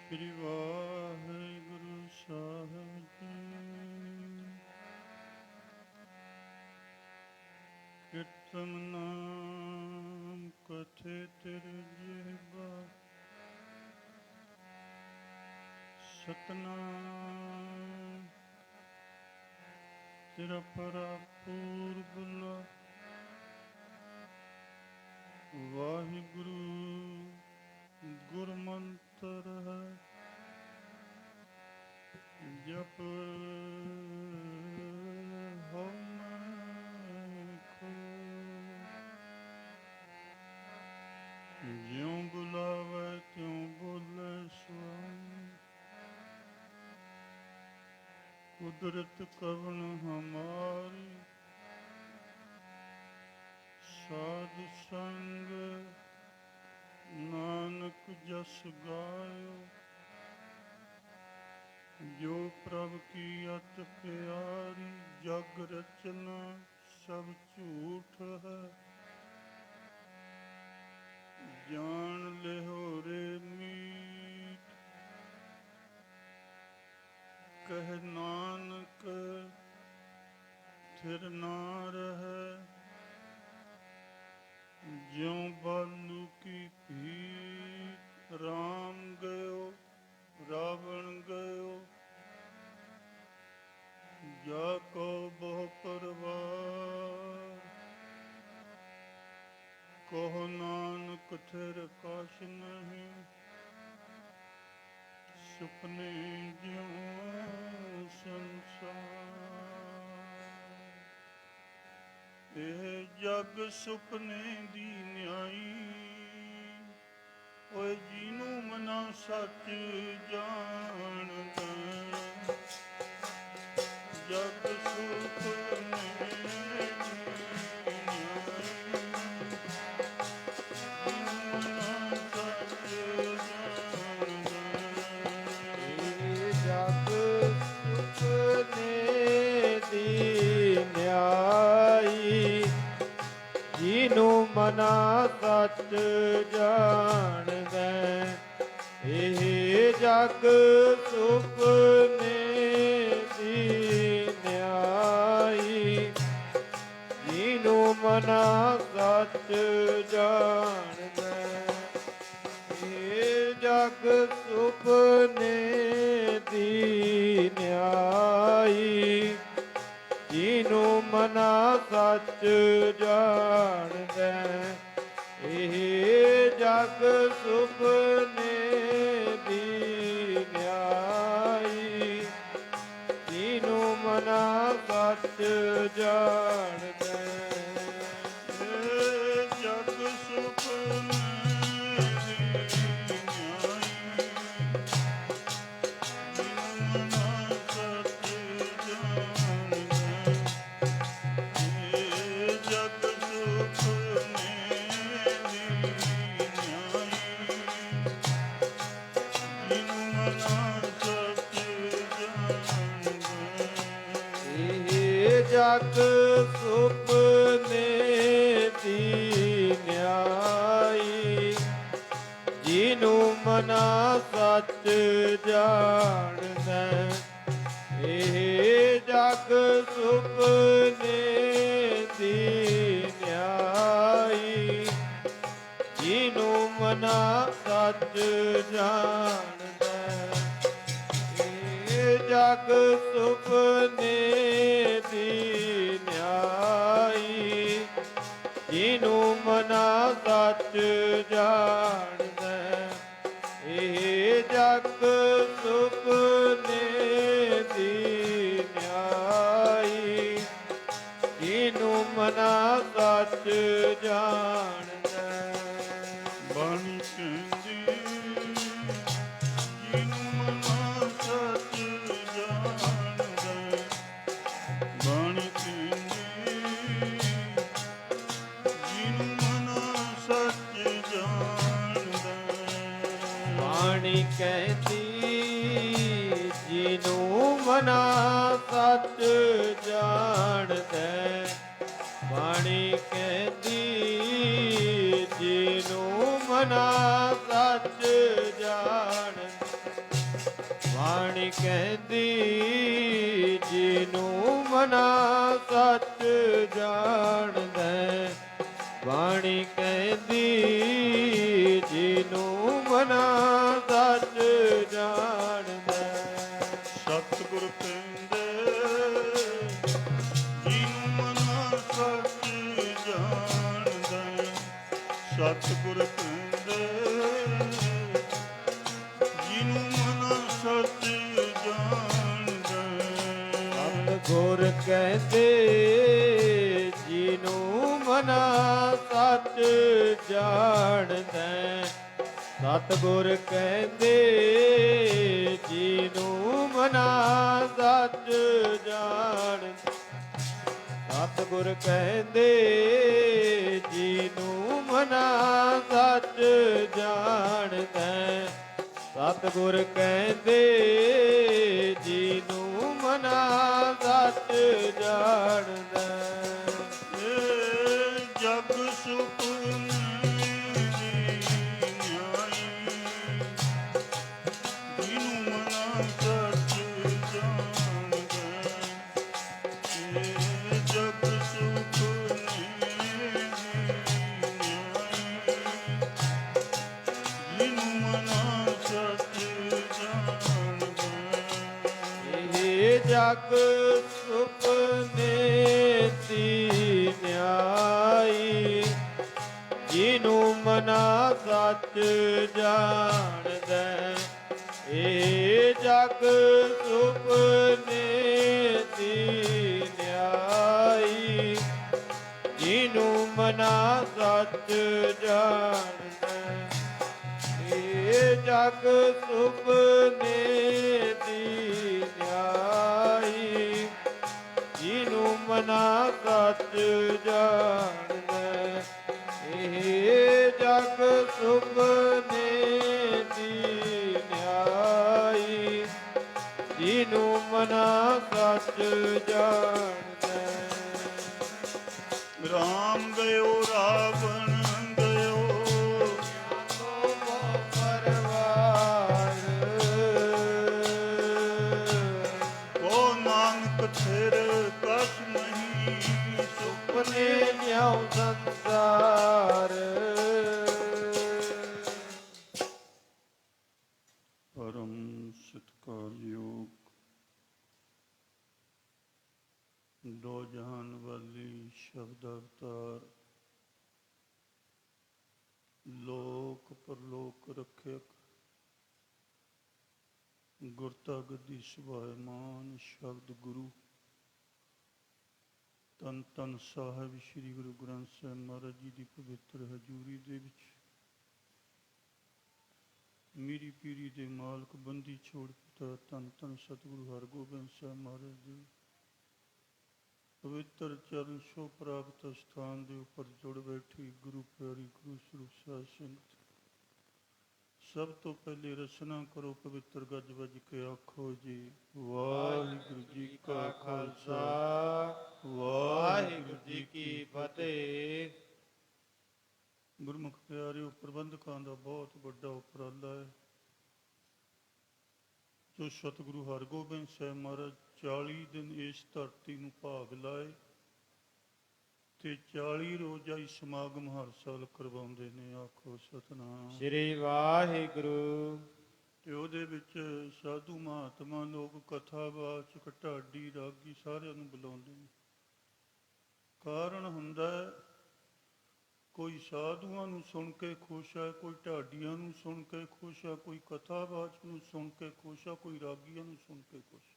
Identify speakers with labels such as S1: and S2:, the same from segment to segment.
S1: ਸ੍ਰੀ ਵਾਹਿਗੁਰੂ ਸਾਹਿਬ ਜੀ। ਕੀਰਤਨ ਨਾਮ ਕਥੇ ਤੇਰੇ ਜੀਵਾ, ਸਤਨਾਮ ਤੇਰਾ ਪੂਰਬਲਾ। ਵਾਹਿਗੁਰੂ ਗੁਰਮੰਤਰ ਹੈ, ਜਪ ਹਉ ਜਿਉ ਬੁਲਾਵੇ ਤਿਉ ਬੋਲੇ ਸੁਆਮੀ। ਕੁਦਰਤ ਕਵਣ ਹਮਾਰੀ, ਸਾਧ ਸੰਗ ਨਾਨਕ ਜਸ ਗਾਇਓ। ਜੋ ਪ੍ਰਭ ਕੀ ਅਤ ਪਿਆਰੀ, ਜਗ ਰਚਨਾ ਸਭ ਝੂਠ ਹੈ। ਜਾਣ ਲਿਓ ਰੇ ਮੀਤ, ਕਹਿ ਨਾਨਕ ਥਿਰ ਨਾ ਰਹੈ। ਜਿਉ ਬਾਲੂ ਕੀ ਭੀਤ, ਰਾਮ ਗਇਓ ਰਾਵਣ ਗਇਓ। ਜਾ ਕੋ ਬਹੁ ਪਰਵਾਰ, ਕਹੋ ਨਾਨਕ ਥਿਰ ਕਾਛ ਨਹੀਂ। ਸੁਪਨੇ ਜਿਉ ਸੰਸਾਰ, ਇਹ ਜਗ ਸੁਪਨੇ ਦੀ ਨਿਆਈ। ਓਏ ਜਿਹਨੂੰ ਮਨਾ ਸੱਚ ਜਾਣਦਾ, ਜਗ ਸੁਪਨੇ ਦੀ ਨਿਆਈ। ਜਿਹਨੂੰ ਮਨਾ ਸੱਚ ਜਾਣਦਾ,
S2: ਜਗ ਸੁਪਨੇ ਦੀ ਨਿਆਈ। ਜਿਹਨੂੰ ਮਨਾ ਸੱਚ ਜਾਣਦਾ, ਇਹ ਜਗ ਸੁਪਨੇ ਦੀ ਨਿਆਈ। ਜਿਹਨੂੰ ਮਨਾ ਸੱਚ ਜਾਣਦਾ, ਇਹ ਜਗ ਸੁਪਨੇ ਦੀ ਨਿਆਈ। ਜਿਹਨੂੰ ਮਨਾ ਸੱਚ ਜਾਣਦਾ, ਇਹ ਜਗ ਸੁਪਨੇ ਦੀ ਨਿਆਈ। ਜਿਹਨੂੰ ਮਨਾ ਸੱਚ ਜਾਣਦਾ,
S1: ਇਹ ਜਗ ਸੁਪਨੇ ਦੀ ਨਿਆਈ। ਜਿਹਨੂੰ ਮਨਾ ਸੱਚ ਜਾਣਦਾ, ਇਹ ਜਗ ਸੁਪਨੇ ਦੀ ਨਿਆਈ। ਜਿਹਨੂੰ ਮਨਾ ਸੱਚ ਜਾਣਦਾ,
S2: ਇਹ ਜਗ ਸੁਪਨੇ ਦੀ ਨਿਆਈ। ਜਿਹਨੂੰ ਮਨਾ ਸੱਚ ਜਾਣਦਾ, ਇਹ ਜਗ ਸੁਪਨੇ ਦੀ ਨਿਆਈ। ਜਿਹਨੂੰ ਮਨਾ ਸੱਚ ਜਾਣਦਾ, ਇਹ ਜਗ ਸੁਪਨੇ ਦੀ ਨਿਆਈ। ਜਿਹਨੂੰ ਮਨਾ ਸੱਚ ਜਾਣਦਾ, ਇਹ ਜਗ ਸੁਪਨੇ ਦੀ ਨਿਆਈ। ਜਿਹਨੂੰ ਮਨਾ ਸੱਚ ਜਾਣਦਾ।
S1: ਬਾਣੀ ਕਹਿੰਦੀ ਜਿਹਨੂੰ ਮਨਾ ਸੱਚ ਜਾਣਦਾ। ਬਾਣੀ ਕਹਿੰਦੀ ਜਿਹਨੂੰ ਮਨਾ ਸੱਚ ਜਾਣਦਾ।
S2: ਬਾਣੀ ਕਹਿੰਦੀ ਜਿਹਨੂੰ ਮਨਾ ਸੱਚ ਜਾਣਦਾ। ਬਾਣੀ ਬਾਣੀ ਕਹਿੰਦੀ ਜਿਹਨੂੰ ਮਨਾ ਸੱਚ ਜਾਣ ਬਾਣੀ ਕਹਿੰਦੀ ਜਿਹਨੂੰ ਮਨਾ ਸੱਚ ਜਾਣਦਾ ਬਾਣੀ ਕਹਿੰਦੀ ਜਿਹਨੂੰ ਮਨਾ ਸੱਚ ਜਾਣਦਾ
S1: ਸਤਿਗੁਰ ਕਹਿੰਦੇ ਜਿਹਨੂੰ ਮਨ ਸੱਚ ਜਾਣਦਾ ਸਤਿਗੁਰ ਕਹਿੰਦੇ ਜਿਹਨੂੰ ਮਨ ਸੱਚ ਜਾਣਦਾ
S2: ਗੁਰ ਕਹਿੰਦੇ ਜਿਹਨੂੰ ਮਨਾ ਸੱਚ ਜਾਣਦਾ ਸਤਿਗੁਰ ਕਹਿੰਦੇ ਜਿਹਨੂੰ ਮਨਾ ਸੱਚ ਜਾਣਦਾ ਸਤਿਗੁਰ ਕਹਿੰਦੇ ਜਿਹਨੂੰ ਮਨਾ ਸੱਚ ਜਾਣਦਾ ਸਤਿਗੁਰ ਕਹਿੰਦੇ ਜਿਹਨੂੰ ਮਨਾ ਸੱਚ ਜਾਣਦਾ
S1: ਇਹ ਜਗ ਸੁਪਨੇ ਦੀ ਨਿਆਈ ਜਿਹਨੂੰ ਮਨ ਸੱਚ ਜਾਣਦਾ ਇਹ ਜਗ ਸੁਪਨੇ ਦੀ ਨਿਆਈ ਜਿਹਨੂੰ ਮਨ ਸੱਚ ਜਾਣਦਾ
S2: ਇਹ ਜਗ ਸੁਪਨੇ ਦੀ ਨਿਆਈ ਜਿਹਨੂੰ ਮਨਾ ਸੱਚ ਜਾਣਦਾ ਇਹ ਜਗ ਸੁਪਨੇ ਦੀ ਨਿਆਈ ਜਿਹਨੂੰ ਮਨਾ ਸੱਚ ਜਾਣਦਾ ਇਹ ਜਗ ਸੁਪਨੇ ਦੀ ਨਿਆਈ ਜਿਹਨੂੰ ਮਨਾ ਸੱਚ ਜਾਣਦਾ ਇਹ ਜਗ ਸੁਪਨੇ ਦੀ ਨਿਆਈ ਜਿਹਨੂੰ ਮਨਾ ਸੱਚ ਜਾਣਦਾ
S1: ਰਾਮ ਗਇਓ ਰਾਵਣ ਗਇਓ ਕੋ ਨਾਨਕ ਥਿਰ ਕਛ ਨਹੀਂ
S2: ਸੁਪਨੇ ਲਿਆਉ ਸੰਸਾਰ
S1: ਪਰਮ ਸਤਿਕਾਰਯੋਗ ਦੋ ਜਹਾਨ ਵਾਲੀ ਸ਼ਬਦ ਅਵਤਾਰ ਲੋਕ ਪਰਲੋਕ ਰੱਖਿਅਕ ਗੁਰਤਾ ਗੱਦੀ ਸੁਭਾਇਮਾਨ ਸ਼ਬਦ ਗੁਰੂ ਤਨ ਤਨ ਸਾਹਿਬ ਸ੍ਰੀ ਗੁਰੂ ਗ੍ਰੰਥ ਸਾਹਿਬ ਮਹਾਰਾਜ ਜੀ ਦੀ ਪਵਿੱਤਰ ਹਜ਼ੂਰੀ ਦੇ ਵਿੱਚ ਮੇਰੀ ਪੀਰੀ ਦੇ ਮਾਲਕ ਬੰਦੀ ਛੋੜ ਪਿਤਾ ਤਨ ਤਨ ਸਤਿਗੁਰੂ ਹਰਗੋਬਿੰਦ ਸਾਹਿਬ ਮਹਾਰਾਜ ਜੀ ਪਵਿੱਤਰ ਚਰਨ ਛੋਹ ਪ੍ਰਾਪਤ ਸਥਾਨ ਦੇ ਉੱਪਰ ਜੁੜ ਬੈਠੀ ਗੁਰੂ ਪਿਆਰੀ ਗੁਰੂ ਸਰੂਪ ਸਾਧ ਸੰਗਤ ਸਭ ਤੋਂ ਪਹਿਲੇ ਰਸਨਾ ਕਰੋ ਪਵਿੱਤਰ ਗੱਜ ਵੱਜ ਕੇ ਆਖੋ ਜੀ ਵਾਹਿਗੁਰੂ ਜੀ ਕਾ ਖਾਲਸਾ
S2: ਵਾਹਿਗੁਰੂ ਜੀ ਕੀ ਫਤਿਹ
S1: ਗੁਰਮੁਖ ਪਿਆਰਿਓ ਪ੍ਰਬੰਧਕਾਂ ਦਾ ਬਹੁਤ ਵੱਡਾ ਉਪਰਾਲਾ ਹੈ ਜੋ ਸਤਿਗੁਰੂ ਹਰਗੋਬਿੰਦ ਸਾਹਿਬ ਮਹਾਰਾਜ 40 ਦਿਨ ਇਸ ਧਰਤੀ ਨੂੰ ਭਾਗ ਲਾਏ ਤੇ 40 ਰੋਜ਼ਾਈ ਸਮਾਗਮ ਹਰ ਸਾਲ ਕਰਵਾਉਂਦੇ ਨੇ ਆਖੋ ਸਤਨਾਮ
S2: ਸ੍ਰੀ ਵਾਹਿਗੁਰੂ
S1: ਤੇ ਉਹਦੇ ਵਿੱਚ ਸਾਧੂ ਮਹਾਤਮਾ ਲੋਕ ਕਥਾਵਾਚਕ ਢਾਡੀ ਰਾਗੀ ਸਾਰਿਆਂ ਨੂੰ ਬੁਲਾਉਂਦੇ ਨੇ ਕਾਰਨ ਹੁੰਦਾ ਹੈ ਕੋਈ ਸਾਧੂਆਂ ਨੂੰ ਸੁਣ ਕੇ ਖੁਸ਼ ਹੈ ਕੋਈ ਢਾਡੀਆਂ ਨੂੰ ਸੁਣ ਕੇ ਖੁਸ਼ ਹੈ ਕੋਈ ਕਥਾਵਾਚਕ ਨੂੰ ਸੁਣ ਕੇ ਖੁਸ਼ ਹੈ ਕੋਈ ਰਾਗੀਆਂ ਨੂੰ ਸੁਣ ਕੇ ਖੁਸ਼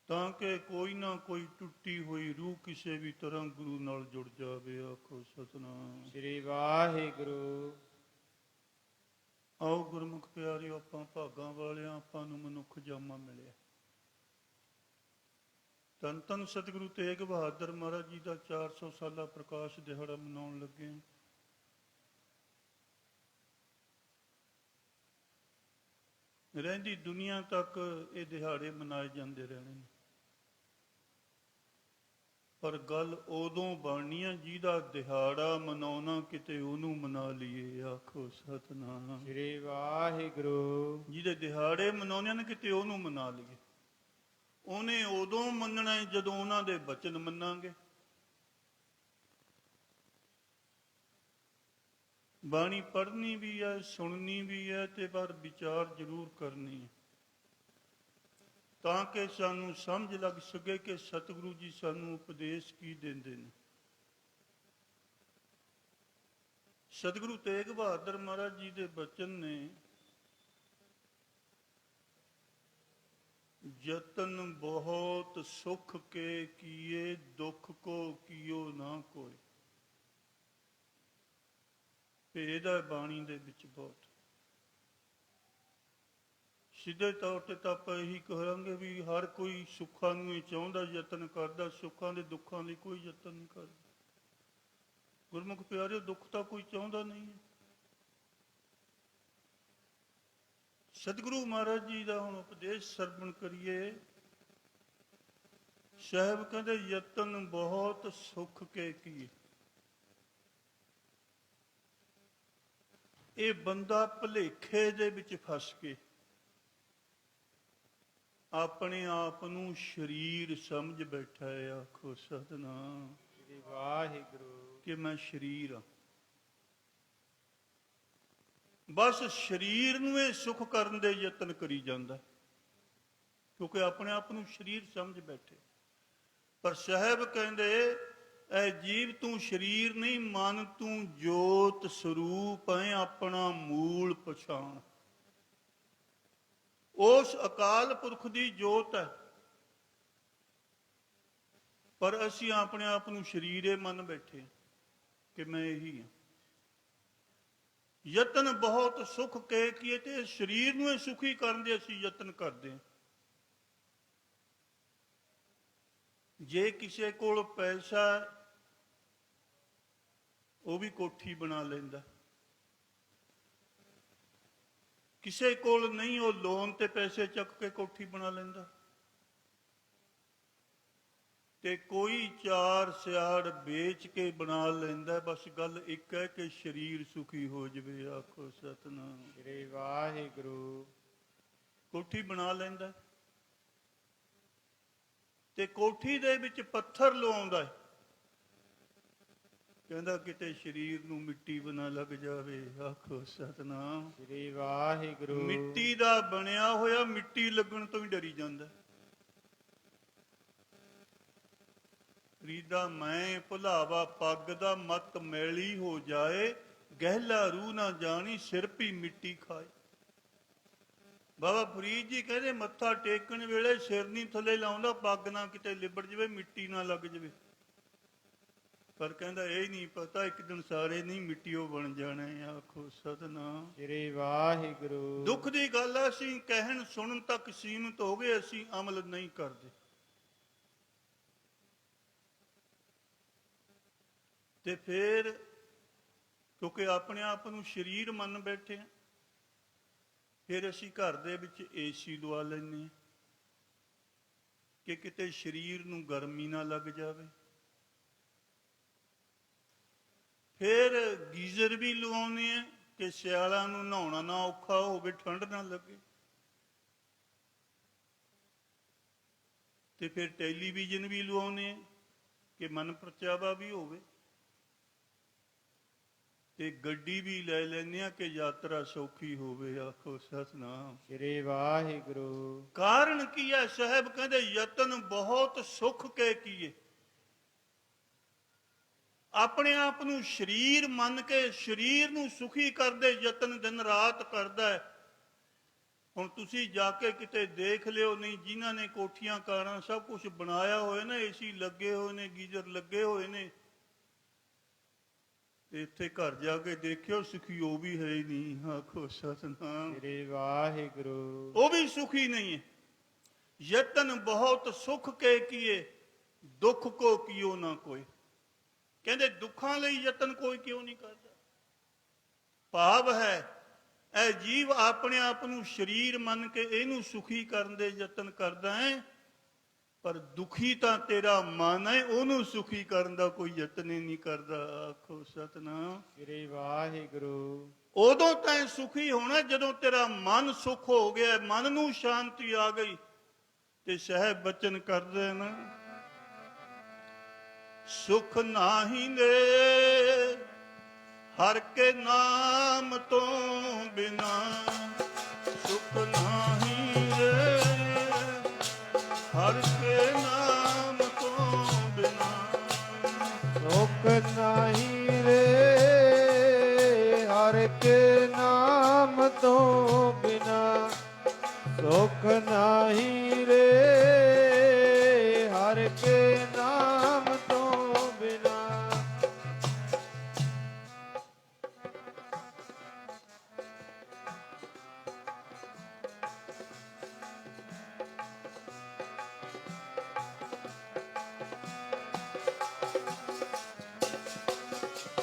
S1: ਤਾਂ ਕਿ ਕੋਈ ਨਾ ਕੋਈ ਟੁੱਟੀ ਹੋਈ ਰੂਹ ਕਿਸੇ ਵੀ ਤਰ੍ਹਾਂ ਗੁਰੂ ਨਾਲ ਜੁੜ ਜਾਵੇ ਆਖੋ ਸਤਨਾਮ
S2: ਸ੍ਰੀ ਵਾਹਿਗੁਰੂ
S1: ਆਓ ਗੁਰਮੁਖ ਪਿਆਰਿਓ ਆਪਾਂ ਭਾਗਾਂ ਵਾਲਿਆਂ ਆਪਾਂ ਨੂੰ ਮਨੁੱਖ ਜਾਮਾ ਮਿਲਿਆ ਧੰਨ ਧੰਨ ਸਤਿਗੁਰੂ ਤੇਗ ਬਹਾਦਰ ਮਹਾਰਾਜ ਜੀ ਦਾ 400 ਸਾਲਾ ਪ੍ਰਕਾਸ਼ ਦਿਹਾੜਾ ਮਨਾਉਣ ਲੱਗੇ ਹਾਂ ਰਹਿੰਦੀ ਦੁਨੀਆ ਤੱਕ ਇਹ ਦਿਹਾੜੇ ਮਨਾਏ ਜਾਂਦੇ ਰਹਿਣੇ ਨੇ ਪਰ ਗੱਲ ਉਦੋਂ ਬਣਨੀ ਆ ਜਿਹਦਾ ਦਿਹਾੜਾ ਮਨਾਉਣਾ ਕਿਤੇ ਉਹਨੂੰ ਮਨਾ ਲਈਏ। ਆਖੋ ਸਤਿਨਾਮ।
S2: ਸ੍ਰੀ ਵਾਹਿਗੁਰੂ।
S1: ਜਿਹਦੇ ਦਿਹਾੜੇ ਮਨਾਉਣੇ ਨੇ ਕਿਤੇ ਉਹਨੂੰ ਮਨਾ ਲਈਏ। ਉਹਨੇ ਉਦੋਂ ਮੰਨਣਾ ਹੈ ਜਦੋਂ ਉਹਨਾਂ ਦੇ ਬਚਨ ਮੰਨਾਂਗੇ। ਬਾਣੀ ਪੜ੍ਹਨੀ ਵੀ ਹੈ, ਸੁਣਨੀ ਵੀ ਹੈ, ਤੇ ਪਰ ਵਿਚਾਰ ਜ਼ਰੂਰ ਕਰਨੀ ਹੈ, ਤਾਂ ਕਿ ਸਾਨੂੰ ਸਮਝ ਲੱਗ ਸਕੇ ਕਿ ਸਤਿਗੁਰੂ ਜੀ ਸਾਨੂੰ ਉਪਦੇਸ਼ ਕੀ ਦਿੰਦੇ ਨੇ। ਸਤਿਗੁਰੂ ਤੇਗ ਬਹਾਦਰ ਮਹਾਰਾਜ ਜੀ ਦੇ ਬਚਨ ਨੇ, ਯਤਨ ਬਹੁਤ ਸੁਖ ਕੇ ਕੀਏ, ਦੁੱਖ ਕੋ ਕੀਓ ਨਾ ਕੋਈ। ਭੇਦ ਹੈ ਬਾਣੀ ਦੇ ਵਿੱਚ ਬਹੁਤ। ਸਿੱਧੇ ਤੌਰ ਤੇ ਤਾਂ ਆਪਾਂ ਇਹੀ ਕਹਾਂਗੇ ਵੀ ਹਰ ਕੋਈ ਸੁੱਖਾਂ ਨੂੰ ਹੀ ਚਾਹੁੰਦਾ, ਯਤਨ ਕਰਦਾ, ਸੁੱਖਾਂ ਦੇ ਦੁੱਖਾਂ ਲਈ ਕੋਈ ਯਤਨ ਨਹੀਂ ਕਰਦਾ। ਗੁਰਮੁਖ ਪਿਆਰਿਓ, ਦੁੱਖ ਤਾਂ ਕੋਈ ਚਾਹੁੰਦਾ ਨਹੀਂ ਹੈ। ਸਤਿਗੁਰੂ ਮਹਾਰਾਜ ਜੀ ਦਾ ਹੁਣ ਉਪਦੇਸ਼ ਸਰਵਣ ਕਰੀਏ। ਸਾਹਿਬ ਕਹਿੰਦੇ ਯਤਨ ਬਹੁਤ ਸੁਖ ਕੇ ਕੀਏ। ਇਹ ਬੰਦਾ ਭੁਲੇਖੇ ਦੇ ਵਿੱਚ ਫਸ ਕੇ ਆਪਣੇ ਆਪ ਨੂੰ ਸਰੀਰ ਸਮਝ ਬੈਠਾ ਹੈ। ਆਖੋ ਸਤਿਨਾਮ।
S2: ਸ੍ਰੀ ਵਾਹਿਗੁਰੂ।
S1: ਕਿ ਮੈਂ ਸਰੀਰ ਹਾਂ। ਬਸ ਸਰੀਰ ਨੂੰ ਇਹ ਸੁਖ ਕਰਨ ਦੇ ਯਤਨ ਕਰੀ ਜਾਂਦਾ, ਕਿਉਂਕਿ ਆਪਣੇ ਆਪ ਨੂੰ ਸਰੀਰ ਸਮਝ ਬੈਠੇ। ਪਰ ਸਾਹਿਬ ਕਹਿੰਦੇ ਐ ਜੀਵ ਤੂੰ ਸਰੀਰ ਨਹੀਂ, ਮਨ ਤੂੰ ਜੋਤ ਸਰੂਪ ਹੈ, ਆਪਣਾ ਮੂਲ ਪਛਾਣ। ਉਸ ਅਕਾਲ ਪੁਰਖ ਦੀ ਜੋਤ ਹੈ, ਪਰ ਅਸੀਂ ਆਪਣੇ ਆਪ ਨੂੰ ਸਰੀਰੇ ਮੰਨ ਬੈਠੇ ਕਿ ਮੈਂ ਇਹੀ ਹਾਂ। ਯਤਨ ਬਹੁਤ ਸੁਖ ਕੇ ਕੀਏ, ਤੇ ਸਰੀਰ ਨੂੰ ਸੁਖੀ ਕਰਨ ਦੇ ਅਸੀਂ ਯਤਨ ਕਰਦੇ ਹਾਂ। ਜੇ ਕਿਸੇ ਕੋਲ ਪੈਸਾ, ਉਹ ਵੀ ਕੋਠੀ ਬਣਾ ਲੈਂਦਾ। ਕਿਸੇ ਕੋਲ ਨਹੀਂ, ਉਹ ਲੋਨ ਤੇ ਪੈਸੇ ਚੱਕ ਕੇ ਕੋਠੀ ਬਣਾ ਲੈਂਦਾ। ਤੇ ਕੋਈ ਚਾਰ ਸਿਆੜ ਵੇਚ ਕੇ ਬਣਾ ਲੈਂਦਾ। ਬਸ ਗੱਲ ਇੱਕ ਹੈ ਕਿ ਸਰੀਰ ਸੁਖੀ ਹੋ ਜਾਵੇ। ਆਖੋ ਸਤਿਨਾਮ।
S2: ਸ੍ਰੀ ਵਾਹਿਗੁਰੂ।
S1: ਕੋਠੀ ਬਣਾ ਲੈਂਦਾ, ਤੇ ਕੋਠੀ ਦੇ ਵਿੱਚ ਪੱਥਰ ਲਵਾਉਂਦਾ ਹੈ। ਕਹਿੰਦਾ ਕਿਤੇ ਸਰੀਰ ਨੂੰ ਮਿੱਟੀ ਬਣਾ ਲੱਗ ਜਾਵੇ। ਆਖੋ ਸਤਿਨਾਮ।
S2: ਸ੍ਰੀ ਵਾਹਿਗੁਰੂ।
S1: ਮਿੱਟੀ ਦਾ ਬਣਿਆ ਹੋਇਆ ਮਿੱਟੀ ਲੱਗਣ ਤੋਂ ਵੀ ਡਰੀ ਜਾਂਦਾ। ਰੀਦਾ ਮੈਂ ਭੁਲਾਵਾ ਪੱਗ ਦਾ, ਮਤ ਮੈਲੀ ਹੋ ਜਾਏ, ਗਹਿਲਾ ਰੂਹ ਨਾ ਜਾਣੀ, ਸਿਰ ਵੀ ਮਿੱਟੀ ਖਾਏ। ਬਾਬਾ ਫਰੀਦ ਜੀ ਕਹਿੰਦੇ ਮੱਥਾ ਟੇਕਣ ਵੇਲੇ ਸਿਰ ਨਹੀਂ ਥੱਲੇ ਲਾਉਂਦਾ, ਪੱਗ ਨਾ ਕਿਤੇ ਲਿਬੜ ਜਾਵੇ, ਮਿੱਟੀ ਨਾ ਲੱਗ ਜਾਵੇ। ਪਰ ਕਹਿੰਦਾ ਇਹ ਨਹੀਂ ਪਤਾ ਇੱਕ ਦਿਨ ਸਾਰੇ ਨਹੀਂ ਮਿੱਟੀਓ ਬਣ ਜਾਣਾ। ਆਖੋ ਸਤਿਨਾਮ।
S2: ਸ੍ਰੀ ਵਾਹਿਗੁਰੂ।
S1: ਦੁੱਖ ਦੀ ਗੱਲ ਅਸੀਂ ਕਹਿਣ ਸੁਣਨ ਤੱਕ ਸੀਮਿਤ ਹੋ ਗਏ, ਅਸੀਂ ਅਮਲ ਨਹੀਂ ਕਰਦੇ। ਤੇ ਫਿਰ ਕਿਉਂਕਿ ਆਪਣੇ ਆਪ ਨੂੰ ਸਰੀਰ ਮੰਨ ਬੈਠੇ ਹਾਂ, ਫਿਰ ਅਸੀਂ ਘਰ ਦੇ ਵਿੱਚ ਏਸੀ ਲਵਾ ਲੈਂਦੇ ਹਾਂ ਕਿ ਕਿਤੇ ਸਰੀਰ ਨੂੰ ਗਰਮੀ ਨਾ ਲੱਗ ਜਾਵੇ। ਫਿਰ ਗੀਜ਼ਰ ਵੀ ਲਵਾਉਂਦੇ ਆ ਕਿ ਸਿਆਲਾਂ ਨੂੰ ਨਹਾਉਣਾ ਨਾ ਔਖਾ ਹੋਵੇ, ਠੰਡ ਨਾ ਲੱਗੇ। ਤੇ ਫਿਰ ਟੈਲੀਵਿਜ਼ਨ ਵੀ ਲਵਾਉਂਦੇ ਆ ਕਿ ਮਨ ਪਰਚਾਵਾ ਵੀ ਹੋਵੇ। ਤੇ ਗੱਡੀ ਵੀ ਲੈ ਲੈਂਦੇ ਆ ਕਿ ਯਾਤਰਾ ਸੌਖੀ ਹੋਵੇ। ਆਖੋ ਸਤਿਨਾਮ।
S2: ਸ੍ਰੀ ਵਾਹਿਗੁਰੂ।
S1: ਕਾਰਨ ਕੀ ਹੈ? ਸਾਹਿਬ ਕਹਿੰਦੇ ਯਤਨ ਬਹੁਤ ਸੁਖ ਕੇ ਕੀਏ। ਆਪਣੇ ਆਪ ਨੂੰ ਸਰੀਰ ਮੰਨ ਕੇ ਸਰੀਰ ਨੂੰ ਸੁਖੀ ਕਰਦੇ ਯਤਨ ਦਿਨ ਰਾਤ ਕਰਦਾ ਹੈ। ਹੁਣ ਤੁਸੀਂ ਜਾ ਕੇ ਕਿਤੇ ਦੇਖ ਲਿਓ, ਨਹੀਂ ਜਿਨ੍ਹਾਂ ਨੇ ਕੋਠੀਆਂ ਕਾਰਾਂ ਸਭ ਕੁਝ ਬਣਾਇਆ ਹੋਇਆ ਨਾ, ਏਸੀ ਲੱਗੇ ਹੋਏ ਨੇ, ਗੀਜ਼ਰ ਲੱਗੇ ਹੋਏ ਨੇ, ਤੇ ਇੱਥੇ ਘਰ ਜਾ ਕੇ ਦੇਖਿਓ ਸੁਖੀ ਉਹ ਵੀ ਹੈ ਹੀ ਨਹੀਂ। ਆਖੋ ਸਤਿਨਾਮ।
S2: ਸ੍ਰੀ ਵਾਹਿਗੁਰੂ।
S1: ਉਹ ਵੀ ਸੁਖੀ ਨਹੀਂ ਹੈ। ਯਤਨ ਬਹੁਤ ਸੁਖ ਕੇ ਕੀਏ, ਦੁੱਖ ਕੋ ਕੀਓ ਨਾ ਕੋਈ। ਕਹਿੰਦੇ ਦੁੱਖਾਂ ਲਈ ਯਤਨ ਕੋਈ ਕਿਉਂ ਨਹੀਂ ਕਰਦਾ? ਭਾਵ ਹੈ ਇਹ ਜੀਵ ਆਪਣੇ ਆਪ ਨੂੰ ਸਰੀਰ ਮੰਨ ਕੇ ਇਹਨੂੰ ਸੁਖੀ ਕਰਨ ਦੇ ਯਤਨ ਕਰਦਾ ਹੈ, ਪਰ ਦੁਖੀ ਤਾਂ ਤੇਰਾ ਮਨ ਹੈ, ਉਹਨੂੰ ਸੁਖੀ ਕਰਨ ਦਾ ਕੋਈ ਯਤਨ ਹੀ ਨਹੀਂ ਕਰਦਾ। ਆਖੋ ਸਤਿਨਾਮ।
S2: ਸ੍ਰੀ ਵਾਹਿਗੁਰੂ।
S1: ਉਦੋਂ ਤੈਂ ਸੁਖੀ ਹੋਣਾ ਜਦੋਂ ਤੇਰਾ ਮਨ ਸੁਖ ਹੋ ਗਿਆ, ਮਨ ਨੂੰ ਸ਼ਾਂਤੀ ਆ ਗਈ। ਤੇ ਸਾਹਿਬ ਬਚਨ ਕਰਦੇ ਨੇ, ਸੁਖ ਨਾਹੀ ਦੇ ਹਰ ਕੇ ਨਾਮ ਤੋਂ ਬਿਨਾ, ਸੁਖ ਨਾਹੀ ਰੇ ਹਰ ਕੇ ਨਾਮ ਤੋਂ ਬਿਨਾ,
S2: ਸੁਖ ਨਾਹੀ ਰੇ ਹਰ ਕੇ ਨਾਮ ਤੋਂ ਬਿਨਾ, ਸੁਖ ਨਾਹੀ ਰੇ ਹਰ ਕੇ ਨਾਮ ਤੋਂ ਬਿਨਾ।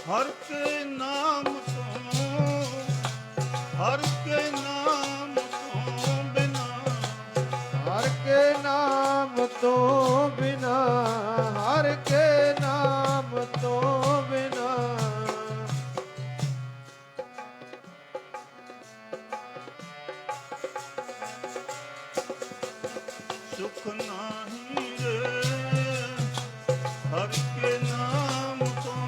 S1: ਹਰ ਕੇ ਨਾਮ ਤੋਂ, ਹਰ ਕੇ ਨਾਮ ਤੋਂ ਬਿਨਾ,
S2: ਹਰ ਕੇ ਨਾਮ ਤੋਂ ਬਿਨਾ, ਹਰ ਕੇ ਨਾਮ ਤੋਂ ਬਿਨਾ,
S1: ਸੁਖ ਨਾਹੀ ਰੇ ਹਰ ਕੇ ਨਾਮ ਤੋਂ,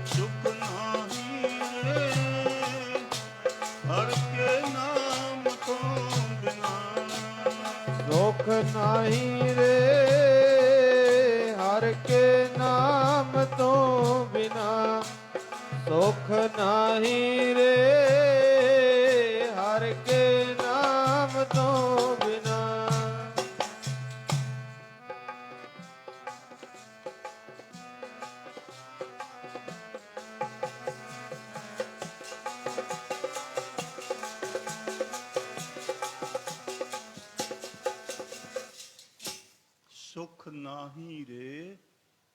S1: ਸੁਖ ਨਾਹੀ ਰੇ ਹਰ ਕੇ ਨਾਮ ਤੋਂ ਬਿਨਾ,
S2: ਸੁਖ ਨਾਹੀ ਰੇ ਹਰ ਕੇ ਨਾਮ ਤੋਂ ਬਿਨਾ, ਸੁਖ ਨਾਹੀ ਰੇ ਹਰ ਕੇ ਨਾਮ ਤੋਂ ਬਿਨਾ।
S1: ਸੁਖ ਨਾਹੀ ਰੇ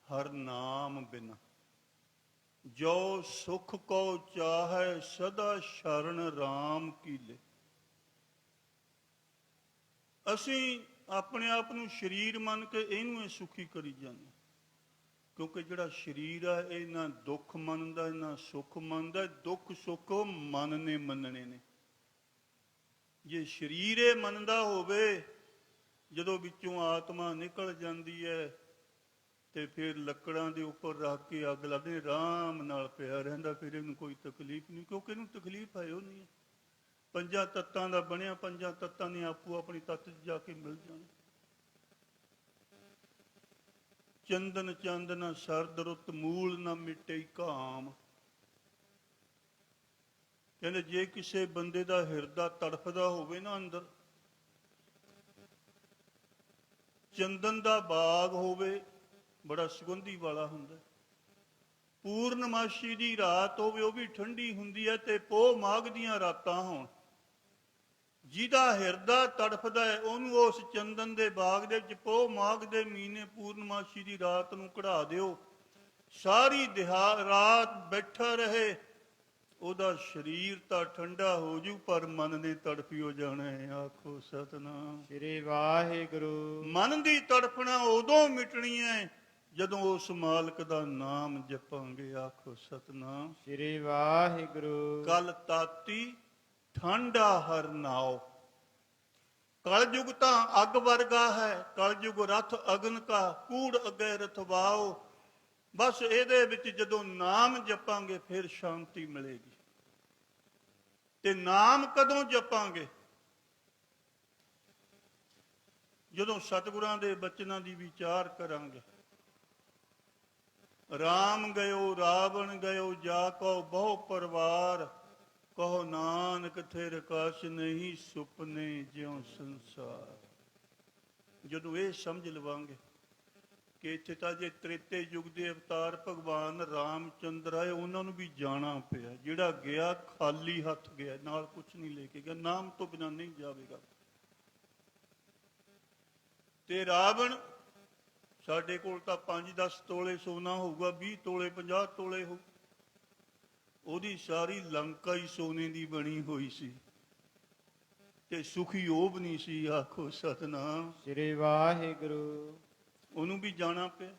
S1: ਹਰ ਨਾਮ ਬਿਨ, ਜੋ ਸੁਖ ਕੋ ਚਾਹੈ ਸਦਾ ਸ਼ਰਨ RAM ਕੀ ਲੈ। ਅਸੀਂ ਆਪਣੇ ਆਪ ਨੂੰ ਸਰੀਰ ਮੰਨ ਕੇ ਇਹਨੂੰ ਇਹ ਸੁਖੀ ਕਰੀ ਜਾਂਦੇ, ਕਿਉਂਕਿ ਜਿਹੜਾ ਸਰੀਰ ਆ ਇਹ ਨਾ ਦੁੱਖ ਮੰਨਦਾ ਨਾ ਸੁੱਖ ਮੰਨਦਾ। ਦੁੱਖ ਸੁੱਖ ਮਨ ਨੇ ਮੰਨਣੇ ਨੇ। ਜੇ ਸਰੀਰ ਇਹ ਮੰਨਦਾ ਹੋਵੇ, ਜਦੋਂ ਵਿੱਚੋਂ ਆਤਮਾ ਨਿਕਲ ਜਾਂਦੀ ਹੈ ਤੇ ਫਿਰ ਲੱਕੜਾਂ ਦੇ ਉੱਪਰ ਰੱਖ ਕੇ ਅੱਗ ਲਾਉਂਦੇ, ਆਰਾਮ ਨਾਲ ਪਿਆ ਰਹਿੰਦਾ, ਫਿਰ ਇਹਨੂੰ ਕੋਈ ਤਕਲੀਫ ਨਹੀਂ, ਕਿਉਂਕਿ ਇਹਨੂੰ ਤਕਲੀਫ ਹੈ ਉਹ ਨਹੀਂ। ਪੰਜਾਂ ਤੱਤਾਂ ਦਾ ਬਣਿਆ, ਪੰਜਾਂ ਤੱਤਾਂ ਨੇ ਆਪੋ ਆਪਣੀ ਤੱਤ 'ਚ ਜਾ ਕੇ ਮਿਲ ਜਾਣਾ। ਚੰਦਨ ਚੰਦ ਨਾ ਸਰਦ ਰੁੱਤ, ਮੂਲ ਨਾ ਮਿਟੇ ਕਾਮ। ਕਹਿੰਦੇ ਜੇ ਕਿਸੇ ਬੰਦੇ ਦਾ ਹਿਰਦਾ ਤੜਫਦਾ ਹੋਵੇ ਨਾ ਅੰਦਰ, ਚੰਦਨ ਦਾ ਬਾਗ ਹੋਵੇ, ਬੜਾ ਸੁਗੰਧੀ ਵਾਲਾ ਹੁੰਦਾ। ਪੂਰਨਮਾਸ਼ੀ ਦੀ ਰਾਤ ਹੋਵੇ, ਉਹ ਵੀ ਠੰਡੀ ਹੁੰਦੀ ਹੈ, ਤੇ ਪੋਹ ਮਾਘ ਦੀਆਂ ਰਾਤਾਂ ਹੋਣ, ਜਿਹਦਾ ਹਿਰਦਾ ਤੜਫਦਾ ਹੈ ਉਹਨੂੰ ਉਸ ਚੰਦਨ ਦੇ ਬਾਗ ਦੇ ਵਿੱਚ ਪੋਹ ਮਾਘ ਦੇ ਮਹੀਨੇ ਪੂਰਨਮਾਸ਼ੀ ਦੀ ਰਾਤ ਨੂੰ ਕਢਾ ਦਿਓ, ਸਾਰੀ ਰਾਤ ਬੈਠਾ ਰਹੇ, ਉਹਦਾ ਸਰੀਰ ਤਾਂ ਠੰਡਾ ਹੋ ਜੂ, ਪਰ ਮਨ ਨੇ ਤੜਫੀ ਹੋ ਜਾਣਾ ਹੈ। ਆਖੋ ਸਤਿਨਾਮ।
S2: ਸ੍ਰੀ ਵਾਹਿਗੁਰੂ।
S1: ਮਨ ਦੀ ਤੜਫਣਾ ਉਦੋਂ ਮਿਟਣੀ ਹੈ ਜਦੋਂ ਉਸ ਮਾਲਕ ਦਾ ਨਾਮ ਜਪਾਂਗੇ। ਆਖੋ ਸਤਿਨਾਮ।
S2: ਸ੍ਰੀ ਵਾਹਿਗੁਰੂ।
S1: ਕਲ ਤਾਤੀ ਠੰਡਾ ਹਰ ਨਾਉ। ਕਲਯੁਗ ਤਾਂ ਅੱਗ ਵਰਗਾ ਹੈ, ਕਲਯੁਗ ਰਥ ਅਗਨ ਕਾ, ਕੂੜ ਅੱਗੇ ਰਥਵਾਓ। ਬਸ ਇਹਦੇ ਵਿੱਚ ਜਦੋਂ ਨਾਮ ਜਪਾਂਗੇ ਫਿਰ ਸ਼ਾਂਤੀ ਮਿਲੇਗੀ। ਤੇ ਨਾਮ ਕਦੋਂ ਜਪਾਂਗੇ? ਜਦੋਂ ਸਤਿਗੁਰਾਂ ਦੇ ਬਚਨਾਂ ਦੀ ਵਿਚਾਰ ਕਰਾਂਗੇ। ਰਾਮ ਗਇਓ ਰਾਵਣ ਗਇਓ, ਜਾ ਕਉ ਬਹੁ ਪਰਵਾਰ, ਕਹੋ ਨਾਨਕ ਥਿਰ ਕਛ ਨਹੀਂ, ਸੁਪਨੇ ਜਿਉ ਸੰਸਾਰ। ਜਦੋਂ ਇਹ ਸਮਝ ਲਵਾਂਗੇ ਕਿ ਇੱਥੇ ਤਾਂ ਜੇ ਤ੍ਰੇਤੇ ਯੁੱਗ ਦੇ ਅਵਤਾਰ ਭਗਵਾਨ ਰਾਮਚੰਦਰ ਆਏ, ਉਹਨਾਂ ਨੂੰ ਵੀ ਜਾਣਾ ਪਿਆ। ਜਿਹੜਾ ਗਿਆ ਖਾਲੀ ਹੱਥ ਗਿਆ, ਨਾਲ ਕੁਝ ਨਹੀਂ ਲੈ ਕੇ ਗਿਆ, ਨਾਮ ਤੋਂ ਬਿਨਾਂ ਨਹੀਂ ਜਾਵੇਗਾ। ਤੇ ਰਾਵਣ, ਸਾਡੇ ਕੋਲ ਤਾਂ 5-10 ਤੋਲੇ ਸੋਨਾ ਹੋਊਗਾ, 20 ਤੋਲੇ 50 ਤੋਲੇ ਹੋ, ਉਹਦੀ ਸਾਰੀ ਲੰਕਾ ਹੀ ਸੋਨੇ ਦੀ ਬਣੀ ਹੋਈ ਸੀ। ਤੇ ਸੁਖੀ ਉਹ ਵੀ ਨਹੀਂ ਸੀ। ਆਖੋ ਸਤਨਾਮ।
S2: ਸ੍ਰੀ ਵਾਹਿਗੁਰੂ।
S1: ਉਹਨੂੰ ਵੀ ਜਾਣਾ ਪਿਆ।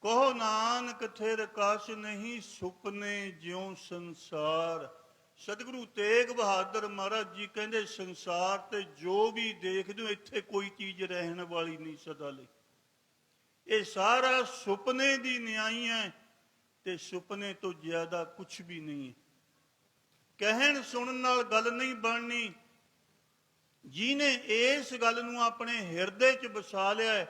S1: ਕਹੋ ਨਾਨਕ ਥਿਰ ਕਛ ਨਹੀਂ, ਸੁਪਨੇ ਜਿਉ ਸੰਸਾਰ। ਸਤਿਗੁਰੂ ਤੇਗ ਬਹਾਦਰ ਮਹਾਰਾਜ ਜੀ ਕਹਿੰਦੇ ਸੰਸਾਰ ਤੇ ਜੋ ਵੀ ਦੇਖਦੇ ਹੋ ਇੱਥੇ ਕੋਈ ਚੀਜ਼ ਰਹਿਣ ਵਾਲੀ ਨਹੀਂ ਸਦਾ ਲਈ। ਇਹ ਸਾਰਾ ਸੁਪਨੇ ਦੀ ਨਿਆਈ ਹੈ ਤੇ ਸੁਪਨੇ ਤੋਂ ਜ਼ਿਆਦਾ ਕੁਛ ਵੀ ਨਹੀਂ ਹੈ। ਕਹਿਣ ਸੁਣਨ ਨਾਲ ਗੱਲ ਨਹੀਂ ਬਣਨੀ। ਜਿਹਨੇ ਇਸ ਗੱਲ ਨੂੰ ਆਪਣੇ ਹਿਰਦੇ 'ਚ ਵਸਾ ਲਿਆ ਹੈ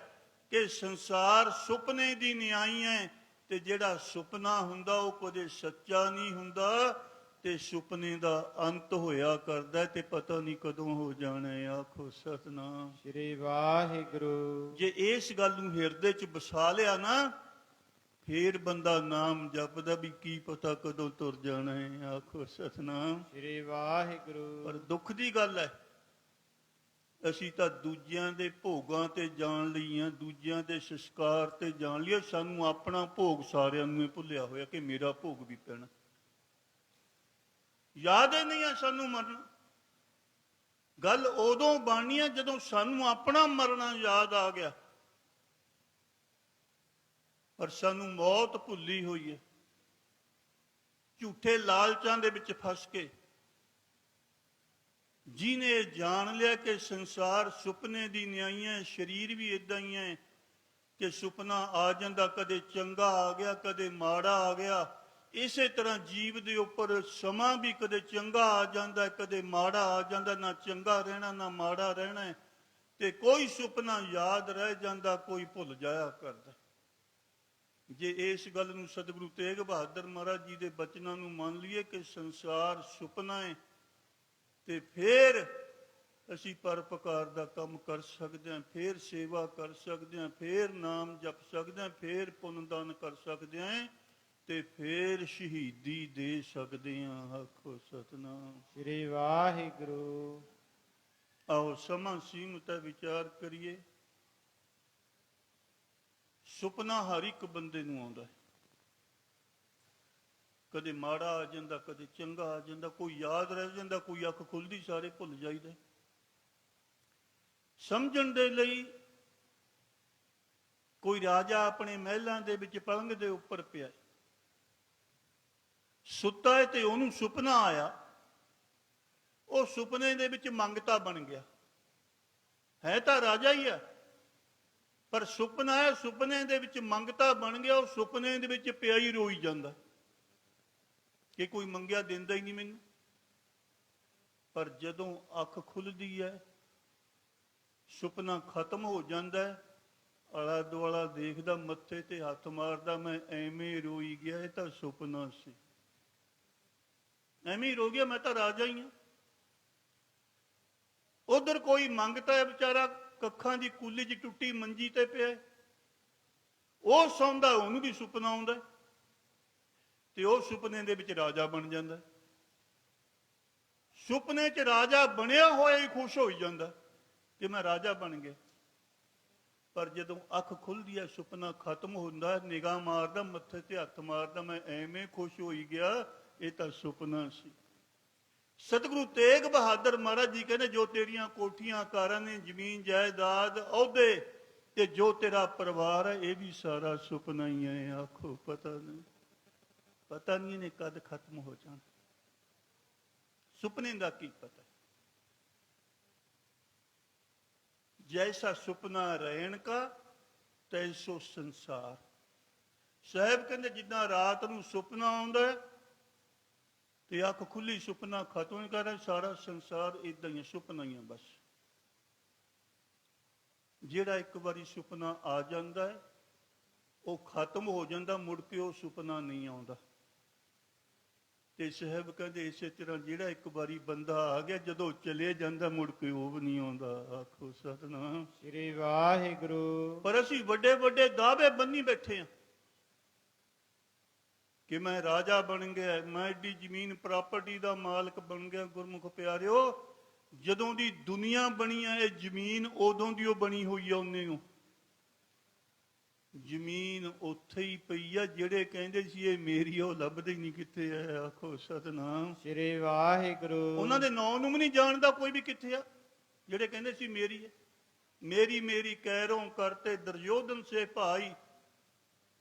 S1: ਕਿ ਸੰਸਾਰ ਸੁਪਨੇ ਦੀ ਨਿਆਈ ਹੈ, ਤੇ ਜਿਹੜਾ ਸੁਪਨਾ ਹੁੰਦਾ ਉਹ ਕਦੇ ਸੱਚਾ ਨਹੀਂ ਹੁੰਦਾ, ਤੇ ਸੁਪਨੇ ਦਾ ਅੰਤ ਹੋਇਆ ਕਰਦਾ ਤੇ ਪਤਾ ਨਹੀਂ ਕਦੋਂ ਹੋ ਜਾਣਾ ਹੈ। ਆਖੋ ਸਤਨਾਮ।
S2: ਸ੍ਰੀ ਵਾਹਿਗੁਰੂ।
S1: ਜੇ ਇਸ ਗੱਲ ਨੂੰ ਹਿਰਦੇ 'ਚ ਵਸਾ ਲਿਆ ਨਾ, ਫੇਰ ਬੰਦਾ ਨਾਮ ਜਪਦਾ ਵੀ ਕੀ ਪਤਾ ਕਦੋਂ ਤੁਰ ਜਾਣਾ ਹੈ। ਆਖੋ ਸਤਨਾਮ।
S2: ਸ੍ਰੀ ਵਾਹਿਗੁਰੂ।
S1: ਪਰ ਦੁੱਖ ਦੀ ਗੱਲ ਹੈ, ਅਸੀਂ ਤਾਂ ਦੂਜਿਆਂ ਦੇ ਭੋਗਾਂ ਤੇ ਜਾਣ ਲਈ ਆ, ਦੂਜਿਆਂ ਦੇ ਸੰਸਕਾਰ ਤੇ ਜਾਣ ਲਈ। ਸਾਨੂੰ ਆਪਣਾ ਭੋਗ ਸਾਰਿਆਂ ਨੂੰ ਹੀ ਭੁੱਲਿਆ ਹੋਇਆ ਕਿ ਮੇਰਾ ਭੋਗ ਵੀ ਪੈਣਾ। ਯਾਦ ਹੀ ਨਹੀਂ ਆ ਸਾਨੂੰ ਮਰਨਾ। ਗੱਲ ਉਦੋਂ ਬਣਨੀ ਆ ਜਦੋਂ ਸਾਨੂੰ ਆਪਣਾ ਮਰਨਾ ਯਾਦ ਆ ਗਿਆ। ਪਰ ਸਾਨੂੰ ਮੌਤ ਭੁੱਲੀ ਹੋਈ ਹੈ। ਝੂਠੇ ਲਾਲਚਾਂ ਦੇ ਵਿੱਚ ਫਸ ਕੇ ਜਿਹਨੇ ਜਾਣ ਲਿਆ ਕਿ ਸੰਸਾਰ ਸੁਪਨੇ ਦੀ ਨਿਆਈਆਂ, ਸਰੀਰ ਵੀ ਇਦਾਂ ਹੀ ਹੈ ਕਿ ਸੁਪਨਾ ਆ ਜਾਂਦਾ, ਕਦੇ ਚੰਗਾ ਆ ਗਿਆ ਕਦੇ ਮਾੜਾ ਆ ਗਿਆ। ਇਸੇ ਤਰ੍ਹਾਂ ਜੀਵ ਦੇ ਉੱਪਰ ਸਮਾਂ ਵੀ ਕਦੇ ਚੰਗਾ ਆ ਜਾਂਦਾ ਕਦੇ ਮਾੜਾ ਆ ਜਾਂਦਾ। ਨਾ ਚੰਗਾ ਰਹਿਣਾ ਨਾ ਮਾੜਾ ਰਹਿਣਾ, ਤੇ ਕੋਈ ਸੁਪਨਾ ਯਾਦ ਰਹਿ ਜਾਂਦਾ, ਕੋਈ ਭੁੱਲ ਜਾਇਆ ਕਰਦਾ। ਜੇ ਇਸ ਗੱਲ ਨੂੰ ਸਤਿਗੁਰੂ ਤੇਗ ਬਹਾਦਰ ਮਹਾਰਾਜ ਜੀ ਦੇ ਬਚਨਾਂ ਨੂੰ ਮੰਨ ਲਈਏ ਕਿ ਸੰਸਾਰ ਸੁਪਨਾ ਹੈ, ਤੇ ਫੇਰ ਅਸੀਂ ਪਰਉਪਕਾਰ ਦਾ ਕੰਮ ਕਰ ਸਕਦੇ ਹਾਂ, ਫੇਰ ਸੇਵਾ ਕਰ ਸਕਦੇ ਹਾਂ, ਫੇਰ ਨਾਮ ਜਪ ਸਕਦੇ ਹਾਂ, ਫੇਰ ਪੁੰਨ ਦਾਨ ਕਰ ਸਕਦੇ ਹਾਂ, ਤੇ ਫੇਰ ਸ਼ਹੀਦੀ ਦੇ ਸਕਦੇ ਹਾਂ। ਆਖੋ ਸਤਨਾਮ।
S2: ਸ੍ਰੀ ਵਾਹਿਗੁਰੂ।
S1: ਆਓ ਸਮਾਂ ਸੀਮਤ ਹੈ, ਵਿਚਾਰ ਕਰੀਏ। ਸੁਪਨਾ ਹਰ ਇੱਕ ਬੰਦੇ ਨੂੰ ਆਉਂਦਾ ਹੈ। ਕਦੇ ਮਾੜਾ ਆ ਜਾਂਦਾ ਕਦੇ ਚੰਗਾ ਆ ਜਾਂਦਾ, ਕੋਈ ਯਾਦ ਰਹਿ ਜਾਂਦਾ, ਕੋਈ ਅੱਖ ਖੁੱਲਦੀ ਸਾਰੇ ਭੁੱਲ ਜਾਈਦਾ। ਸਮਝਣ ਦੇ ਲਈ ਕੋਈ ਰਾਜਾ ਆਪਣੇ ਮਹਿਲਾਂ ਦੇ ਵਿੱਚ ਪਲੰਘ ਦੇ ਉੱਪਰ ਪਿਆ, ਸੁੱਤਾ ਹੈ, ਤੇ ਉਹਨੂੰ ਸੁਪਨਾ ਆਇਆ। ਉਹ ਸੁਪਨੇ ਦੇ ਵਿੱਚ ਮੰਗਤਾ ਬਣ ਗਿਆ। ਹੈ ਤਾਂ ਰਾਜਾ ਹੀ ਆ, ਪਰ ਸੁਪਨਾ ਹੈ, ਸੁਪਨੇ ਦੇ ਵਿੱਚ ਮੰਗਤਾ ਬਣ ਗਿਆ। ਉਹ ਸੁਪਨੇ ਦੇ ਵਿੱਚ ਪਿਆ ਹੀ ਰੋਈ ਜਾਂਦਾ ਕਿ ਕੋਈ ਮੰਗਿਆ ਦਿੰਦਾ ਹੀ ਨਹੀਂ ਮੈਨੂੰ। ਪਰ ਜਦੋਂ ਅੱਖ ਖੁੱਲਦੀ ਹੈ, ਸੁਪਨਾ ਖਤਮ ਹੋ ਜਾਂਦਾ ਹੈ, ਆਲਾ ਦੁਆਲਾ ਦੇਖਦਾ, ਮੱਥੇ ਤੇ ਹੱਥ ਮਾਰਦਾ, ਮੈਂ ਐਵੇਂ ਰੋਈ ਗਿਆ, ਇਹ ਤਾਂ ਸੁਪਨਾ ਸੀ। ਐਵੇਂ ਹੀ ਰੋ ਗਿਆ, ਮੈਂ ਤਾਂ ਰਾਜਾ ਹੀ ਹਾਂ। ਉਧਰ ਕੋਈ ਮੰਗਤਾ ਹੈ ਵਿਚਾਰਾ, ਕੱਖਾਂ ਦੀ ਕੁੱਲੀ 'ਚ ਟੁੱਟੀ ਮੰਜੀ ਤੇ ਪਿਆ, ਉਹ ਸੌਂਦਾ, ਉਹਨੂੰ ਵੀ ਸੁਪਨਾ ਆਉਂਦਾ, ਤੇ ਉਹ ਸੁਪਨੇ ਦੇ ਵਿੱਚ ਰਾਜਾ ਬਣ ਜਾਂਦਾ। ਸੁਪਨੇ 'ਚ ਰਾਜਾ ਬਣਿਆ ਹੋਇਆ ਹੀ ਖੁਸ਼ ਹੋਈ ਜਾਂਦਾ ਕਿ ਮੈਂ ਰਾਜਾ ਬਣ ਗਿਆ। ਪਰ ਜਦੋਂ ਅੱਖ ਖੁੱਲਦੀ ਹੈ, ਸੁਪਨਾ ਖਤਮ ਹੁੰਦਾ, ਨਿਗਾਹ ਮਾਰਦਾ, ਮੱਥੇ ਤੇ ਹੱਥ ਮਾਰਦਾ, ਮੈਂ ਐਵੇਂ ਖੁਸ਼ ਹੋਈ ਗਿਆ, ਇਹ ਤਾਂ ਸੁਪਨਾ ਸੀ। ਸਤਿਗੁਰੂ ਤੇਗ ਬਹਾਦਰ ਮਹਾਰਾਜ ਜੀ ਕਹਿੰਦੇ, ਜੋ ਤੇਰੀਆਂ ਕੋਠੀਆਂ ਕਾਰਾਂ ਨੇ, ਜ਼ਮੀਨ ਜਾਇਦਾਦ, ਅਹੁਦੇ, ਤੇ ਜੋ ਤੇਰਾ ਪਰਿਵਾਰ ਹੈ, ਇਹ ਵੀ ਸਾਰਾ ਸੁਪਨਾ ਹੀ ਹੈ। ਆਖੋ ਪਤਾ ਨਹੀਂ, ਪਤਾ ਨਹੀਂ ਇਹਨੇ ਕਦ ਖਤਮ ਹੋ ਜਾਣਾ। ਸੁਪਨੇ ਦਾ ਕੀ ਪਤਾ। ਜੈਸਾ ਸੁਪਨਾ ਰਹਿਣ ਕਾ ਤੈਸੋ ਸੰਸਾਰ। ਸਾਹਿਬ ਕਹਿੰਦੇ ਜਿੱਦਾਂ ਰਾਤ ਨੂੰ ਸੁਪਨਾ ਆਉਂਦਾ ਤੇ ਅੱਖ ਖੁੱਲੀ, ਸੁਪਨਾ ਖਤਮ ਨਹੀਂ ਕਰ ਰਿਹਾ, ਸਾਰਾ ਸੰਸਾਰ ਇਦਾਂ ਹੀ ਸੁਪਨਾ ਹੀ ਆ ਬਸ। ਜਿਹੜਾ ਇੱਕ ਵਾਰੀ ਸੁਪਨਾ ਆ ਜਾਂਦਾ ਹੈ, ਉਹ ਖਤਮ ਹੋ ਜਾਂਦਾ, ਮੁੜ ਕੇ ਉਹ ਸੁਪਨਾ ਨਹੀਂ ਆਉਂਦਾ। ਤੇ ਸਾਹਿਬ ਕਹਿੰਦੇ ਇਸੇ ਤਰ੍ਹਾਂ ਜਿਹੜਾ ਇੱਕ ਵਾਰੀ ਬੰਦਾ ਆ ਗਿਆ, ਜਦੋਂ ਚਲੇ ਜਾਂਦਾ, ਮੁੜ ਕੇ ਉਹ ਵੀ ਨਹੀਂ ਆਉਂਦਾ। ਆਖੋ ਸਤਨਾਮ।
S2: ਸ੍ਰੀ ਵਾਹਿਗੁਰੂ।
S1: ਪਰ ਅਸੀਂ ਵੱਡੇ ਵੱਡੇ ਦਾਅਵੇ ਬੰਨੀ ਬੈਠੇ ਹਾਂ ਕਿ ਮੈਂ ਰਾਜਾ ਬਣ ਗਿਆ, ਮੈਂ ਐਡੀ ਜ਼ਮੀਨ ਪ੍ਰਾਪਰਟੀ ਦਾ ਮਾਲਕ ਬਣ ਗਿਆ। ਗੁਰਮੁਖ ਪਿਆਰਿਓ, ਜਦੋਂ ਦੀ ਦੁਨੀਆ ਬਣੀ ਹੈ ਇਹ ਜ਼ਮੀਨ, ਉਦੋਂ ਦੀ ਉਹ ਬਣੀ ਹੋਈ ਆ ਉਹਨੇ ਨੂੰ। ਜ਼ਮੀਨ ਉੱਥੇ ਹੀ ਪਈ ਆ, ਜਿਹੜੇ ਕਹਿੰਦੇ ਸੀ ਇਹ ਮੇਰੀ ਉਹ ਲੱਭਦੇ ਹੀ ਨਹੀਂ ਕਿੱਥੇ ਆ। ਆਖੋ ਸਤਨਾਮ।
S2: ਸ੍ਰੀ ਵਾਹਿਗੁਰੂ।
S1: ਉਹਨਾਂ ਦੇ ਨਾਂ ਨੂੰ ਵੀ ਨਹੀਂ ਜਾਣਦਾ ਕੋਈ ਵੀ ਕਿੱਥੇ ਆ, ਜਿਹੜੇ ਕਹਿੰਦੇ ਸੀ ਮੇਰੀ ਹੈ। ਮੇਰੀ ਮੇਰੀ ਕਹਿਰੋਂ ਕਰਤੇ ਦੁਰਯੋਧਨ ਸੇ ਭਾਈ,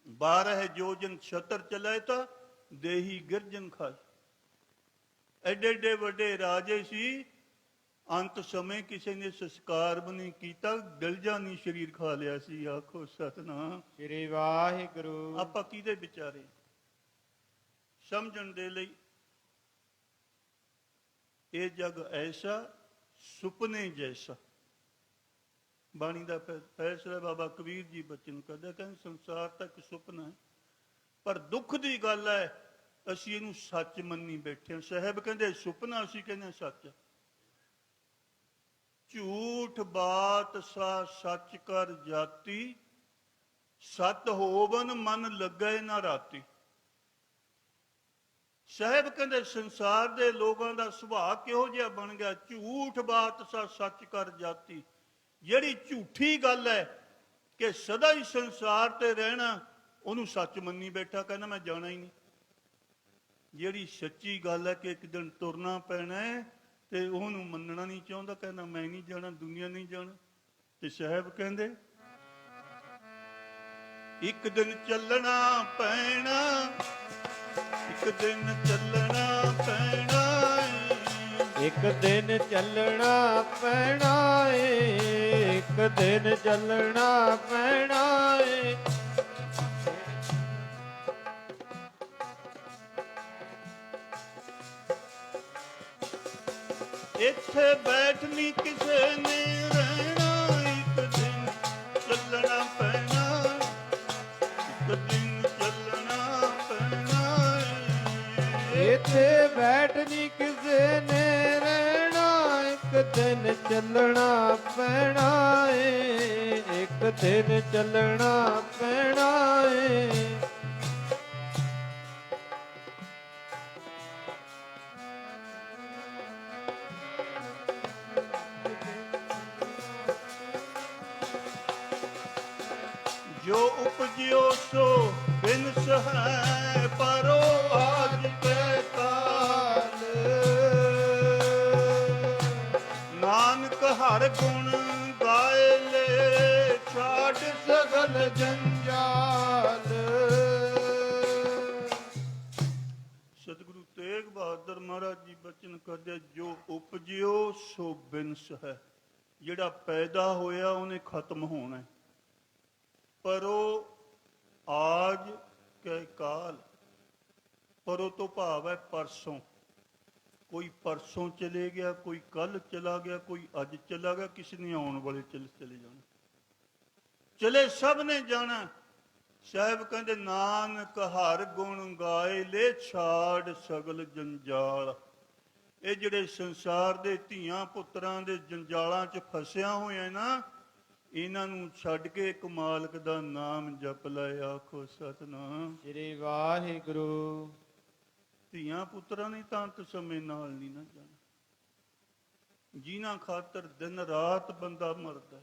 S1: 12 ਜੋਜਨ ਛਤਰ ਚਲਾਏ ਤਾਂ ਦੇਹੀ ਗਿਰਜਨ ਖਾਈ। ਐਡੇ ਐਡੇ ਵੱਡੇ ਰਾਜੇ ਸੀ, ਅੰਤ ਸਮੇਂ ਕਿਸੇ ਨੇ ਸੰਸਕਾਰ ਵੀ ਨਹੀਂ ਕੀਤਾ, ਦਿਲਜਾਨੀ ਸਰੀਰ ਖਾ ਲਿਆ ਸੀ। ਆਖੋ ਸਤਨਾਮ।
S2: ਸ੍ਰੀ ਵਾਹਿਗੁਰੂ।
S1: ਆਪਾਂ ਕਿਹਦੇ ਵਿਚਾਰੇ ਸਮਝਣ ਦੇ ਲਈ, ਇਹ ਜਗ ਐਸਾ ਸੁਪਨੇ ਜੈਸਾ। ਬਾਣੀ ਦਾ ਫੈਸਲਾ ਬਾਬਾ ਕਬੀਰ ਜੀ ਬਚਨ ਕਰਦੇ, ਕਹਿੰਦੇ ਸੰਸਾਰ ਤਾਂ ਇੱਕ ਸੁਪਨਾ ਹੈ, ਪਰ ਦੁੱਖ ਦੀ ਗੱਲ ਹੈ ਅਸੀਂ ਇਹਨੂੰ ਸੱਚ ਮੰਨੀ ਬੈਠੇ ਹਾਂ। ਸਾਹਿਬ ਕਹਿੰਦੇ ਸੁਪਨਾ, ਅਸੀਂ ਕਹਿੰਦੇ ਸੱਚ। ਝੂਠ ਬਾਤ ਸਾ ਸੱਚ ਕਰ ਜਾਤੀ, ਸਤ ਹੋਵਨ ਮਨ ਲੱਗੇ ਨਾ ਰਾਤੀ। ਸਾਹਿਬ ਕਹਿੰਦੇ ਸੰਸਾਰ ਦੇ ਲੋਕਾਂ ਦਾ ਸੁਭਾਅ ਕਿਹੋ ਜਿਹਾ ਬਣ ਗਿਆ, ਝੂਠ ਬਾਤ ਸਾ ਸੱਚ ਕਰ ਜਾਤੀ। ਜਿਹੜੀ ਝੂਠੀ ਗੱਲ ਹੈ ਕਿ ਸਦਾ ਹੀ ਸੰਸਾਰ ਤੇ ਰਹਿਣਾ, ਉਹਨੂੰ ਸੱਚ ਮੰਨੀ ਬੈਠਾ, ਕਹਿੰਦਾ ਮੈਂ ਜਾਣਾ ਹੀ ਨਹੀਂ। ਜਿਹੜੀ ਸੱਚੀ ਗੱਲ ਹੈ ਕਿ ਇੱਕ ਦਿਨ ਤੁਰਨਾ ਪੈਣਾ ਹੈ, ਤੇ ਉਹਨੂੰ ਮੰਨਣਾ ਨਹੀਂ ਚਾਹੁੰਦਾ, ਕਹਿੰਦਾ ਮੈਂ ਨਹੀਂ ਜਾਣਾ, ਦੁਨੀਆ ਨਹੀਂ ਜਾਣਾ। ਤੇ ਸਾਹਿਬ ਕਹਿੰਦੇ ਇੱਕ ਦਿਨ ਚੱਲਣਾ ਪੈਣਾ, ਇੱਕ ਦਿਨ ਚੱਲਣਾ ਪੈਣਾ,
S2: ਇੱਕ ਦਿਨ ਚੱਲਣਾ ਪੈਣਾ ਏ, ਇੱਕ ਦਿਨ ਚੱਲਣਾ ਪੈਣਾ ਏ।
S1: ਇੱਥੇ ਬੈਠ ਨਹੀਂ ਕਿਸੇ ਨੇ ਰਹਿਣਾ, ਇੱਕ ਦਿਨ ਚੱਲਣਾ ਪੈਣਾ, ਇੱਕ ਦਿਨ ਚੱਲਣਾ ਪੈਣਾ।
S2: ਇੱਥੇ ਬੈਠ ਨਹੀਂ ਕਿਸੇ ਨੇ ਰਹਿਣਾ, ਇੱਕ ਦਿਨ ਚੱਲਣਾ ਪੈਣਾ ਏ, ਇੱਕ ਦਿਨ ਚੱਲਣਾ ਪੈਣਾ ਏ।
S1: ਜੋ ਉਪਜਿਓ ਸੋ ਬਿਨਸ ਹੈ, ਪਰੋ ਆਜ ਕੇ ਕਾਲ। ਨਾਨਕ ਹਰ ਗੁਣ ਗਾਏ ਲੈ, ਛਾੜ ਸਗਲ ਜੰਜਾਲ। ਸਤਿਗੁਰੂ ਤੇਗ ਬਹਾਦਰ ਮਹਾਰਾਜ ਜੀ ਬਚਨ ਕਰਦੇ, ਜੋ ਉਪਜਿਓ ਸੋ ਬਿਨਸ ਹੈ। ਜਿਹੜਾ ਪੈਦਾ ਹੋਇਆ ਉਹਨੇ ਖਤਮ ਹੋਣਾ ਹੈ। ਪਰੋ ਆਜ ਕੈ ਕਾਲ। ਪਰੋ ਤੋਂ ਭਾਵ ਹੈ ਪਰਸੋਂ। ਕੋਈ ਪਰਸੋਂ ਚਲੇ ਗਿਆ, ਕੋਈ ਕੱਲ ਚਲਾ ਗਿਆ, ਕੋਈ ਅੱਜ ਚਲਾ ਗਿਆ, ਕਿਸੇ ਨੇ ਆਉਣ ਵਾਲੇ ਚਲੇ ਜਾਣਾ। ਚਲੇ ਸਭ ਨੇ ਜਾਣਾ। ਸਾਹਿਬ ਕਹਿੰਦੇ ਨਾਨਕ ਹਰ ਗੁਣ ਗਾਏ ਲੈ, ਛਾੜ ਸਗਲ ਜੰਜਾਲ। ਇਹ ਜਿਹੜੇ ਸੰਸਾਰ ਦੇ ਧੀਆਂ ਪੁੱਤਰਾਂ ਦੇ ਜੰਜਾਲਾਂ 'ਚ ਫਸਿਆ ਹੋਇਆ ਨਾ, ਇਹਨਾਂ ਨੂੰ ਛੱਡ ਕੇ ਇੱਕ ਮਾਲਕ ਦਾ ਨਾਮ ਜਪ ਲੈ। ਆਖੋ ਸਤਨਾਮ।
S2: ਸ੍ਰੀ ਵਾਹਿਗੁਰੂ।
S1: ਧੀਆਂ ਪੁੱਤਰਾਂ ਨੇ ਤਾਂ ਅੰਤ ਸਮੇਂ ਨਾਲ ਨਹੀਂ ਨਾ ਜਾਣਾ, ਜਿਨ੍ਹਾਂ ਖਾਤਰ ਦਿਨ ਰਾਤ ਬੰਦਾ ਮਰਦਾ।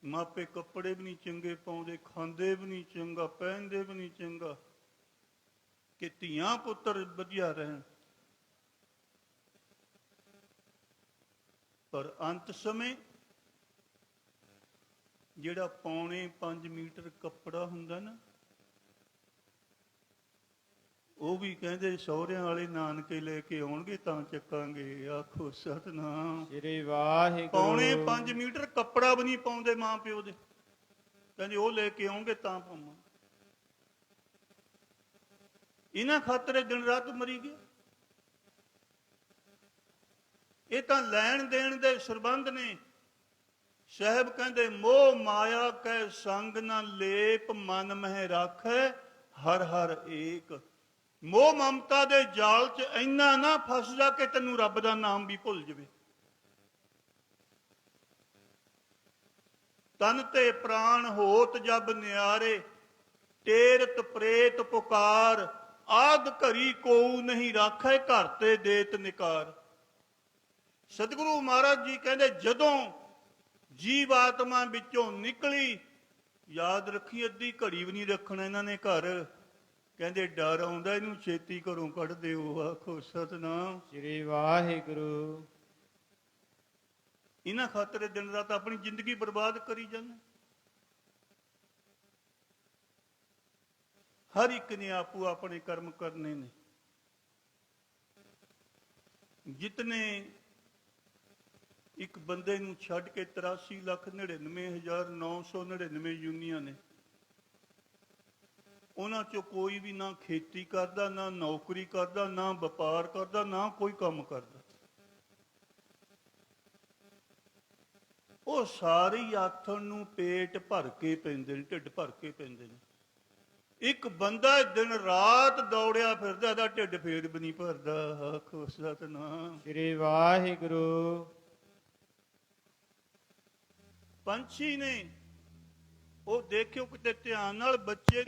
S1: ਮਾਪੇ ਕੱਪੜੇ ਵੀ ਨਹੀਂ ਚੰਗੇ ਪਾਉਂਦੇ, ਖਾਂਦੇ ਵੀ ਨਹੀਂ ਚੰਗਾ, ਪਹਿਨਦੇ ਵੀ ਨਹੀਂ ਚੰਗਾ, ਕਿ ਧੀਆਂ ਪੁੱਤਰ ਵਧੀਆ ਰਹਿਣ। ਪਰ ਅੰਤ ਸਮੇਂ ਜਿਹੜਾ 5.25 ਮੀਟਰ ਕੱਪੜਾ ਹੁੰਦਾ ਨਾ, ਉਹ ਵੀ ਕਹਿੰਦੇ ਸਹੁਰਿਆਂ ਵਾਲੇ ਨਾਨਕੇ ਲੈ ਕੇ ਆਉਣਗੇ ਤਾਂ ਚੱਕਾਂਗੇ। ਆਖੋ ਸਤਨਾਮ।
S2: ਸ੍ਰੀ ਵਾਹਿਗੁਰੂ।
S1: 5.25 ਮੀਟਰ ਕੱਪੜਾ ਵੀ ਨਹੀਂ ਪਾਉਂਦੇ ਮਾਂ ਪਿਓ ਦੇ, ਕਹਿੰਦੇ ਉਹ ਲੈ ਕੇ ਆਉਣਗੇ ਤਾਂ ਪਾਵਾਂ। ਇਹਨਾਂ ਖਾਤਰ ਦਿਨ ਰਾਤ ਮਰੀ ਗਏ। ਇਹ ਤਾਂ ਲੈਣ ਦੇਣ ਦੇ ਸੰਬੰਧ ਨੇ। ਸਾਹਿਬ ਕਹਿੰਦੇ ਮੋਹ ਮਾਇਆ ਕੈ ਸੰਗ ਨਾ ਲੇਪ, ਮਨ ਮਹਿ ਰਾਖੈ ਹਰ ਹਰ ਏਕ। ਮੋਹ ਮਮਤਾ ਦੇ ਜਾਲ 'ਚ ਇੰਨਾ ਨਾ ਫਸ ਜਾ ਕਿ ਤੈਨੂੰ ਰੱਬ ਦਾ ਨਾਮ ਵੀ ਭੁੱਲ ਜਾਵੇ। ਤਨ ਤੇ ਪ੍ਰਾਣ ਹੋਤ ਜਬ ਨਿਆਰੇ, ਤੇਰਤ ਪ੍ਰੇਤ ਪੁਕਾਰ। ਆਦ ਘਰੀ ਕੋਊ ਨਹੀਂ ਰਾਖੈ, ਘਰ ਤੇ ਦੇਤ ਨਿਕਾਰ। ਸਤਿਗੁਰੂ ਮਹਾਰਾਜ ਜੀ ਕਹਿੰਦੇ ਜਦੋਂ ਜੀਵ ਆਤਮਾ ਵਿੱਚੋਂ ਨਿਕਲੀ ਯਾਦ ਰੱਖੀ, ਅੱਧੀ ਘੜੀ ਵੀ ਨਹੀਂ ਰੱਖਣਾ ਇਹਨਾਂ ਨੇ ਘਰ। ਕਹਿੰਦੇ ਡਰ ਆਉਂਦਾ ਇਹਨੂੰ ਛੇਤੀ ਘਰੋਂ ਕੱਢ ਦਿਓ। ਆਖੋ ਸਤਿਨਾਮ।
S2: ਸ੍ਰੀ ਵਾਹਿਗੁਰੂ।
S1: ਇਹਨਾਂ ਖਾਤਰ ਦਿਨ ਰਾਤ ਆਪਣੀ ਜ਼ਿੰਦਗੀ ਬਰਬਾਦ ਕਰੀ ਜਾਂਦੇ। ਹਰ ਇੱਕ ਨੇ ਆਪੋ ਆਪਣੇ ਕਰਮ ਕਰਨੇ ਨੇ। ਜਿਤਨੇ ਇੱਕ ਬੰਦੇ ਨੂੰ ਛੱਡ ਕੇ 83,99,999 ਯੂਨੀਆਂ ਨੇ, ਉਹਨਾਂ ਚੋਂ ਕੋਈ ਵੀ ਨਾ ਖੇਤੀ ਕਰਦਾ, ਨਾ ਨੌਕਰੀ ਕਰਦਾ, ਨਾ ਵਪਾਰ ਕਰਦਾ, ਨਾ ਕੋਈ ਕੰਮ ਕਰਦਾ। ਉਹ ਸਾਰੇ ਹੀ ਆਥਣ ਨੂੰ ਪੇਟ ਭਰ ਕੇ ਪੈਂਦੇ ਨੇ, ਢਿੱਡ ਭਰ ਕੇ ਪੈਂਦੇ ਨੇ। ਇੱਕ ਬੰਦਾ ਦਿਨ ਰਾਤ ਦੌੜਿਆ ਫਿਰਦਾ, ਇਹਦਾ ਢਿੱਡ ਫੇਰ ਵੀ ਨਹੀਂ ਭਰਦਾ। ਆਖੋ ਸਤਿਨਾਮ।
S2: ਸ੍ਰੀ ਵਾਹਿਗੁਰੂ।
S1: ਪੰਛੀ ਨੇ, ਉਹ ਦੇਖਿਓ ਕਿਤੇ ਧਿਆਨ ਨਾਲ, ਬੱਚੇ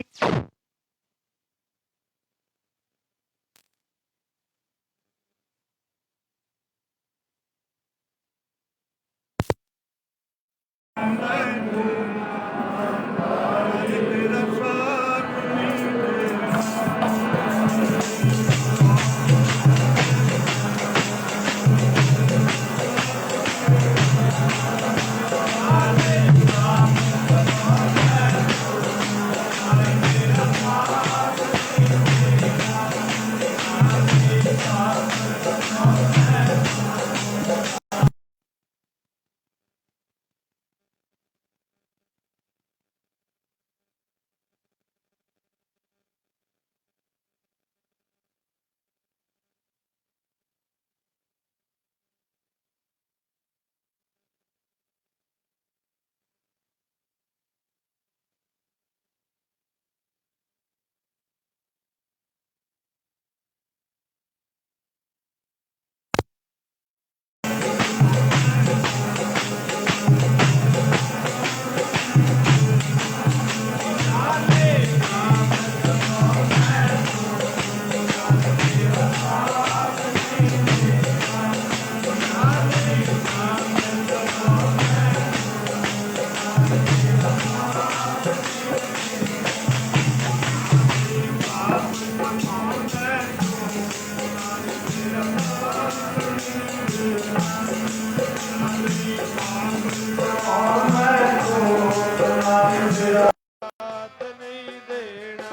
S2: ਸਾਥ ਨਹੀਂ ਦੇਣਾ,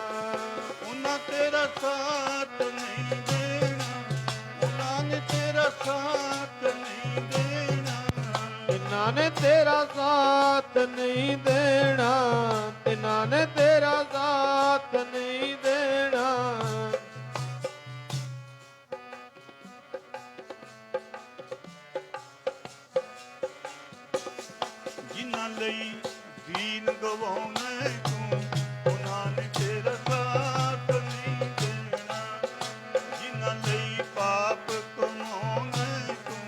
S1: ਉਹਨਾਂ ਤੇਰਾ ਸਾਥ ਨਹੀਂ ਦੇਣਾ, ਉਹਨਾਂ ਨੇ ਤੇਰਾ ਸਾਥ ਨਹੀਂ ਦੇਣਾ।
S2: ਤਿਨਾਂ ਨੇ ਤੇਰਾ ਸਾਥ ਨਹੀਂ ਦੇਣਾ, ਤਿਨਾਂ ਨੇ ਤੇਰਾ ਸਾਥ ਨਹੀਂ ਦੇਣਾ।
S1: ਜਿਨ੍ਹਾਂ ਲਈ ਦੀਨ ਗਵਾਉਣਾ ਤੂੰ, ਉਹਨਾਂ ਨੇ ਤੇਰਾ ਸਾਥ ਨਹੀਂ ਦੇਣਾ। ਜਿਨ੍ਹਾਂ ਲਈ ਪਾਪ ਕਮਾਉਣਾ ਤੂੰ,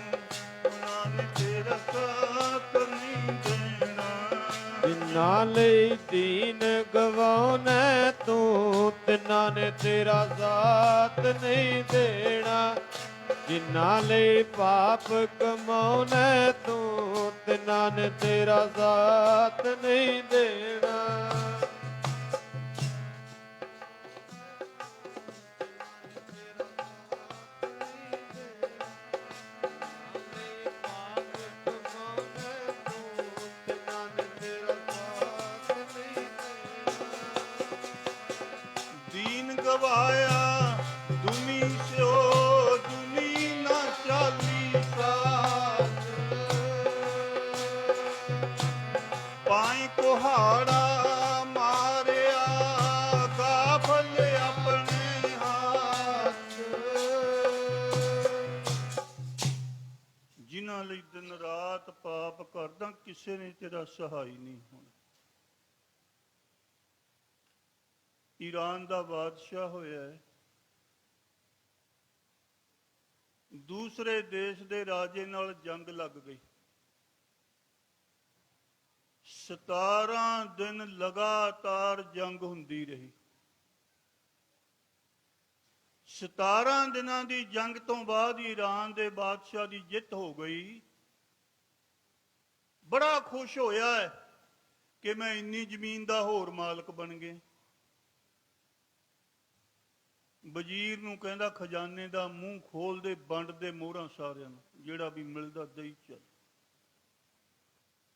S1: ਉਹਨਾਂ ਨੇ ਤੇਰਾ ਸਾਥ ਨਹੀਂ ਦੇਣਾ।
S2: ਜਿਨ੍ਹਾਂ ਲਈ ਦੀਨ ਗਵਾਉਣਾ ਤੂੰ, ਤਿਨਾਂ ਨੇ ਤੇਰਾ ਸਾਥ ਨਹੀਂ ਦੇਣਾ। ਜਿਨ੍ਹਾਂ ਲਈ ਪਾਪ ਕਮਾਉਣਾ ਤੂੰ, ਤਿਨਾਂ ਨੇ ਤੇਰਾ ਸਾਥ ਨਹੀਂ ਦੇਣਾ।
S1: ਦੀਨ ਗਵਾਇਆ ਦੁਨੀ ਸਿਓ, ਦੁਨੀ ਨਾ ਚਾਲੀ ਸਾਥ। ਪਾਈ ਕੁਹਾੜਾ ਮਾਰਿਆ, ਗਾਫਲ ਆਪਣੇ ਹੱਥ। ਜਿਨ੍ਹਾਂ ਲਈ ਦਿਨ ਰਾਤ ਪਾਪ ਕਰਦਾ, ਕਿਸੇ ਨੇ ਤੇਰਾ ਸਹਾਈ ਨਹੀਂ ਹੋਣਾ। ਈਰਾਨ ਦਾ ਬਾਦਸ਼ਾਹ ਹੋਇਆ ਹੈ, ਦੂਸਰੇ ਦੇਸ਼ ਦੇ ਰਾਜੇ ਨਾਲ ਜੰਗ ਲੱਗ ਗਈ। 17 ਦਿਨ ਲਗਾਤਾਰ ਜੰਗ ਹੁੰਦੀ ਰਹੀ। 17 ਦਿਨਾਂ ਦੀ ਜੰਗ ਤੋਂ ਬਾਅਦ ਈਰਾਨ ਦੇ ਬਾਦਸ਼ਾਹ ਦੀ ਜਿੱਤ ਹੋ ਗਈ। ਬੜਾ ਖੁਸ਼ ਹੋਇਆ ਹੈ, ਕਿ ਮੈਂ ਇੰਨੀ ਜ਼ਮੀਨ ਦਾ ਹੋਰ ਮਾਲਕ ਬਣ ਗਿਆ। ਵਜ਼ੀਰ ਨੂੰ ਕਹਿੰਦਾ ਖਜ਼ਾਨੇ ਦਾ ਮੂੰਹ ਖੋਲ ਦੇ, ਵੰਡ ਦੇ ਮੋਹਰਾਂ ਸਾਰਿਆਂ ਨੂੰ, ਜਿਹੜਾ ਵੀ ਮਿਲਦਾ ਦਈ ਚੱਲ।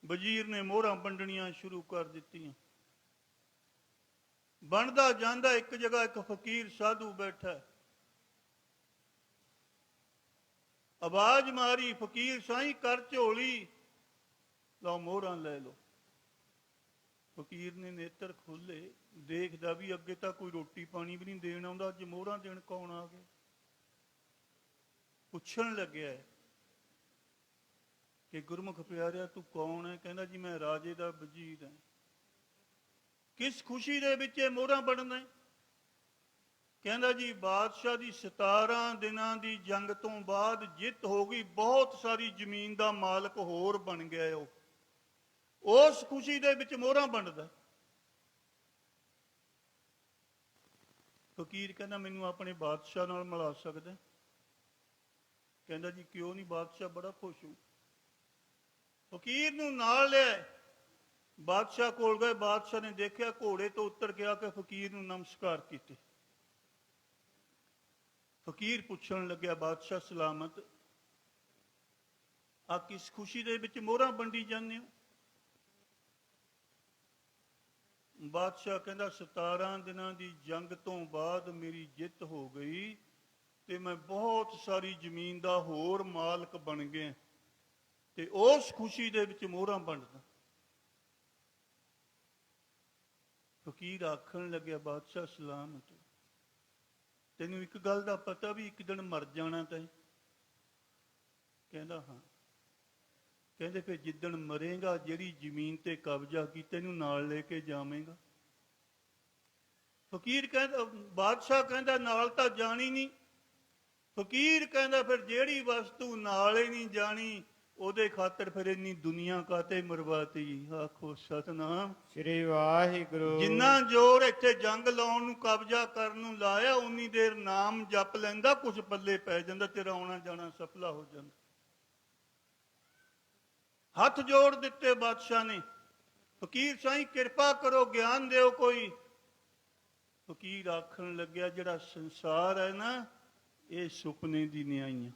S1: ਵਜ਼ੀਰ ਨੇ ਮੋਹਰਾਂ ਵੰਡਣੀਆਂ ਸ਼ੁਰੂ ਕਰ ਦਿੱਤੀਆਂ। ਬਣਦਾ ਜਾਂਦਾ, ਇੱਕ ਜਗ੍ਹਾ ਇੱਕ ਫਕੀਰ ਸਾਧੂ ਬੈਠਾ, ਆਵਾਜ਼ ਮਾਰੀ, ਫਕੀਰ ਸਾਈਂ ਕਰ ਝੋਲੀ, ਲਓ ਮੋਹਰਾਂ ਲੈ ਲਓ। ਫਕੀਰ ਨੇ ਨੇਤਰ ਖੋਲੇ, ਦੇਖਦਾ ਵੀ ਅੱਗੇ ਤਾਂ ਕੋਈ ਰੋਟੀ ਪਾਣੀ ਵੀ ਨਹੀਂ ਦੇਣ ਆਉਂਦਾ, ਅੱਜ ਮੋਹਰਾਂ ਦੇਣ ਕੌਣ ਆ ਗਿਆ। ਪੁੱਛਣ ਲੱਗਿਆ ਕਿ ਗੁਰਮੁਖ ਪਿਆਰਿਆ ਤੂੰ ਕੌਣ ਹੈ? ਕਹਿੰਦਾ ਜੀ ਮੈਂ ਰਾਜੇ ਦਾ ਵਜ਼ੀਰ ਹਾਂ। ਕਿਸ ਖੁਸ਼ੀ ਦੇ ਵਿੱਚ ਇਹ ਮੋਹਰਾਂ ਵੰਡਦਾ ਹੈ? ਕਹਿੰਦਾ ਜੀ ਬਾਦਸ਼ਾਹ ਦੀ 17 ਦਿਨਾਂ ਦੀ ਜੰਗ ਤੋਂ ਬਾਅਦ ਜਿੱਤ ਹੋ ਗਈ, ਬਹੁਤ ਸਾਰੀ ਜ਼ਮੀਨ ਦਾ ਮਾਲਕ ਹੋਰ ਬਣ ਗਿਆ ਉਹ, ਉਸ ਖੁਸ਼ੀ ਦੇ ਵਿੱਚ ਮੋਹਰਾਂ ਵੰਡਦਾ। ਫਕੀਰ ਕਹਿੰਦਾ ਮੈਨੂੰ ਆਪਣੇ ਬਾਦਸ਼ਾਹ ਨਾਲ ਮਿਲਾ ਸਕਦਾ? ਕਹਿੰਦਾ ਜੀ ਕਿਉਂ ਨਹੀਂ, ਬਾਦਸ਼ਾਹ ਬੜਾ ਖੁਸ਼ ਹੋ। ਫਕੀਰ ਨੂੰ ਨਾਲ ਲਿਆ, ਬਾਦਸ਼ਾਹ ਕੋਲ ਗਏ। ਬਾਦਸ਼ਾਹ ਨੇ ਦੇਖਿਆ, ਘੋੜੇ ਤੋਂ ਉਤਰ ਕੇ ਆ ਕੇ ਫਕੀਰ ਨੂੰ ਨਮਸਕਾਰ ਕੀਤੇ। ਫਕੀਰ ਪੁੱਛਣ ਲੱਗਿਆ ਬਾਦਸ਼ਾਹ ਸਲਾਮਤ, ਆ ਕਿਸ ਖੁਸ਼ੀ ਦੇ ਵਿੱਚ ਮੋਹਰਾਂ ਵੰਡੀ ਜਾਂਦੇ ਹੋ? ਬਾਦਸ਼ਾਹ ਕਹਿੰਦਾ 17 ਦਿਨਾਂ ਦੀ ਜੰਗ ਤੋਂ ਬਾਅਦ ਮੇਰੀ ਜਿੱਤ ਹੋ ਗਈ ਤੇ ਮੈਂ ਬਹੁਤ ਸਾਰੀ ਜ਼ਮੀਨ ਦਾ ਹੋਰ ਮਾਲਕ ਬਣ ਗਿਆ ਤੇ ਉਸ ਖੁਸ਼ੀ ਦੇ ਵਿੱਚ ਮੋਹਰਾਂ ਵੰਡਦਾ। ਫਕੀਰ ਆਖਣ ਲੱਗਿਆ ਬਾਦਸ਼ਾਹ ਸਲਾਮਤ, ਤੈਨੂੰ ਇੱਕ ਗੱਲ ਦਾ ਪਤਾ ਵੀ ਇੱਕ ਦਿਨ ਮਰ ਜਾਣਾ ਤੈਂ? ਕਹਿੰਦਾ ਹਾਂ। ਕਹਿੰਦੇ ਫਿਰ ਜਿੱਦਣ ਮਰੇਗਾ ਜਿਹੜੀ ਜ਼ਮੀਨ ਤੇ ਕਬਜ਼ਾ ਕੀਤਾ ਇਹਨੂੰ ਨਾਲ ਲੈ ਕੇ ਜਾਵੇਂਗਾ? ਫਕੀਰ ਕਹਿੰਦਾ, ਬਾਦਸ਼ਾਹ ਕਹਿੰਦਾ ਨਾਲ ਤਾਂ ਜਾਣੀ ਨਹੀਂ। ਫਕੀਰ ਕਹਿੰਦਾ ਫਿਰ ਜਿਹੜੀ ਵਸਤੂ ਨਾਲ ਹੀ ਨਹੀਂ ਜਾਣੀ ਉਹਦੇ ਖਾਤਰ ਫਿਰ ਇੰਨੀ ਦੁਨੀਆ ਕਾਤੇ ਮਰਵਾਤੀ। ਆਖੋ ਸਤਨਾਮ
S2: ਸ੍ਰੀ ਵਾਹਿਗੁਰੂ।
S1: ਜਿੰਨਾ ਜ਼ੋਰ ਇੱਥੇ ਜੰਗ ਲਾਉਣ ਨੂੰ, ਕਬਜ਼ਾ ਕਰਨ ਨੂੰ ਲਾਇਆ, ਉਨੀ ਦੇਰ ਨਾਮ ਜਪ ਲੈਂਦਾ, ਕੁਝ ਪੱਲੇ ਪੈ ਜਾਂਦਾ, ਤੇਰਾ ਆਉਣਾ ਜਾਣਾ ਸਫਲਾ ਹੋ ਜਾਂਦਾ। ਹੱਥ ਜੋੜ ਦਿੱਤੇ ਬਾਦਸ਼ਾਹ ਨੇ, ਫਕੀਰ ਸਾਈਂ ਕਿਰਪਾ ਕਰੋ, ਗਿਆਨ ਦਿਓ ਕੋਈ। ਫਕੀਰ ਆਖਣ ਲੱਗਿਆ ਜਿਹੜਾ ਸੰਸਾਰ ਹੈ ਨਾ, ਇਹ ਸੁਪਨੇ ਦੀ ਨਿਆਈਆਂ,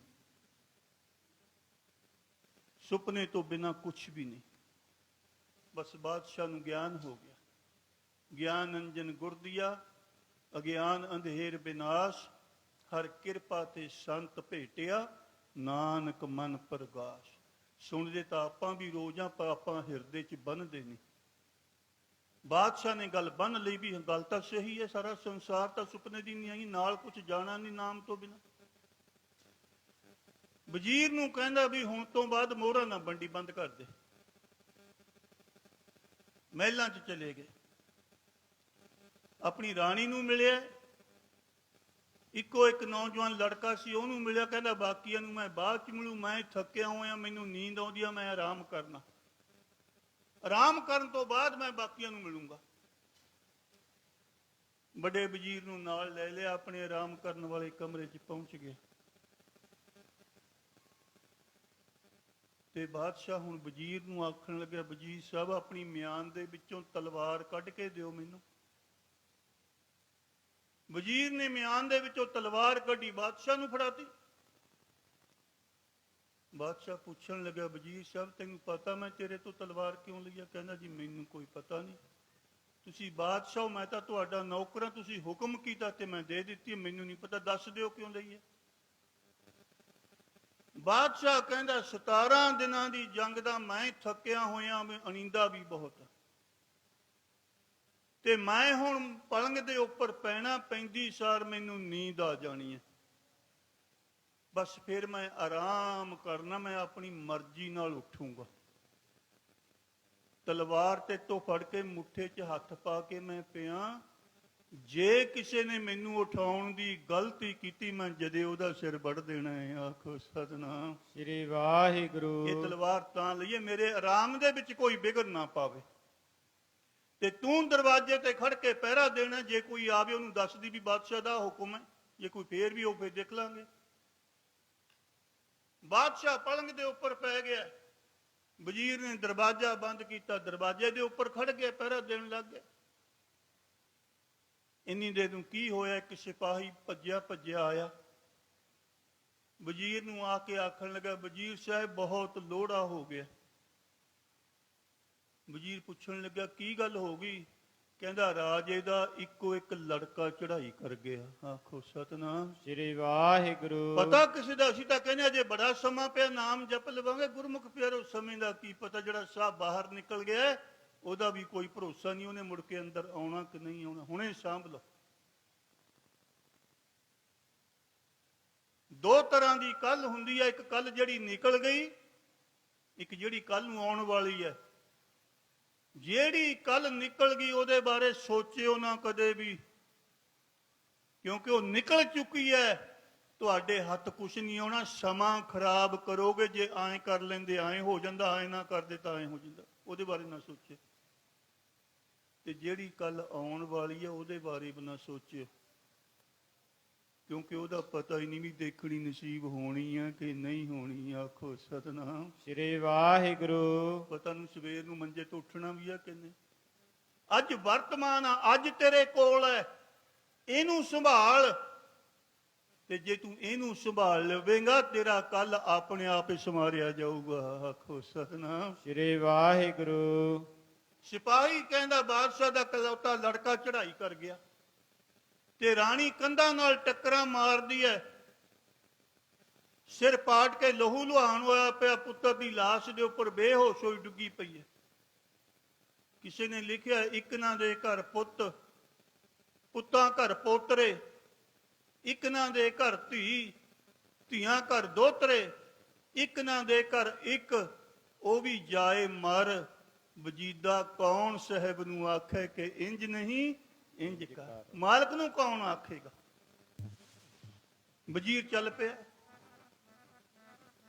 S1: ਸੁਪਨੇ ਤੋਂ ਬਿਨਾਂ ਕੁਛ ਵੀ ਨਹੀਂ। ਬਸ ਬਾਦਸ਼ਾਹ ਨੂੰ ਗਿਆਨ ਹੋ ਗਿਆ। ਗਿਆਨ ਅੰਜਨ ਗੁਰ ਦੀਆ, ਅਗਿਆਨ ਅੰਧੇਰ ਬਿਨਾਸ਼, ਹਰ ਕਿਰਪਾ ਤੇ ਸੰਤ ਭੇਟਿਆ, ਨਾਨਕ ਮਨ ਪ੍ਰਗਾਸ਼। ਸੁਣਦੇ ਤਾਂ ਆਪਾਂ ਵੀ ਰੋਜ਼ਾਂ, ਪਰ ਆਪਾਂ ਹਿਰਦੇ 'ਚ ਬੰਨ੍ਹਦੇ ਨਹੀਂ। ਬਾਦਸ਼ਾਹ ਨੇ ਗੱਲ ਬੰਨ੍ਹ ਲਈ ਵੀ ਗੱਲ ਤਾਂ ਸਹੀ ਹੈ, ਸਾਰਾ ਸੰਸਾਰ ਤਾਂ ਸੁਪਨੇ ਦੀ ਨਹੀਂ ਆਈ, ਨਾਲ ਕੁਝ ਜਾਣਾ ਨਹੀਂ ਨਾਮ ਤੋਂ ਬਿਨਾਂ। ਵਜ਼ੀਰ ਨੂੰ ਕਹਿੰਦਾ ਵੀ ਹੁਣ ਤੋਂ ਬਾਅਦ ਮੋਹਰਾਂ ਨਾ ਵੰਡੀ, ਬੰਦ ਕਰ ਦੇ। ਮਹਿਲਾਂ 'ਚ ਚਲੇ ਗਏ, ਆਪਣੀ ਰਾਣੀ ਨੂੰ ਮਿਲਿਆ। ਇੱਕੋ ਇੱਕ ਨੌਜਵਾਨ ਲੜਕਾ ਸੀ, ਉਹਨੂੰ ਮਿਲਿਆ। ਕਹਿੰਦਾ ਬਾਕੀਆਂ ਨੂੰ ਮੈਂ ਬਾਅਦ 'ਚ ਮਿਲੂ, ਮੈਂ ਥੱਕਿਆ ਹੋਇਆ, ਮੈਨੂੰ ਨੀਂਦ ਆਉਂਦੀ ਆ, ਮੈਂ ਆਰਾਮ ਕਰਨਾ, ਆਰਾਮ ਕਰਨ ਤੋਂ ਬਾਅਦ ਮੈਂ ਬਾਕੀਆਂ ਨੂੰ ਮਿਲੂੰਗਾ। ਵੱਡੇ ਵਜ਼ੀਰ ਨੂੰ ਨਾਲ ਲੈ ਲਿਆ, ਆਪਣੇ ਆਰਾਮ ਕਰਨ ਵਾਲੇ ਕਮਰੇ 'ਚ ਪਹੁੰਚ ਗਏ। ਤੇ ਬਾਦਸ਼ਾਹ ਹੁਣ ਵਜ਼ੀਰ ਨੂੰ ਆਖਣ ਲੱਗਿਆ, ਵਜ਼ੀਰ ਸਾਹਿਬ ਆਪਣੀ ਮਿਆਨ ਦੇ ਵਿੱਚੋਂ ਤਲਵਾਰ ਕੱਢ ਕੇ ਦਿਓ ਮੈਨੂੰ। ਵਜ਼ੀਰ ਨੇ ਮਿਆਨ ਦੇ ਵਿੱਚੋਂ ਤਲਵਾਰ ਕੱਢੀ, ਬਾਦਸ਼ਾਹ ਨੂੰ ਫੜਾਤੀ। ਬਾਦਸ਼ਾਹ ਪੁੱਛਣ ਲੱਗਿਆ ਵਜ਼ੀਰ ਸਾਹਿਬ ਤੈਨੂੰ ਪਤਾ ਮੈਂ ਤੇਰੇ ਤੋਂ ਤਲਵਾਰ ਕਿਉਂ ਲਈ ਆ? ਕਹਿੰਦਾ ਜੀ ਮੈਨੂੰ ਕੋਈ ਪਤਾ ਨਹੀਂ, ਤੁਸੀਂ ਬਾਦਸ਼ਾਹ, ਮੈਂ ਤਾਂ ਤੁਹਾਡਾ ਨੌਕਰ ਹਾਂ, ਤੁਸੀਂ ਹੁਕਮ ਕੀਤਾ ਤੇ ਮੈਂ ਦੇ ਦਿੱਤੀ, ਮੈਨੂੰ ਨਹੀਂ ਪਤਾ, ਦੱਸ ਦਿਓ ਕਿਉਂ ਲਈ ਹੈ। ਬਾਦਸ਼ਾਹ ਕਹਿੰਦਾ 17 ਦਿਨਾਂ ਦੀ ਜੰਗ ਦਾ ਮੈਂ ਥੱਕਿਆ ਹੋਇਆ, ਅਨੀਂਦਾ ਵੀ ਬਹੁਤ, ਤੇ ਮੈਂ ਹੁਣ ਪਲੰਗ ਦੇ ਉੱਪਰ ਪੈਣਾ, ਪੈਂਦੀ ਸਾਰ ਮੈਨੂੰ ਨੀਂਦ ਆ ਜਾਣੀ ਹੈ, ਬਸ ਫਿਰ ਮੈਂ ਆਰਾਮ ਕਰਨਾ, ਮੈਂ ਆਪਣੀ ਮਰਜ਼ੀ ਨਾਲ ਉੱਠੂੰਗਾ। ਤਲਵਾਰ ਤੇ ਤੋਂ ਫੜ ਕੇ ਮੁੱਠੇ 'ਚ ਹੱਥ ਪਾ ਕੇ ਮੈਂ ਪਿਆ, ਜੇ ਕਿਸੇ ਨੇ ਮੈਨੂੰ ਉਠਾਉਣ ਦੀ ਗਲਤੀ ਕੀਤੀ ਮੈਂ ਜਦੇ ਉਹਦਾ ਸਿਰ ਵੱਢ ਦੇਣਾ ਹੈ। ਆਖੋ ਸਤਨਾਮ
S2: ਸ੍ਰੀ ਵਾਹਿਗੁਰੂ।
S1: ਇਹ ਤਲਵਾਰ ਤਾਂ ਲਈਏ ਮੇਰੇ ਆਰਾਮ ਦੇ ਵਿੱਚ ਕੋਈ ਵਿਘਨ ਨਾ ਪਾਵੇ, ਤੇ ਤੂੰ ਦਰਵਾਜ਼ੇ ਤੇ ਖੜ ਕੇ ਪਹਿਰਾ ਦੇਣਾ, ਜੇ ਕੋਈ ਆਵੇ ਉਹਨੂੰ ਦੱਸਦੀ ਵੀ ਬਾਦਸ਼ਾਹ ਦਾ ਹੁਕਮ ਹੈ, ਜੇ ਕੋਈ ਫੇਰ ਵੀ ਉਹ ਫੇਰ ਦੇਖ ਲਾਂਗੇ। ਬਾਦਸ਼ਾਹ ਪਲੰਗ ਦੇ ਉੱਪਰ ਪੈ ਗਿਆ, ਵਜ਼ੀਰ ਨੇ ਦਰਵਾਜ਼ਾ ਬੰਦ ਕੀਤਾ, ਦਰਵਾਜ਼ੇ ਦੇ ਉੱਪਰ ਖੜ ਕੇ ਪਹਿਰਾ ਦੇਣ ਲੱਗ ਗਿਆ। ਇੰਨੀ ਦੇਰ ਨੂੰ ਕੀ ਹੋਇਆ, ਇੱਕ ਸਿਪਾਹੀ ਭੱਜਿਆ ਭੱਜਿਆ ਆਇਆ, ਵਜ਼ੀਰ ਨੂੰ ਆ ਕੇ ਆਖਣ ਲੱਗਾ, ਵਜ਼ੀਰ ਸਾਹਿਬ ਬਹੁਤ ਲੋੜਾ ਹੋ ਗਿਆ। ਵਜ਼ੀਰ ਪੁੱਛਣ ਲੱਗਾ ਕੀ ਗੱਲ ਹੋ ਗਈ? ਕਹਿੰਦਾ ਰਾਜੇ ਦਾ ਇੱਕੋ ਇੱਕ ਲੜਕਾ ਚੜ੍ਹਾਈ ਕਰ ਗਿਆ। ਆਖੋ ਸਤਨਾਮ
S2: ਸ੍ਰੀ ਵਾਹਿਗੁਰੂ।
S1: ਪਤਾ ਕਿਸੇ ਦਾ, ਅਸੀਂ ਤਾਂ ਕਹਿੰਦੇ ਅਜੇ ਬੜਾ ਸਮਾਂ ਪਿਆ, ਨਾਮ ਜਪ ਲਵਾਂਗੇ ਗੁਰਮੁਖ ਪਿਆਰੋ, ਸਮੇਂ ਦਾ ਕੀ ਪਤਾ। ਜਿਹੜਾ ਸਾਹਿਬ ਬਾਹਰ ਨਿਕਲ ਗਿਆ ਉਹਦਾ ਵੀ ਕੋਈ ਭਰੋਸਾ ਨਹੀਂ, ਉਹਨੇ ਮੁੜ ਕੇ ਅੰਦਰ ਆਉਣਾ ਕਿ ਨਹੀਂ ਆਉਣਾ, ਹੁਣੇ ਸਾਂਭ ਲਓ। ਦੋ ਤਰ੍ਹਾਂ ਦੀ ਕੱਲ ਹੁੰਦੀ ਹੈ, ਇੱਕ ਕੱਲ ਜਿਹੜੀ ਨਿਕਲ ਗਈ, ਇੱਕ ਜਿਹੜੀ ਕੱਲ ਨੂੰ ਆਉਣ ਵਾਲੀ ਹੈ। ਜਿਹੜੀ ਕੱਲ ਨਿਕਲ ਗਈ ਉਹਦੇ ਬਾਰੇ ਸੋਚਿਓ ਨਾ ਕਦੇ ਵੀ, ਕਿਉਂਕਿ ਉਹ ਨਿਕਲ ਚੁੱਕੀ ਹੈ, ਤੁਹਾਡੇ ਹੱਥ ਕੁਛ ਨਹੀਂ ਆਉਣਾ। ਸਮਾਂ ਖਰਾਬ ਕਰੋਗੇ, ਜੇ ਐਂ ਕਰ ਲੈਂਦੇ ਐਂ ਹੋ ਜਾਂਦਾ, ਐਂ ਨਾ ਕਰਦੇ ਤਾਂ ਐਂ ਹੋ ਜਾਂਦਾ, ਉਹਦੇ ਬਾਰੇ ਨਾ ਸੋਚੇ। ਤੇ ਜਿਹੜੀ ਕੱਲ ਆਉਣ ਵਾਲੀ ਹੈ ਉਹਦੇ ਬਾਰੇ ਵੀ ਨਾ ਸੋਚਿਓ, ਕਿਉਂਕਿ ਉਹਦਾ ਪਤਾ ਹੀ ਨਹੀਂ ਵੀ ਦੇਖਣੀ ਨਸੀਬ ਹੋਣੀ ਹੈ ਕਿ ਨਹੀਂ ਹੋਣੀ। ਆਖੋ ਸਤਨਾਮ
S2: ਸ੍ਰੀ ਵਾਹਿਗੁਰੂ।
S1: ਪਤਾ ਨੂੰ ਸਵੇਰ ਨੂੰ ਮੰਜੇ ਤੋਂ ਉੱਠਣਾ ਵੀ ਆ ਕਿ ਨਹੀਂ। ਅੱਜ ਵਰਤਮਾਨ ਆ, ਅੱਜ ਤੇਰੇ ਕੋਲ ਹੈ, ਇਹਨੂੰ ਸੰਭਾਲ। ਤੇ ਜੇ ਤੂੰ ਇਹਨੂੰ ਸੰਭਾਲ ਲਵੇਂਗਾ, ਤੇਰਾ ਕੱਲ ਆਪਣੇ ਆਪ ਹੀ ਸੰਵਾਰਿਆ ਜਾਊਗਾ। ਆਖੋ ਸਤਨਾਮ
S2: ਸ੍ਰੀ ਵਾਹਿਗੁਰੂ।
S1: ਸਿਪਾਹੀ ਕਹਿੰਦਾ ਬਾਦਸ਼ਾਹ ਦਾ ਇਕਲੌਤਾ ਲੜਕਾ ਚੜ੍ਹਾਈ ਕਰ ਗਿਆ, ਤੇ ਰਾਣੀ ਕੰਧਾਂ ਨਾਲ ਟੱਕਰਾਂ ਮਾਰਦੀ ਹੈ, ਸਿਰ ਪਾਟ ਕੇ ਲਹੂ ਲੁਹਾਨ ਹੋਇਆ ਪਿਆ, ਪੁੱਤਰ ਦੀ ਲਾਸ਼ ਦੇ ਉੱਪਰ ਬੇਹੋਸ਼ ਹੋਈ ਡੁੱਗੀ ਪਈ ਹੈ। ਕਿਸੇ ਨੇ ਲਿਖਿਆ, ਇੱਕ ਨਾ ਦੇ ਘਰ ਪੁੱਤ, ਪੁੱਤਾਂ ਘਰ ਪੋਤਰੇ, ਇੱਕ ਨਾ ਦੇ ਘਰ ਧੀ, ਧੀਆਂ ਘਰ ਦੋਤਰੇ, ਇੱਕ ਨਾ ਦੇ ਘਰ ਇੱਕ, ਉਹ ਵੀ ਜਾਏ ਮਰ। ਵਜੀਦਾ ਕੌਣ ਸਾਹਿਬ ਨੂੰ ਆਖੇ ਕਿ ਇੰਜ ਨਹੀਂ ਇੰਜ ਕਰ, ਮਾਲਕ ਨੂੰ ਕੌਣ ਆਖੇਗਾ। ਵਜ਼ੀਰ ਚੱਲ ਪਿਆ,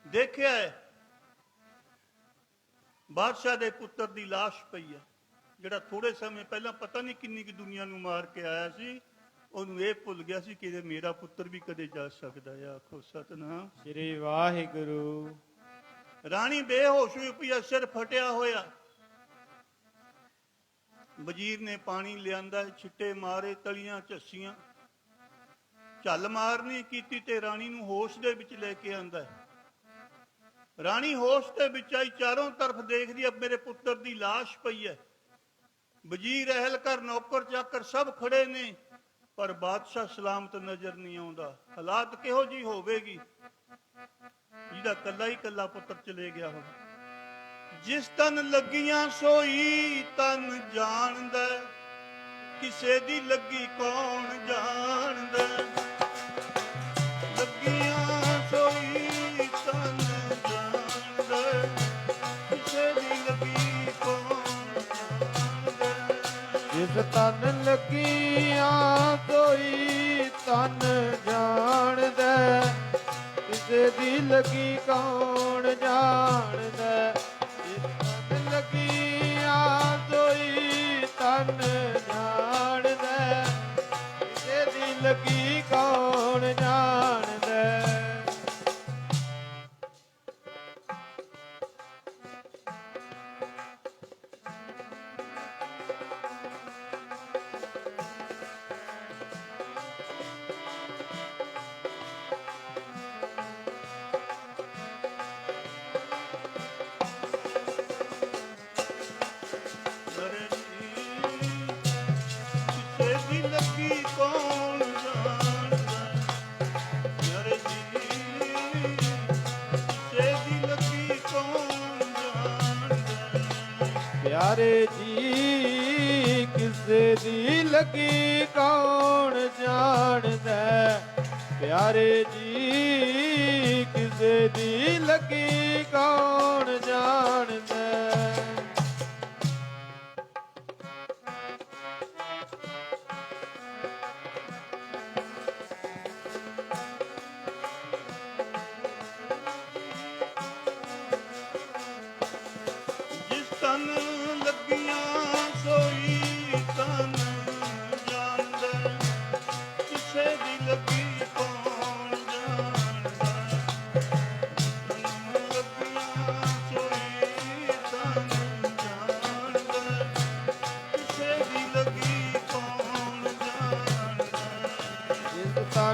S1: ਦੇਖਿਆ ਬਾਦਸ਼ਾਹ ਦੇ ਪੁੱਤਰ ਦੀ ਲਾਸ਼ ਪਈ ਹੈ, ਜਿਹੜਾ ਥੋੜੇ ਸਮੇਂ ਪਹਿਲਾਂ ਪਤਾ ਨਹੀਂ ਕਿੰਨੀ ਕੁ ਦੁਨੀਆ ਨੂੰ ਮਾਰ ਕੇ ਆਇਆ ਸੀ। ਉਹਨੂੰ ਇਹ ਭੁੱਲ ਗਿਆ ਸੀ ਕਿ ਮੇਰਾ ਪੁੱਤਰ ਵੀ ਕਦੇ ਜਾ ਸਕਦਾ ਹੈ। ਆਖੋ ਸਤਨਾਮ
S2: ਸ੍ਰੀ ਵਾਹਿਗੁਰੂ।
S1: ਰਾਣੀ ਬੇਹੋਸ਼ ਹੋਈ ਪਈ ਹੈ, ਸਿਰ ਫਟਿਆ ਹੋਇਆ। ਵਜ਼ੀਰ ਨੇ ਪਾਣੀ ਲਿਆਂਦਾ, ਛਿੱਟੇ ਮਾਰੇ, ਤਲੀਆਂ ਝੱਸੀਆਂ, ਝੱਲ ਮਾਰਨੀ ਕੀਤੀ ਤੇ ਰਾਣੀ ਨੂੰ ਹੋਸ਼ ਦੇ ਵਿੱਚ ਲੈ ਕੇ ਆਂਦਾ। ਰਾਣੀ ਹੋਸ਼ ਦੇ ਵਿੱਚ ਆਈ, ਚਾਰੋਂ ਤਰਫ ਦੇਖਦੀ ਹੈ, ਮੇਰੇ ਪੁੱਤਰ ਦੀ ਲਾਸ਼ ਪਈ ਹੈ। ਵਜ਼ੀਰ, ਅਹਿਲਕਾਰ, ਨੌਕਰ ਚਾਕਰ ਸਭ ਖੜੇ ਨੇ, ਪਰ ਬਾਦਸ਼ਾਹ ਸਲਾਮਤ ਨਜ਼ਰ ਨਹੀਂ ਆਉਂਦਾ। ਹਾਲਾਤ ਕਿਹੋ ਜੀ ਹੋਵੇਗੀ ਜਿਹਦਾ ਕੱਲਾ ਹੀ ਕੱਲਾ ਪੁੱਤਰ ਚਲੇ ਗਿਆ ਹੋਵੇ। ਜਿਸ ਤਨ ਲੱਗੀਆਂ ਸੋਈ ਤਨ ਜਾਣਦਾ, ਕਿਸੇ ਦੀ ਲੱਗੀ ਕੌਣ ਜਾਣਦਾ। ਲੱਗੀਆਂ ਸੋਈ ਤਨ ਜਾਣਦਾ, ਕਿਸੇ ਦੀ ਲੱਗੀ ਕੌਣ ਜਾਣਦਾ।
S2: ਜਿਸ ਤਨ ਲੱਗੀਆਂ ਸੋਈ ਤਨ ਜਾਣਦਾ, ਕਿਸੇ ਦੀ ਲੱਗੀ ਕੌਣ ਜਾਣਦਾ। ਲੱਗੀਆਂ ਸੋਈ ਤਨ ਜਾਣਦਾ, ਕਿਸੇ ਦੀ ਲੱਗੀ ਕੌਣ ਜਾਣਦਾ। ਪਿਆਰੇ ਜੀ ਕਿਸੇ ਦੀ ਲੱਗੀ ਕੌਣ ਜਾਣਦਾ। ਪਿਆਰੇ ਜੀ ਕਿਸੇ ਦੀ ਲੱਗੀ ਕੌਣ ਜਾਣਦਾ।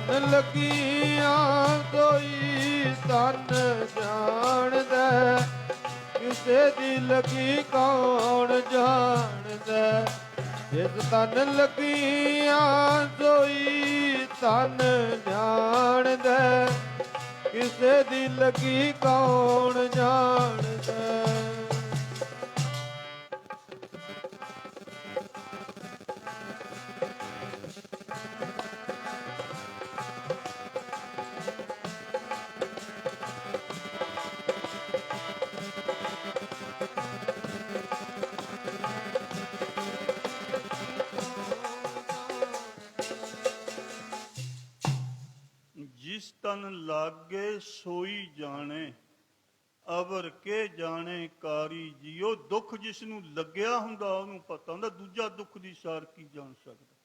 S2: ਤਨ ਲੱਗੀਆਂ ਸੋਈ ਤਨ ਜਾਣਦਾ, ਕਿਸੇ ਦੀ ਲੱਗੀ ਕੌਣ ਜਾਣਦਾ। ਜਿਸ ਤਨ ਲੱਗੀਆਂ ਸੋਈ ਤਨ ਜਾਣਦਾ, ਕਿਸੇ ਦੀ ਲੱਗੀ ਕੌਣ ਜਾਣਦਾ।
S1: ਜਿਸ ਤਨ ਲਾਗੇ ਸੋਈ ਜਾਣੇ, ਅਵਰ ਕੇ ਜਾਣੇ ਕਾਰੀ ਜੀਓ। ਦੁੱਖ ਜਿਸ ਨੂੰ ਲੱਗਿਆ ਹੁੰਦਾ ਉਹਨੂੰ ਪਤਾ ਹੁੰਦਾ, ਦੂਜਾ ਦੁੱਖ ਦੀ ਸਾਰ ਕੀ ਜਾਣ ਸਕਦਾ।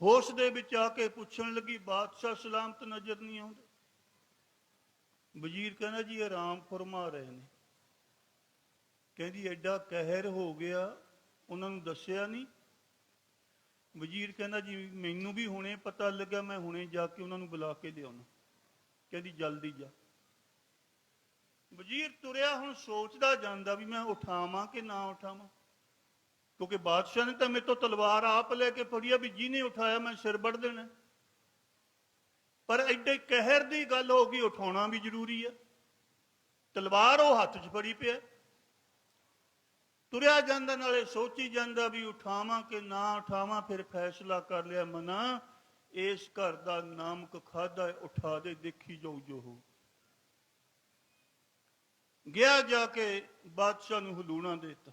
S1: ਹੋਸ਼ ਦੇ ਵਿੱਚ ਆ ਕੇ ਪੁੱਛਣ ਲੱਗੀ, ਬਾਦਸ਼ਾਹ ਸਲਾਮਤ ਨਜ਼ਰ ਨਹੀਂ ਆਉਂਦੇ? ਵਜ਼ੀਰ ਕਹਿੰਦਾ ਜੀ ਆਰਾਮ ਫਰਮਾ ਰਹੇ ਨੇ। ਕਹਿੰਦੀ ਐਡਾ ਕਹਿਰ ਹੋ ਗਿਆ, ਉਹਨਾਂ ਨੂੰ ਦੱਸਿਆ ਨਹੀਂ? ਵਜ਼ੀਰ ਕਹਿੰਦਾ ਜੀ ਮੈਨੂੰ ਵੀ ਹੁਣੇ ਪਤਾ ਲੱਗਾ, ਮੈਂ ਹੁਣੇ ਜਾ ਕੇ ਉਹਨਾਂ ਨੂੰ ਬੁਲਾ ਕੇ ਲਿਆਉਣਾ। ਕਹਿੰਦੀ ਜਲਦੀ ਜਾ। ਵਜ਼ੀਰ ਤੁਰਿਆ, ਹੁਣ ਸੋਚਦਾ ਜਾਂਦਾ ਵੀ ਮੈਂ ਉਠਾਵਾਂ ਕਿ ਨਾ ਉਠਾਵਾਂ, ਕਿਉਂਕਿ ਬਾਦਸ਼ਾਹ ਨੇ ਤਾਂ ਮੇਰੇ ਤੋਂ ਤਲਵਾਰ ਆਪ ਲੈ ਕੇ ਫੜਿਆ ਵੀ ਜਿਹਨੇ ਉਠਾਇਆ ਮੈਂ ਸਿਰ ਵੱਢ ਦੇਣਾ। ਪਰ ਐਡੇ ਕਹਿਰ ਦੀ ਗੱਲ ਹੋ ਗਈ, ਉਠਾਉਣਾ ਵੀ ਜ਼ਰੂਰੀ ਹੈ। ਤਲਵਾਰ ਉਹ ਹੱਥ 'ਚ ਫੜੀ ਪਿਆ, ਤੁਰਿਆ ਜਾਂਦਾ, ਨਾਲੇ ਸੋਚੀ ਜਾਂਦਾ ਵੀ ਉਠਾਵਾਂ ਕਿ ਨਾ ਉਠਾਵਾਂ। ਫਿਰ ਫੈਸਲਾ ਕਰ ਲਿਆ, ਮਨਾ ਇਸ ਘਰ ਦਾ ਨਾਮਕ ਖਾਦਾ, ਉਠਾ ਦੇ, ਦੇਖੀ ਜਾਊ ਜੋ ਹੋ। ਗਿਆ, ਜਾ ਕੇ ਬਾਦਸ਼ਾਹ ਨੂੰ ਹਲੂਣਾ ਦੇਤਾ,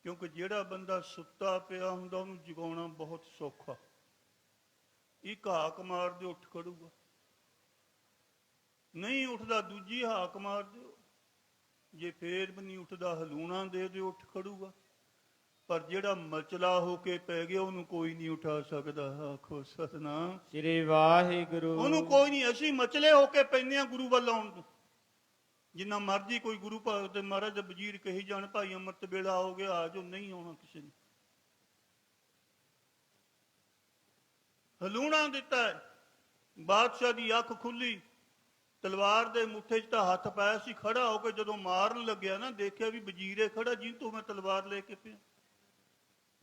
S1: ਕਿਉਂਕਿ ਜਿਹੜਾ ਬੰਦਾ ਸੁੱਤਾ ਪਿਆ ਹੁੰਦਾ ਉਹਨੂੰ ਜਗਾਉਣਾ ਬਹੁਤ ਸੌਖਾ। ਇੱਕ ਹਾਕ ਮਾਰ ਦਿਓ ਉੱਠ ਖੜੂਗਾ, ਨਹੀਂ ਉੱਠਦਾ ਦੂਜੀ ਹਾਕ ਮਾਰ ਦਿਓ, ਜੇ ਫੇਰ ਵੀ ਨਹੀਂ ਉੱਠਦਾ ਹਲੂਣਾ ਦੇ ਦਿਓ, ਉੱਠ ਖੜੂਗਾ। ਪਰ ਜਿਹੜਾ ਮਚਲਾ ਹੋ ਕੇ ਪੈ ਗਿਆ ਉਹਨੂੰ ਕੋਈ ਨਹੀਂ ਉਠਾ ਸਕਦਾ। ਆਖੋ ਸਤਿਨਾਮ
S2: ਸ੍ਰੀ ਵਾਹਿਗੁਰੂ।
S1: ਉਹਨੂੰ ਕੋਈ ਨਹੀਂ। ਅਸੀਂ ਮਚਲੇ ਹੋ ਕੇ ਪੈਂਦੇ ਹਾਂ ਗੁਰੂ ਵੱਲ ਆਉਣ ਤੋਂ। ਜਿੰਨਾ ਮਰਜੀ ਕੋਈ ਗੁਰੂ ਭਗਤ ਤੇ ਮਹਾਰਾਜ ਵਜ਼ੀਰ ਕਹੀ ਜਾਣ, ਭਾਈ ਅੰਮ੍ਰਿਤ ਵੇਲਾ ਹੋ ਗਿਆ ਆ ਜਾਓ, ਨਹੀਂ ਆਉਣਾ ਕਿਸੇ ਨੇ। ਹਲੂਣਾ ਦਿੱਤਾ ਹੈ। ਬਾਦਸ਼ਾਹ ਦੀ ਅੱਖ ਖੁੱਲੀ, ਤਲਵਾਰ ਦੇ ਮੁੱਠੇ 'ਚ ਤਾਂ ਹੱਥ ਪਾਇਆ ਸੀ। ਖੜਾ ਹੋ ਕੇ ਜਦੋਂ ਮਾਰਨ ਲੱਗਿਆ ਨਾ, ਦੇਖਿਆ ਵੀ ਵਜ਼ੀਰੇ ਖੜਾ, ਜਿਹਨੂੰ ਤੋਂ ਮੈਂ ਤਲਵਾਰ ਲੈ ਕੇ ਪਿਆ।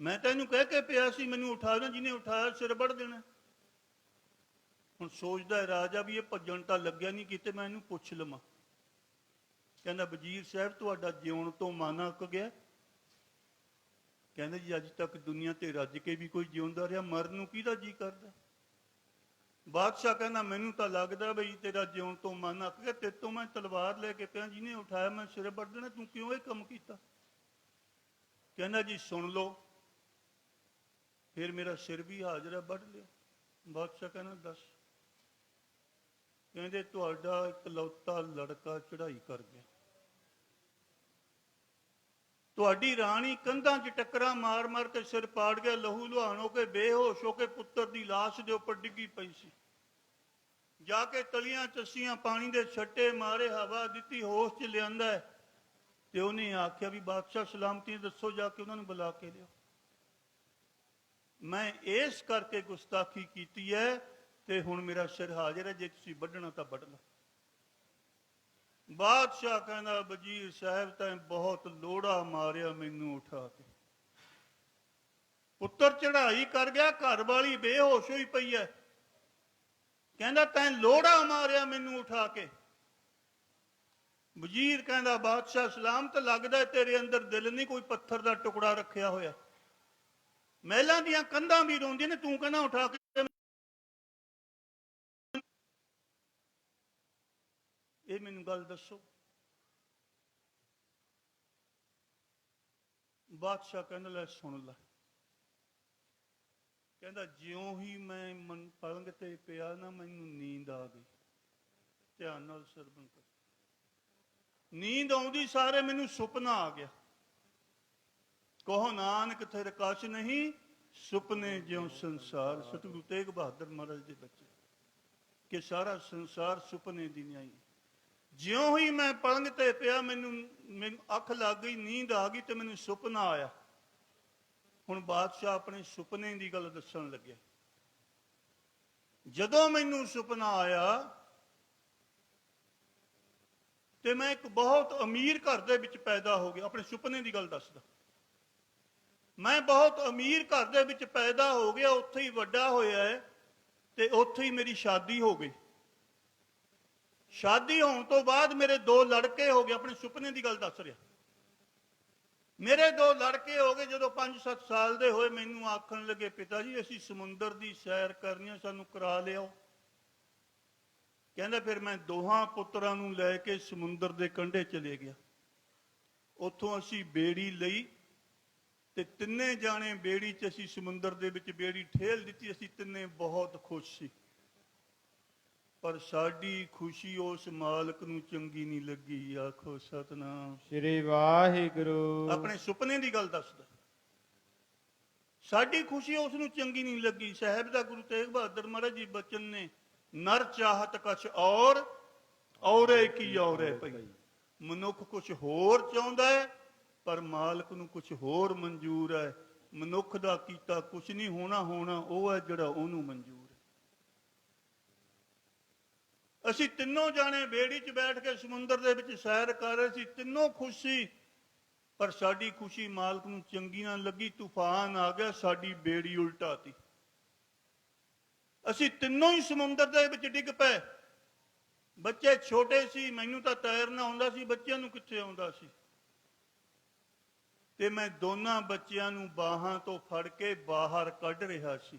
S1: ਮੈਂ ਤਾਂ ਇਹਨੂੰ ਕਹਿ ਕੇ ਪਿਆ ਸੀ ਮੈਨੂੰ ਉਠਾ ਦੇਣਾ, ਜਿਹਨੇ ਉਠਾਇਆ ਸਿਰ ਵੱਢ ਦੇਣਾ। ਹੁਣ ਸੋਚਦਾ ਰਾਜਾ ਵੀ ਇਹ ਭੱਜਣ ਤਾਂ ਲੱਗਿਆ ਨਹੀਂ ਕਿਤੇ, ਮੈਂ ਇਹਨੂੰ ਪੁੱਛ ਲਵਾਂ। ਕਹਿੰਦਾ ਵਜ਼ੀਰ ਸਾਹਿਬ ਤੁਹਾਡਾ ਜਿਉਣ ਤੋਂ ਮਨ ਅੱਕ ਗਿਆ? ਕਹਿੰਦੇ ਜੀ ਅੱਜ ਤੱਕ ਦੁਨੀਆ ਤੇ ਰੱਜ ਕੇ ਵੀ ਕੋਈ ਜਿਉਂਦਾ ਰਿਹਾ, ਮਰਨ ਨੂੰ ਕਿਹਦਾ ਜੀ ਕਰਦਾ? ਬਾਦਸ਼ਾਹ ਕਹਿੰਦਾ ਮੈਨੂੰ ਤਾਂ ਲੱਗਦਾ ਬਈ ਤੇਰਾ ਜਿਉਣ ਤੋਂ ਮਨ ਅੱਕ ਗਿਆ, ਤੇਰੇ ਤੋਂ ਮੈਂ ਤਲਵਾਰ ਲੈ ਕੇ ਪਿਆ, ਜਿਹਨੇ ਉਠਾਇਆ ਮੈਂ ਸਿਰ ਵੱਢ ਦੇਣਾ, ਤੂੰ ਕਿਉਂ ਇਹ ਕੰਮ ਕੀਤਾ? ਕਹਿੰਦਾ ਜੀ ਸੁਣ ਲਓ। ਫਿਰ ਮੇਰਾ ਸਿਰ ਵੀ ਹਾਜ਼ਰ ਹੈ, ਵੱਢ ਲਿਆ। ਬਾਦਸ਼ਾਹ ਕਹਿੰਦਾ ਦੱਸ। ਕਹਿੰਦੇ ਤੁਹਾਡਾ ਇਕਲੌਤਾ ਲੜਕਾ ਚੜ੍ਹਾਈ ਕਰ ਗਿਆ, ਤੁਹਾਡੀ ਰਾਣੀ ਕੰਧਾਂ 'ਚ ਟੱਕਰਾਂ ਮਾਰ ਮਾਰ ਕੇ ਸਿਰ ਪਾੜ ਗਿਆ, ਲਹੂ ਲੁਹਾਨ ਹੋ ਕੇ ਬੇਹੋਸ਼ ਹੋ ਕੇ ਪੁੱਤਰ ਦੀ ਲਾਸ਼ ਦੇ ਉੱਪਰ ਡਿੱਗੀ ਪਈ ਸੀ। ਜਾ ਕੇ ਤਲੀਆਂ ਚੱਸੀਆਂ, ਪਾਣੀ ਦੇ ਛੱਟੇ ਮਾਰੇ, ਹਵਾ ਦਿੱਤੀ, ਹੋਸ਼ 'ਚ ਲਿਆਂਦਾ। ਤੇ ਉਹਨੇ ਆਖਿਆ ਵੀ ਬਾਦਸ਼ਾਹ ਸਲਾਮਤੀ ਦੱਸੋ, ਜਾ ਕੇ ਉਹਨਾਂ ਨੂੰ ਬੁਲਾ ਕੇ ਲਿਓ। ਮੈਂ ਇਸ ਕਰਕੇ ਗੁਸਤਾਖੀ ਕੀਤੀ ਹੈ ਤੇ ਹੁਣ ਮੇਰਾ ਸਿਰ ਹਾਜ਼ਰ ਹੈ, ਜੇ ਤੁਸੀਂ ਵੱਢਣਾ ਤਾਂ ਵੱਢ ਲਓ। ਬਾਦਸ਼ਾਹ ਕਹਿੰਦਾ ਵਜ਼ੀਰ ਸਾਹਿਬ ਤੈਂ ਬਹੁਤ ਲੋੜਾ ਮਾਰਿਆ ਮੈਨੂੰ ਉਠਾ ਕੇ। ਪੁੱਤਰ ਚੜ੍ਹਾਈ ਕਰ ਗਿਆ, ਘਰ ਵਾਲੀ ਬੇਹੋਸ਼ ਹੋਈ ਪਈ ਹੈ, ਕਹਿੰਦਾ ਤੈਂ ਲੋੜਾ ਮਾਰਿਆ ਮੈਨੂੰ ਉਠਾ ਕੇ। ਵਜ਼ੀਰ ਕਹਿੰਦਾ ਬਾਦਸ਼ਾਹ ਸਲਾਮਤ ਲੱਗਦਾ ਤੇਰੇ ਅੰਦਰ ਦਿਲ ਨਹੀਂ, ਕੋਈ ਪੱਥਰ ਦਾ ਟੁਕੜਾ ਰੱਖਿਆ ਹੋਇਆ। ਮਹਿਲਾਂ ਦੀਆਂ ਕੰਧਾਂ ਵੀ ਰੋਂਦੀਆਂ ਨੇ, ਤੂੰ ਕਹਿੰਦਾ ਉਠਾ ਕੇ। ਇਹ ਮੈਨੂੰ ਗੱਲ ਦੱਸੋ। ਬਾਦਸ਼ਾਹ ਕਹਿੰਦਾ ਲੈ ਸੁਣ ਲੈ। ਕਹਿੰਦਾ ਜਿਉਂ ਹੀ ਮੈਂ ਪਲੰਗ ਤੇ ਪਿਆ ਨਾ, ਮੈਨੂੰ ਨੀਂਦ ਆ ਗਈ। ਧਿਆਨ ਨਾਲ ਸਰਵਣ ਕਰ। ਨੀਂਦ ਆਉਂਦੀ ਸਾਰੇ ਮੈਨੂੰ ਸੁਪਨਾ ਆ ਗਿਆ। ਕਹੋ ਨਾਨਕ ਤੇਰੇ ਕਛ ਨਹੀਂ, ਸੁਪਨੇ ਜਿਉਂ ਸੰਸਾਰ। ਸਤਿਗੁਰੂ ਤੇਗ ਬਹਾਦਰ ਮਹਾਰਾਜ ਦੇ ਬੱਚੇ ਕਿ ਸਾਰਾ ਸੰਸਾਰ ਸੁਪਨੇ ਦੀ ਨਿਆਈ। ਜਿਉਂ ਹੀ ਮੈਂ ਪਲੰਗ ਤੇ ਪਿਆ, ਮੈਨੂੰ ਅੱਖ ਲੱਗ ਗਈ, ਨੀਂਦ ਆ ਗਈ ਤੇ ਮੈਨੂੰ ਸੁਪਨਾ ਆਇਆ। ਹੁਣ ਬਾਦਸ਼ਾਹ ਆਪਣੇ ਸੁਪਨੇ ਦੀ ਗੱਲ ਦੱਸਣ ਲੱਗਿਆ। ਜਦੋਂ ਮੈਨੂੰ ਸੁਪਨਾ ਆਇਆ ਤੇ ਮੈਂ ਇੱਕ ਬਹੁਤ ਅਮੀਰ ਘਰ ਦੇ ਵਿੱਚ ਪੈਦਾ ਹੋ ਗਿਆ। ਆਪਣੇ ਸੁਪਨੇ ਦੀ ਗੱਲ ਦੱਸਦਾ। ਮੈਂ ਬਹੁਤ ਅਮੀਰ ਘਰ ਦੇ ਵਿੱਚ ਪੈਦਾ ਹੋ ਗਿਆ, ਉੱਥੇ ਹੀ ਵੱਡਾ ਹੋਇਆ ਹੈ ਤੇ ਉੱਥੇ ਹੀ ਮੇਰੀ ਸ਼ਾਦੀ ਹੋ ਗਈ। ਸ਼ਾਦੀ ਹੋਣ ਤੋਂ ਬਾਅਦ ਮੇਰੇ 2 ਲੜਕੇ ਹੋ ਗਏ। ਆਪਣੇ ਸੁਪਨੇ ਦੀ ਗੱਲ ਦੱਸ ਰਿਹਾ। ਮੇਰੇ 2 ਲੜਕੇ ਹੋ ਗਏ। ਜਦੋਂ 5-7 ਸਾਲ ਦੇ ਹੋਏ ਮੈਨੂੰ ਆਖਣ ਲੱਗੇ, ਪਿਤਾ ਜੀ ਅਸੀਂ ਸਮੁੰਦਰ ਦੀ ਸੈਰ ਕਰਨੀ ਹੈ, ਸਾਨੂੰ ਕਰਾ ਲਿਆਓ। ਕਹਿੰਦਾ ਫਿਰ ਮੈਂ ਦੋਹਾਂ ਪੁੱਤਰਾਂ ਨੂੰ ਲੈ ਕੇ ਸਮੁੰਦਰ ਦੇ ਕੰਢੇ ਚਲੇ ਗਿਆ। ਉੱਥੋਂ ਅਸੀਂ ਬੇੜੀ ਲਈ ਤੇ ਤਿੰਨੇ ਜਾਣੇ ਬੇੜੀ 'ਚ ਅਸੀਂ ਸਮੁੰਦਰ ਦੇ ਵਿੱਚ ਬੇੜੀ ਠੇਲ ਦਿੱਤੀ। ਅਸੀਂ ਤਿੰਨੇ ਬਹੁਤ ਖੁਸ਼ ਸੀ, ਪਰ ਸਾਡੀ ਖੁਸ਼ੀ ਉਸ ਮਾਲਕ ਨੂੰ ਚੰਗੀ ਨਹੀਂ ਲੱਗੀ। ਆਖੋ ਸਤਨਾਮ
S2: ਸ੍ਰੀ ਵਾਹਿਗੁਰੂ।
S1: ਆਪਣੇ ਸੁਪਨੇ ਦੀ ਗੱਲ ਦੱਸਦਾ। ਸਾਡੀ ਖੁਸ਼ੀ ਉਸ ਨੂੰ ਚੰਗੀ ਨਹੀਂ ਲੱਗੀ। ਸਾਹਿਬ ਦਾ ਗੁਰੂ ਤੇਗ ਬਹਾਦਰ ਮਹਾਰਾਜ ਜੀ ਬਚਨ ਨੇ, ਨਰ ਚਾਹਤ ਕਛ ਔਰੇ ਕੀ ਔਰੇ ਪਈ। ਮਨੁੱਖ ਕੁਛ ਹੋਰ ਚਾਹੁੰਦਾ ਹੈ, ਪਰ ਮਾਲਕ ਨੂੰ ਕੁਛ ਹੋਰ ਮਨਜ਼ੂਰ ਹੈ। ਮਨੁੱਖ ਦਾ ਕੀਤਾ ਕੁਛ ਨਹੀਂ ਹੋਣਾ ਉਹ ਹੈ ਜਿਹੜਾ ਉਹਨੂੰ ਮਨਜ਼ੂਰ ਹੈ। ਅਸੀਂ ਤਿੰਨੋਂ ਜਾਣੇ ਬੇੜੀ 'ਚ ਬੈਠ ਕੇ ਸਮੁੰਦਰ ਦੇ ਵਿੱਚ ਸੈਰ ਕਰ ਰਹੇ ਸੀ। ਤਿੰਨੋਂ ਖੁਸ਼ ਸੀ, ਪਰ ਸਾਡੀ ਖੁਸ਼ੀ ਮਾਲਕ ਨੂੰ ਚੰਗੀ ਨਾ ਲੱਗੀ। ਤੂਫਾਨ ਆ ਗਿਆ, ਸਾਡੀ ਬੇੜੀ ਉਲਟਾਤੀ। ਅਸੀਂ ਤਿੰਨੋਂ ਹੀ ਸਮੁੰਦਰ ਦੇ ਵਿੱਚ ਡਿੱਗ ਪਏ। ਬੱਚੇ ਛੋਟੇ ਸੀ, ਮੈਨੂੰ ਤਾਂ ਤੈਰਨਾ ਆਉਂਦਾ ਸੀ, ਬੱਚਿਆਂ ਨੂੰ ਕਿੱਥੇ ਆਉਂਦਾ ਸੀ। ਤੇ ਮੈਂ ਦੋਨਾਂ ਬੱਚਿਆਂ ਨੂੰ ਬਾਹਾਂ ਤੋਂ ਫੜ ਕੇ ਬਾਹਰ ਕੱਢ ਰਿਹਾ ਸੀ।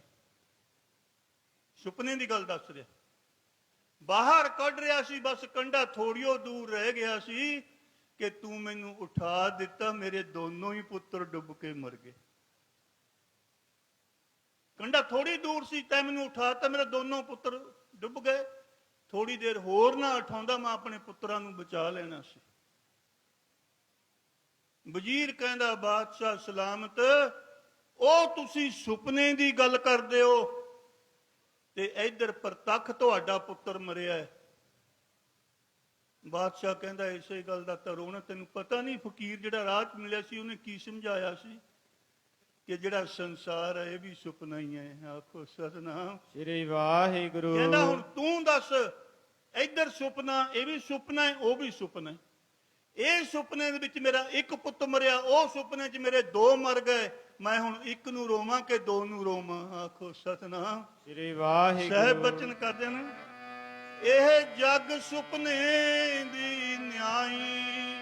S1: ਸੁਪਨੇ ਦੀ ਗੱਲ ਦੱਸ ਰਿਹਾ। ਬਾਹਰ ਕੱਢ ਰਿਹਾ ਸੀ, ਬਸ ਕੰਢਾ ਥੋੜੀਓ ਦੂਰ ਰਹਿ ਗਿਆ ਸੀ ਕਿ ਤੂੰ ਮੈਨੂੰ ਉਠਾ ਦਿੱਤਾ। ਮੇਰੇ ਦੋਨੋਂ ਹੀ ਪੁੱਤਰ ਡੁੱਬ ਕੇ ਮਰ ਗਏ। ਕੰਢਾ ਥੋੜੀ ਦੂਰ ਸੀ, ਤੈਂ ਮੈਨੂੰ ਉਠਾਤਾ, ਮੇਰੇ ਦੋਨੋਂ ਪੁੱਤਰ ਡੁੱਬ ਗਏ। ਥੋੜੀ ਦੇਰ ਹੋਰ ਨਾ ਉਠਾਉਂਦਾ, ਮੈਂ ਆਪਣੇ ਪੁੱਤਰਾਂ ਨੂੰ ਬਚਾ ਲੈਣਾ ਸੀ। ਵਜ਼ੀਰ ਕਹਿੰਦਾ, ਬਾਦਸ਼ਾਹ ਸਲਾਮਤ, ਉਹ ਤੁਸੀਂ ਸੁਪਨੇ ਦੀ ਗੱਲ ਕਰਦੇ ਹੋ ਤੇ ਇੱਧਰ ਪ੍ਰਤੱਖ ਤੁਹਾਡਾ ਪੁੱਤਰ ਮਰਿਆ ਹੈ। ਬਾਦਸ਼ਾਹ ਕਹਿੰਦਾ, ਇਸੇ ਗੱਲ ਦਾ ਤਾਂ ਰੋਣਾ। ਤੈਨੂੰ ਪਤਾ ਨਹੀਂ ਫਕੀਰ ਜਿਹੜਾ ਰਾਹ 'ਚ ਮਿਲਿਆ ਸੀ ਉਹਨੇ ਕੀ ਸਮਝਾਇਆ ਸੀ ਕਿ ਜਿਹੜਾ ਸੰਸਾਰ ਹੈ ਇਹ ਵੀ ਸੁਪਨਾ ਹੀ ਹੈ। ਆਖੋ ਸਤਨਾਮ
S2: ਸ੍ਰੀ ਵਾਹਿਗੁਰੂ।
S1: ਕਹਿੰਦਾ ਹੁਣ ਤੂੰ ਦੱਸ, ਇੱਧਰ ਸੁਪਨਾ, ਇਹ ਵੀ ਸੁਪਨਾ ਹੈ, ਉਹ ਵੀ ਸੁਪਨਾ ਹੈ। ਇਹ ਸੁਪਨੇ ਦੇ ਵਿੱਚ ਮੇਰਾ ਇੱਕ ਪੁੱਤ ਮਰਿਆ, ਉਹ ਸੁਪਨੇ 'ਚ ਮੇਰੇ 2 ਮਰ ਗਏ। ਮੈਂ ਹੁਣ ਇੱਕ ਨੂੰ ਰੋਵਾਂ ਕਿ 2 ਨੂੰ ਰੋਵਾਂ। ਆਖੋ ਸਤਨਾਮ
S2: ਸ੍ਰੀ ਵਾਹਿਗੁਰੂ।
S1: ਸਾਹਿਬ ਬਚਨ ਕਰਦੇ ਨੇ, ਇਹ ਜਗ ਸੁਪਨੇ ਦੀ ਨਿਆਈ,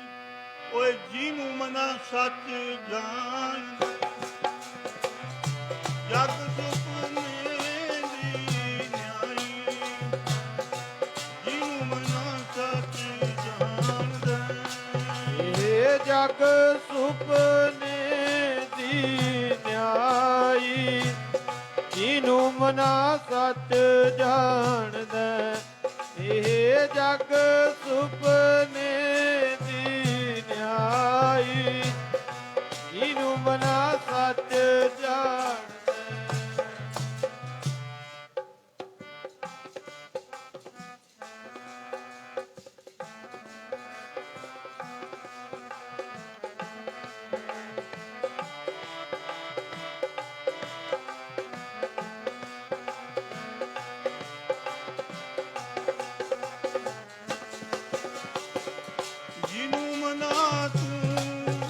S1: ਓਏ ਜਿਹਨੂੰ ਮਨਾ ਸੱਚ ਜਾਣ। ਜਗ ਸੁਪਨੇ ਦੀ ਨਿਆਈ, ਜਿਹਨੂੰ ਮਨਾ ਸੱਚ ਜਾਣਦਾ।
S2: ਇਹ ਜਗ ਸੁਪਨੇ ਦੀ ਨਿਆਈ, ਜਿਹਨੂੰ ਮਨਾ ਸੱਚ ਜਾਣਦਾ। ਇਹ ਜਗ ਸੁਪਨੇ ਦੀ ਨਿਆਈ, ਜਿਹਨੂੰ ਮਨਾ ਸੱਚ ਜਾਣਦਾ।
S1: ਜਿਹਨੂੰ ਮਨਾ ਤੂੰ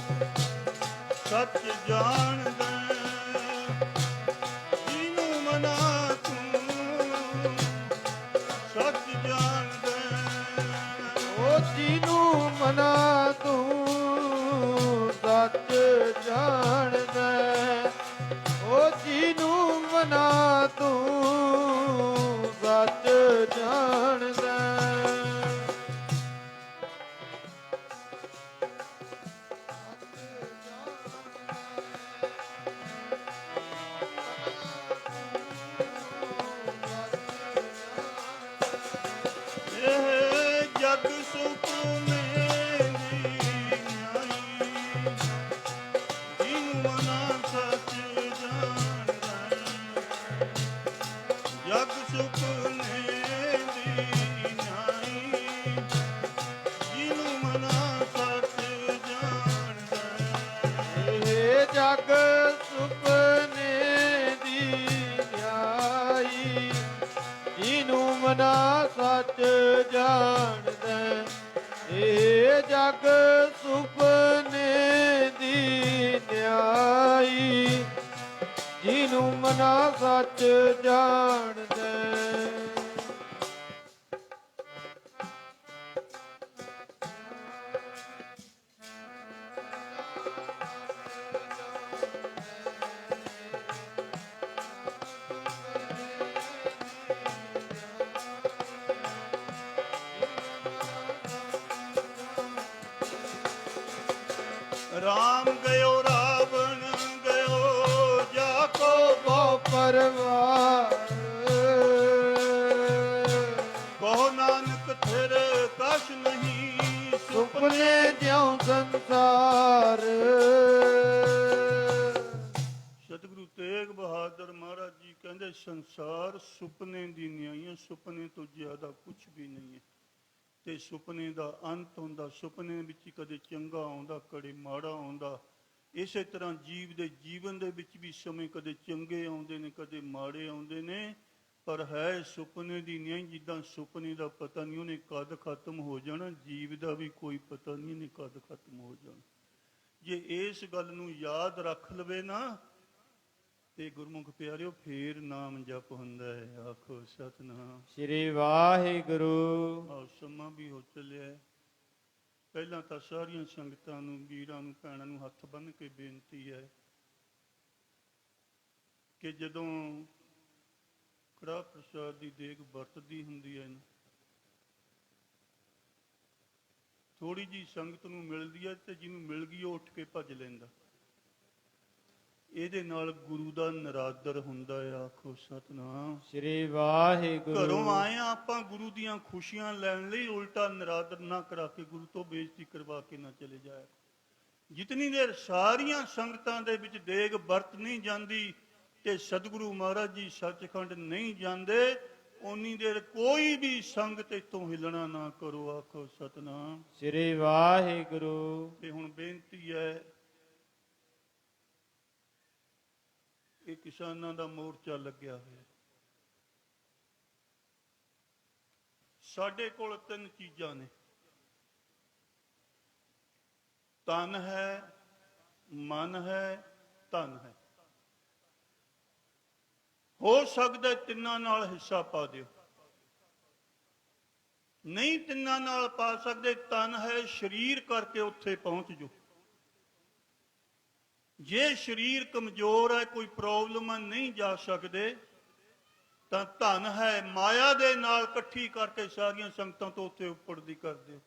S1: ਸੱਚ ਜਾਣਦਾ, ਜਿਹਨੂੰ ਮਨਾ ਤੂੰ ਸੱਚ ਜਾਣਦਾ।
S2: ਉਹ ਜਿਹਨੂੰ ਮਨਾ ਤੂੰ ਸੱਚ ਜਾਣਦਾ। ਉਹ ਜਿਹਨੂੰ ਮਨਾ ਤੂੰ ਸੱਚ ਜਾਣਦਾ।
S1: ਇਹ ਜਗ ਸੁਪਨੇ ਦੀ ਨਿਆਈ, ਜਿਹਨੂੰ ਮਨਾ ਸੱਚ ਜਾਣਦਾ। ਜਗ ਸੁਪਨੇ ਦੀ ਨਿਆਈ, ਜਿਹਨੂੰ ਮਨਾ ਸੱਚ ਜਾਣਦਾ।
S2: ਇਹ ਜਗ ਸੁਪਨੇ ਜਿਹਨੂੰ ਮਨਾ ਸੱਚ ਜਾਣਦਾ, ਇਹ ਜਗ ਸੁਪਨੇ ਦੀ ਨਿਆਈ, ਜਿਹਨੂੰ ਮਨਾ ਸੱਚ ਜਾਣਦਾ।
S1: ਰਾਮ ਗਇਓ ਰਾਵਣ ਗਇਓ ਜਾ ਕੋ
S2: ਬਹੁ ਪਰਵਾਰ,
S1: ਬਹੁ ਨਾਨਕ ਥਿਰ ਕਛ ਨਹੀਂ
S2: ਸੁਪਨੇ ਜਿਉ ਸੰਸਾਰ।
S1: ਸਤਿਗੁਰੂ ਤੇਗ ਬਹਾਦਰ ਮਹਾਰਾਜ ਜੀ ਕਹਿੰਦੇ ਸੰਸਾਰ ਸੁਪਨੇ ਦੀ ਨਿਆਈਆਂ, ਸੁਪਨੇ ਤੋਂ ਜ਼ਿਆਦਾ ਕੁਝ ਵੀ ਨਹੀਂ ਹੈ। ਤੇ ਸੁਪਨੇ ਦਾ ਅੰਤ ਹੁੰਦਾ, ਸੁਪਨੇ ਵਿੱਚ ਕਦੇ ਚੰਗਾ ਆਉਂਦਾ ਕਦੇ ਮਾੜਾ ਆਉਂਦਾ। ਇਸੇ ਤਰ੍ਹਾਂ ਜੀਵ ਦੇ ਜੀਵਨ ਦੇ ਵਿੱਚ ਵੀ ਸਮੇਂ ਕਦੇ ਚੰਗੇ ਆਉਂਦੇ ਨੇ ਕਦੇ ਮਾੜੇ ਆਉਂਦੇ ਨੇ, ਪਰ ਹੈ ਸੁਪਨੇ ਦੀ ਨਹੀਂ। ਜਿੱਦਾਂ ਸੁਪਨੇ ਦਾ ਪਤਾ ਨਹੀਂ ਉਹਨੇ ਕਦ ਖਤਮ ਹੋ ਜਾਣਾ, ਜੀਵ ਦਾ ਵੀ ਕੋਈ ਪਤਾ ਨਹੀਂ ਉਹਨੇ ਕਦ ਖਤਮ ਹੋ ਜਾਣਾ। ਜੇ ਇਸ ਗੱਲ ਨੂੰ ਯਾਦ ਰੱਖ ਲਵੇ ਨਾ ਤੇ ਗੁਰਮੁਖ ਪਿਆਰਿਓ ਫੇਰ ਨਾਮ ਜਪ ਹੁੰਦਾ ਹੈ। ਆਖੋ ਸਤਿਨਾਮ
S2: ਸ੍ਰੀ ਵਾਹਿਗੁਰੂ।
S1: ਆਹ ਸਮਾਂ ਵੀ ਹੋ ਚੱਲਿਆ। ਪਹਿਲਾਂ ਤਾਂ ਸਾਰੀਆਂ ਸੰਗਤਾਂ ਨੂੰ, ਵੀਰਾਂ ਨੂੰ, ਭੈਣਾਂ ਨੂੰ ਹੱਥ ਬੰਨ੍ਹ ਕੇ ਬੇਨਤੀ ਹੈ ਕਿ ਜਦੋਂ ਕੜਾਹ ਪ੍ਰਸ਼ਾਦ ਦੀ ਦੇਗ ਵਰਤਦੀ ਹੁੰਦੀ ਹੈ, ਥੋੜੀ ਜੀ ਸੰਗਤ ਨੂੰ ਮਿਲਦੀ ਹੈ ਤੇ ਜਿਹਨੂੰ ਮਿਲ ਗਈ ਉਹ ਉੱਠ ਕੇ ਭੱਜ ਲੈਂਦਾ। ਇਹਦੇ ਨਾਲ ਗੁਰੂ ਦਾ ਨਰਾਦਰ ਹੁੰਦਾ ਹੈ। ਆਖੋ ਸਤਿਨਾਮ
S2: ਸ੍ਰੀ ਵਾਹਿਗੁਰੂ।
S1: ਘਰੋਂ ਆਏ ਆ ਆਪਾਂ ਗੁਰੂ ਦੀਆਂ ਖੁਸ਼ੀਆਂ ਲੈਣ ਲਈ, ਉਲਟਾ ਨਰਾਦਰ ਨਾ ਕਰਾ ਕੇ ਗੁਰੂ ਤੋਂ ਬੇਇੱਜ਼ਤੀ ਕਰਵਾ ਕੇ ਨਾ ਚਲੇ ਜਾਇਆ। ਜਿਤਨੀ ਦੇਰ ਸਾਰੀਆਂ ਸੰਗਤਾਂ ਦੇ ਵਿੱਚ ਦੇਗ ਵਰਤ ਨਹੀਂ ਜਾਂਦੀ ਤੇ ਸਤਿਗੁਰੂ ਮਹਾਰਾਜ ਜੀ ਸੱਚਖੰਡ ਨਹੀਂ ਜਾਂਦੇ, ਓਨੀ ਦੇਰ ਕੋਈ ਵੀ ਸੰਗਤ ਇੱਥੋਂ ਹਿੱਲਣਾ ਨਾ ਕਰੋ। ਆਖੋ ਸਤਿਨਾਮ
S2: ਸ੍ਰੀ ਵਾਹਿਗੁਰੂ।
S1: ਤੇ ਹੁਣ ਬੇਨਤੀ ਹੈ, ਇਹ ਕਿਸਾਨਾਂ ਦਾ ਮੋਰਚਾ ਲੱਗਿਆ ਹੋਇਆ। ਸਾਡੇ ਕੋਲ 3 ਚੀਜ਼ਾਂ ਨੇ, ਤਨ ਹੈ, ਮਨ ਹੈ, ਧਨ ਹੈ। ਹੋ ਸਕਦਾ ਤਿੰਨਾਂ ਨਾਲ ਹਿੱਸਾ ਪਾ ਦਿਓ, ਨਹੀਂ ਤਿੰਨਾਂ ਨਾਲ ਪਾ ਸਕਦੇ, ਤਨ ਹੈ ਸਰੀਰ ਕਰਕੇ ਉੱਥੇ ਪਹੁੰਚ ਜਾਓ। ਜੇ ਸਰੀਰ ਕਮਜ਼ੋਰ ਹੈ, ਕੋਈ ਪ੍ਰੋਬਲਮ ਹੈ, ਨਹੀਂ ਜਾ ਸਕਦੇ, ਤਾਂ ਧਨ ਹੈ ਮਾਇਆ ਦੇ ਨਾਲ ਇਕੱਠੀ ਕਰਕੇ ਸਾਰੀਆਂ ਸੰਗਤਾਂ ਤੋਂ ਉੱਥੇ ਉੱਪੜਦੀ ਕਰ ਦਿਓ।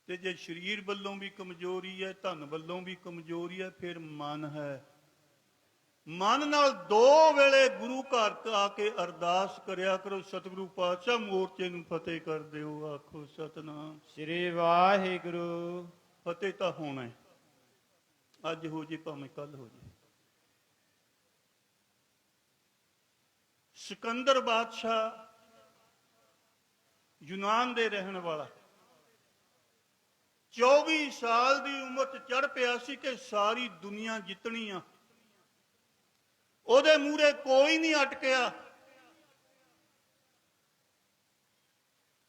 S1: ਤੇ ਜੇ ਸਰੀਰ ਵੱਲੋਂ ਵੀ ਕਮਜ਼ੋਰੀ ਹੈ, ਧਨ ਵੱਲੋਂ ਵੀ ਕਮਜ਼ੋਰੀ ਹੈ, ਫਿਰ ਮਨ ਹੈ। ਮਨ ਨਾਲ 2 ਵੇਲੇ ਗੁਰੂ ਘਰ ਆ ਕੇ ਅਰਦਾਸ ਕਰਿਆ ਕਰੋ, ਸਤਿਗੁਰੂ ਪਾਤਸ਼ਾਹ ਮੋਰਚੇ ਨੂੰ ਫਤਿਹ ਕਰ ਦਿਓ। ਆਖੋ ਸਤਿਨਾਮ
S2: ਸ੍ਰੀ ਵਾਹਿਗੁਰੂ।
S1: ਫਤਿਹ ਤਾਂ ਹੋਣਾ ਹੈ, ਅੱਜ ਹੋ ਜੇ ਭਾਵੇਂ ਕੱਲ ਹੋ ਜੇ। ਸਿਕੰਦਰ ਬਾਦਸ਼ਾਹ ਯੂਨਾਨ ਦੇ ਰਹਿਣ ਵਾਲਾ 24 ਸਾਲ ਦੀ ਉਮਰ 'ਚ ਚੜ ਪਿਆ ਸੀ ਕਿ ਸਾਰੀ ਦੁਨੀਆ ਜਿੱਤਣੀ ਆ। ਉਹਦੇ ਮੂਹਰੇ ਕੋਈ ਨਹੀਂ ਅਟਕਿਆ।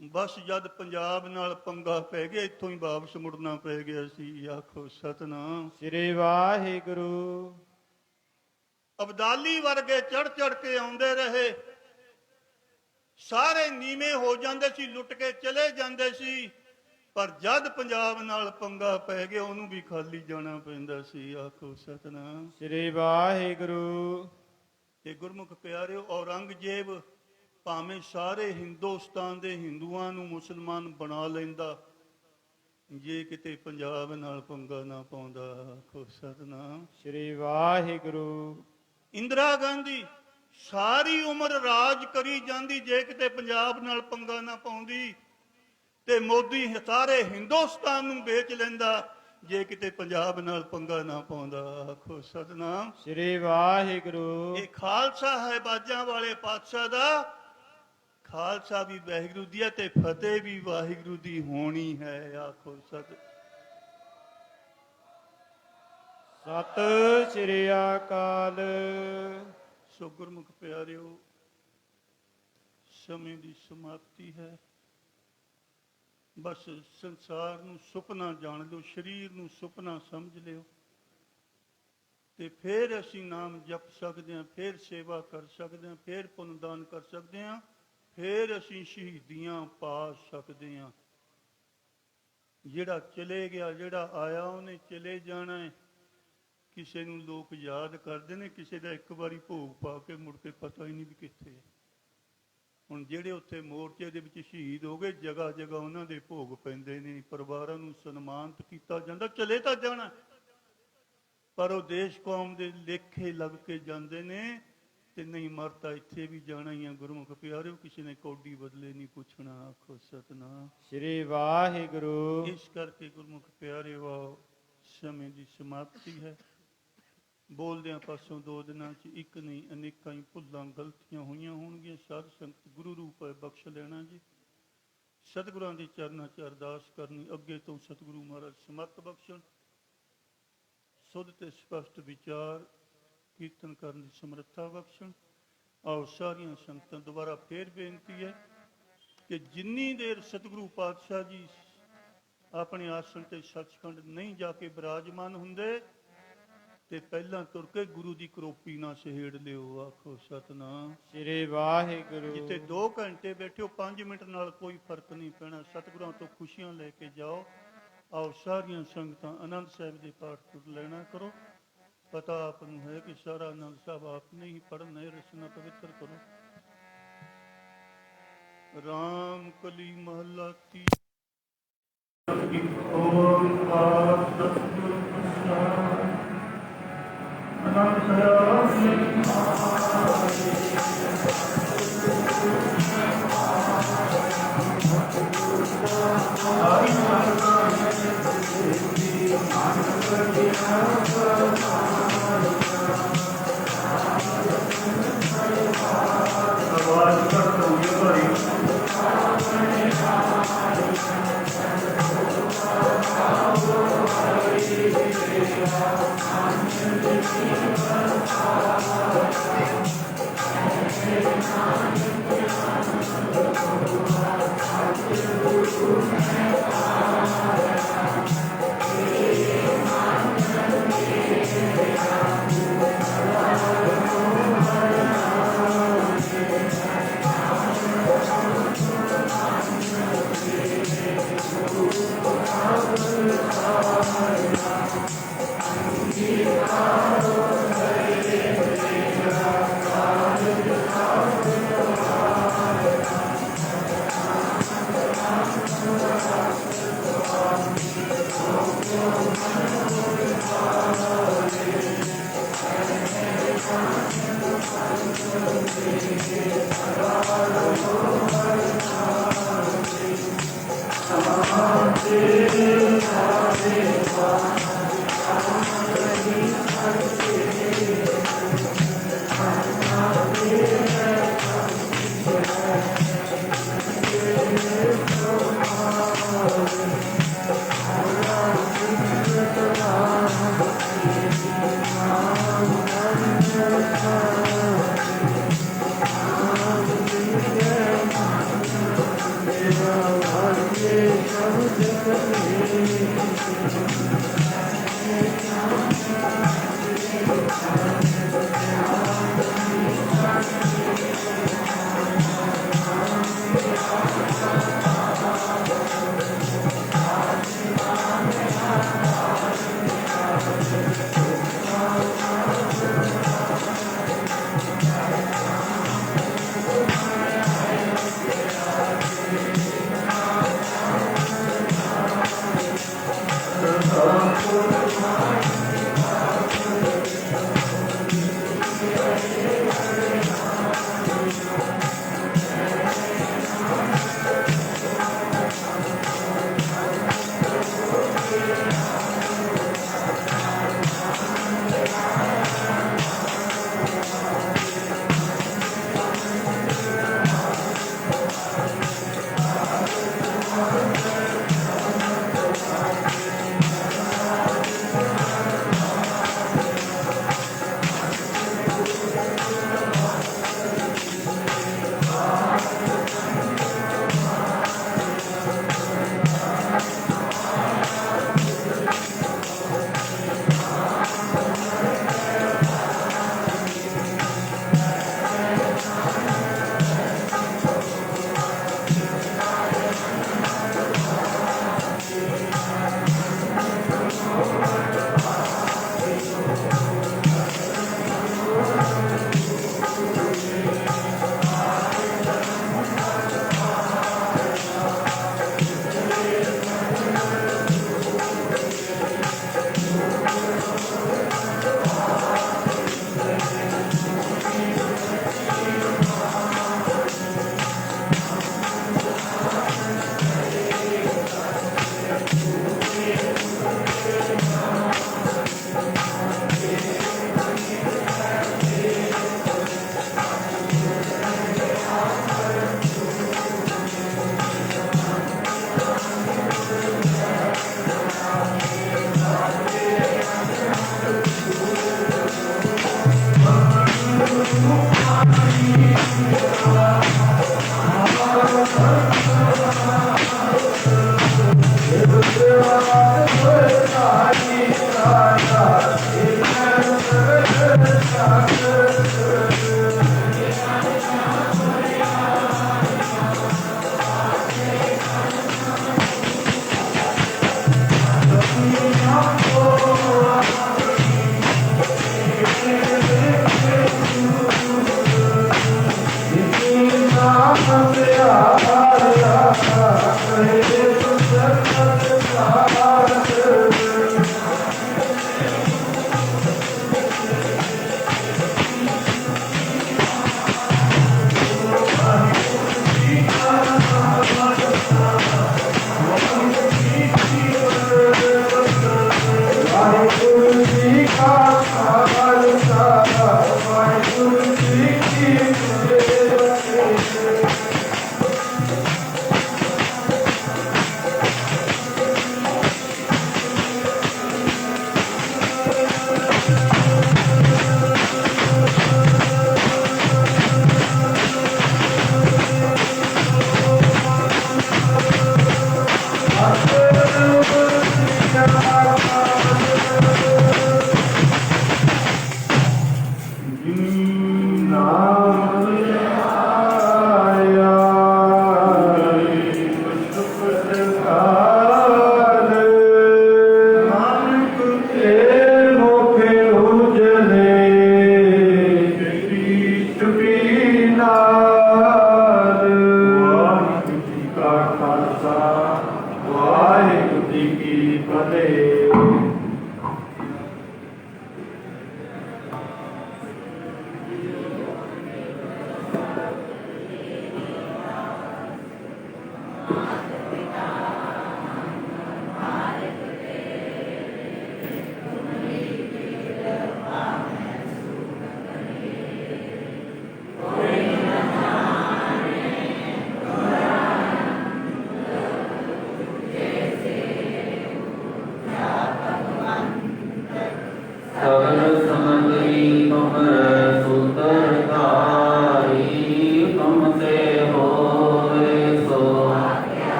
S1: ਬਸ ਜਦ ਪੰਜਾਬ ਨਾਲ ਪੰਗਾ ਪੈ ਗਿਆ, ਇੱਥੋਂ ਹੀ ਵਾਪਸ ਮੁੜਨਾ ਪੈ ਗਿਆ ਸੀ। ਆਖੋ ਸਤਿਨਾਮ
S2: ਸ੍ਰੀ ਵਾਹਿਗੁਰੂ।
S1: ਅਬਦਾਲੀ ਵਰਗੇ ਚੜ ਚੜ ਕੇ ਆਉਂਦੇ ਰਹੇ, ਸਾਰੇ ਨੀਵੇਂ ਹੋ ਜਾਂਦੇ ਸੀ, ਲੁੱਟ ਕੇ ਚਲੇ ਜਾਂਦੇ ਸੀ, ਪਰ ਜਦ ਪੰਜਾਬ ਨਾਲ ਪੰਗਾ ਪੈ ਗਿਆ ਉਹਨੂੰ ਵੀ ਖਾਲੀ ਜਾਣਾ ਪੈਂਦਾ ਸੀ। ਆਖੋ ਸਤਿਨਾਮ
S2: ਸ੍ਰੀ ਵਾਹਿਗੁਰੂ।
S1: ਤੇ ਗੁਰਮੁਖ ਪਿਆਰਿਓ, ਔਰੰਗਜ਼ੇਬ ਭਾਵੇਂ ਸਾਰੇ ਹਿੰਦੁਸਤਾਨ ਦੇ ਹਿੰਦੂਆਂ ਨੂੰ ਮੁਸਲਮਾਨ ਬਣਾ ਲੈਂਦਾ, ਜੇ ਕਿਤੇ ਪੰਜਾਬ ਨਾਲ ਪੰਗਾ ਨਾ ਪਾਉਂਦਾ। ਆਖੋ ਸਤਿਨਾਮ
S2: ਸ੍ਰੀ ਵਾਹਿਗੁਰੂ।
S1: ਇੰਦਰਾ ਗਾਂਧੀ ਸਾਰੀ ਉਮਰ ਰਾਜ ਕਰੀ ਜਾਂਦੀ, ਜੇ ਕਿਤੇ ਪੰਜਾਬ ਨਾਲ ਪੰਗਾ ਨਾ ਪਾਉਂਦੀ, ਤੇ ਮੋਦੀ ਸਾਰੇ ਹਿੰਦੁਸਤਾਨ ਨੂੰ ਵੇਚ ਲੈਂਦਾ, ਜੇ ਕਿਤੇ ਪੰਜਾਬ ਨਾਲ ਪੰਗਾ ਨਾ ਪਾਉਂਦਾ। ਆਖੋ ਸਤਿਨਾਮ
S2: ਸ੍ਰੀ ਵਾਹਿਗੁਰੂ।
S1: ਇਹ ਖਾਲਸਾ ਹੈ ਬਾਜਾਂ ਵਾਲੇ ਪਾਤਸ਼ਾਹ ਦਾ। ਖਾਲਸਾ ਵੀ ਵਾਹਿਗੁਰੂ ਦੀ ਹੈ ਤੇ ਫਤਿਹ ਵੀ ਵਾਹਿਗੁਰੂ ਦੀ ਹੋਣੀ ਹੈ। ਆਖੋ ਸਤਿ
S2: ਸਤਿ ਸ੍ਰੀ ਅਕਾਲ।
S1: ਸੋ ਗੁਰਮੁਖ ਪਿਆਰਿਓ, ਸਮੇਂ ਦੀ ਸਮਾਪਤੀ ਹੈ। ਬਸ ਸੰਸਾਰ ਨੂੰ ਸੁਪਨਾ ਜਾਣ ਲਓ, ਸਰੀਰ ਨੂੰ ਸੁਪਨਾ ਸਮਝ ਲਿਓ, ਤੇ ਫਿਰ ਅਸੀਂ ਨਾਮ ਜਪ ਸਕਦੇ ਹਾਂ, ਫਿਰ ਸੇਵਾ ਕਰ ਸਕਦੇ ਹਾਂ, ਫਿਰ ਪੁੰਨਦਾਨ ਕਰ ਸਕਦੇ ਹਾਂ, ਫਿਰ ਅਸੀਂ ਸ਼ਹੀਦੀਆਂ ਪਾ ਸਕਦੇ ਹਾਂ। ਜਿਹੜਾ ਚਲੇ ਗਿਆ, ਜਿਹੜਾ ਆਇਆ ਉਹਨੇ ਚਲੇ ਜਾਣਾ ਹੈ। ਕਿਸੇ ਨੂੰ ਲੋਕ ਯਾਦ ਕਰਦੇ ਨੇ, ਕਿਸੇ ਦਾ ਇੱਕ ਵਾਰੀ ਭੋਗ ਪਾ ਕੇ ਮੁੜ ਕੇ ਪਤਾ ਹੀ ਨਹੀਂ ਵੀ ਕਿੱਥੇ ਹੈ। ਹੁਣ ਜਿਹੜੇ ਉੱਥੇ ਮੋਰਚੇ ਦੇ ਵਿੱਚ ਸ਼ਹੀਦ ਹੋ ਗਏ, ਜਗ੍ਹਾ ਜਗ੍ਹਾ ਉਹਨਾਂ ਦੇ ਭੋਗ ਪੈਂਦੇ ਨੇ, ਪਰਿਵਾਰਾਂ ਨੂੰ ਸਨਮਾਨਿਤ ਕੀਤਾ ਜਾਂਦਾ। ਚਲੇ ਤਾਂ ਜਾਣਾ, ਪਰ ਉਹ ਦੇਸ਼ ਕੌਮ ਦੇ ਲੇਖੇ ਲੱਗ ਕੇ ਜਾਂਦੇ ਨੇ, ਤੇ ਨਹੀਂ ਮਰਤਾ ਇੱਥੇ ਵੀ ਜਾਣਾ ਹੀ ਆ। ਗੁਰਮੁਖ ਪਿਆਰਿਓ, ਕਿਸੇ ਨੇ ਕੌਡੀ ਬਦਲੇ ਨਹੀਂ ਪੁੱਛਣਾ, ਆਖੋ ਸਤਿਨਾਮ
S2: ਸ੍ਰੀ ਵਾਹਿਗੁਰੂ।
S1: ਇਸ ਕਰਕੇ ਗੁਰਮੁਖ ਪਿਆਰਿਓ, ਸਮੇਂ ਦੀ ਸਮਾਪਤੀ ਹੈ। ਬੋਲਦਿਆਂ ਪਾਸੋਂ 2 ਦਿਨਾਂ 'ਚ ਇੱਕ ਨਹੀਂ ਅਨੇਕਾਂ ਹੀ ਭੁੱਲਾਂ ਗਲਤੀਆਂ ਹੋਈਆਂ ਹੋਣਗੀਆਂ। ਸਾਧ ਸੰਗਤ ਗੁਰੂ ਰੂਪ ਹੈ, ਬਖਸ਼ ਲੈਣਾ ਜੀ। ਸਤਿਗੁਰਾਂ ਦੇ ਚਰਨਾਂ 'ਚ ਅਰਦਾਸ ਕਰਨੀ, ਅੱਗੇ ਤੋਂ ਸਤਿਗੁਰੂ ਮਹਾਰਾਜ ਸਮੱਤ ਬਖਸ਼ਣ, ਸੁਧ ਤੇ ਸਪਸ਼ਟ ਵਿਚਾਰ ਕੀਰਤਨ ਕਰਨ ਦੀ ਸਮਰੱਥਾ ਬਖਸ਼ਣ। ਆਓ ਸਾਰੀਆਂ ਸੰਗਤਾਂ, ਦੁਬਾਰਾ ਫੇਰ ਬੇਨਤੀ ਹੈ ਕਿ ਜਿੰਨੀ ਦੇਰ ਸਤਿਗੁਰੂ ਪਾਤਸ਼ਾਹ ਜੀ ਆਪਣੇ ਆਸਣ ਤੇ ਸੱਚਖੰਡ ਨਹੀਂ ਜਾ ਕੇ ਬਿਰਾਜਮਾਨ ਹੁੰਦੇ, ਤੇ ਪਹਿਲਾਂ ਤੁਰ ਕੇ ਗੁਰੂ ਦੀ ਕਰੋਪੀ ਨਾ ਸਹੇੜ ਲਿਓ, ਆਖੋ ਸਤਿਨਾਮ
S2: ਸ੍ਰੀ ਵਾਹਿਗੁਰੂ।
S1: ਜਿੱਥੇ 2 ਘੰਟੇ ਬੈਠੇ ਹੋ, 5 ਮਿੰਟ ਨਾਲ ਕੋਈ ਫਰਕ ਨਹੀਂ ਪੈਣਾ। ਸਤਿਗੁਰਾਂ ਤੋਂ ਖੁਸ਼ੀਆਂ ਲੈ ਕੇ ਜਾਓ। ਆਓ ਸਾਰੀਆਂ ਸੰਗਤਾਂ ਆਨੰਦ ਸਾਹਿਬ ਦੇ ਪਾਠ ਤੁਰ ਲੈਣਾ ਕਰੋ। ਪਤਾ ਆਪ ਨੂੰ ਹੈ ਕਿ ਸਾਰਾ ਆਨੰਦ ਸਾਹਿਬ ਆਪ ਨੇ ਹੀ ਪੜ੍ਹਨਾ ਹੈ। ਰਚਨਾ ਪਵਿੱਤਰ ਕਰੋ। ਰਾਮ ਕਲੀ ਮਹੱਲਾ ਤੀਜਾ। ਓੰਕਾਰ ਸਤਿਗੁਰੂ ਪ੍ਰਸਾਦਿ। ਆਨੰਦ ਆਵਾਜ਼ ਕਰ ਦੋ ਭਾਈ।
S3: Hare Thank you.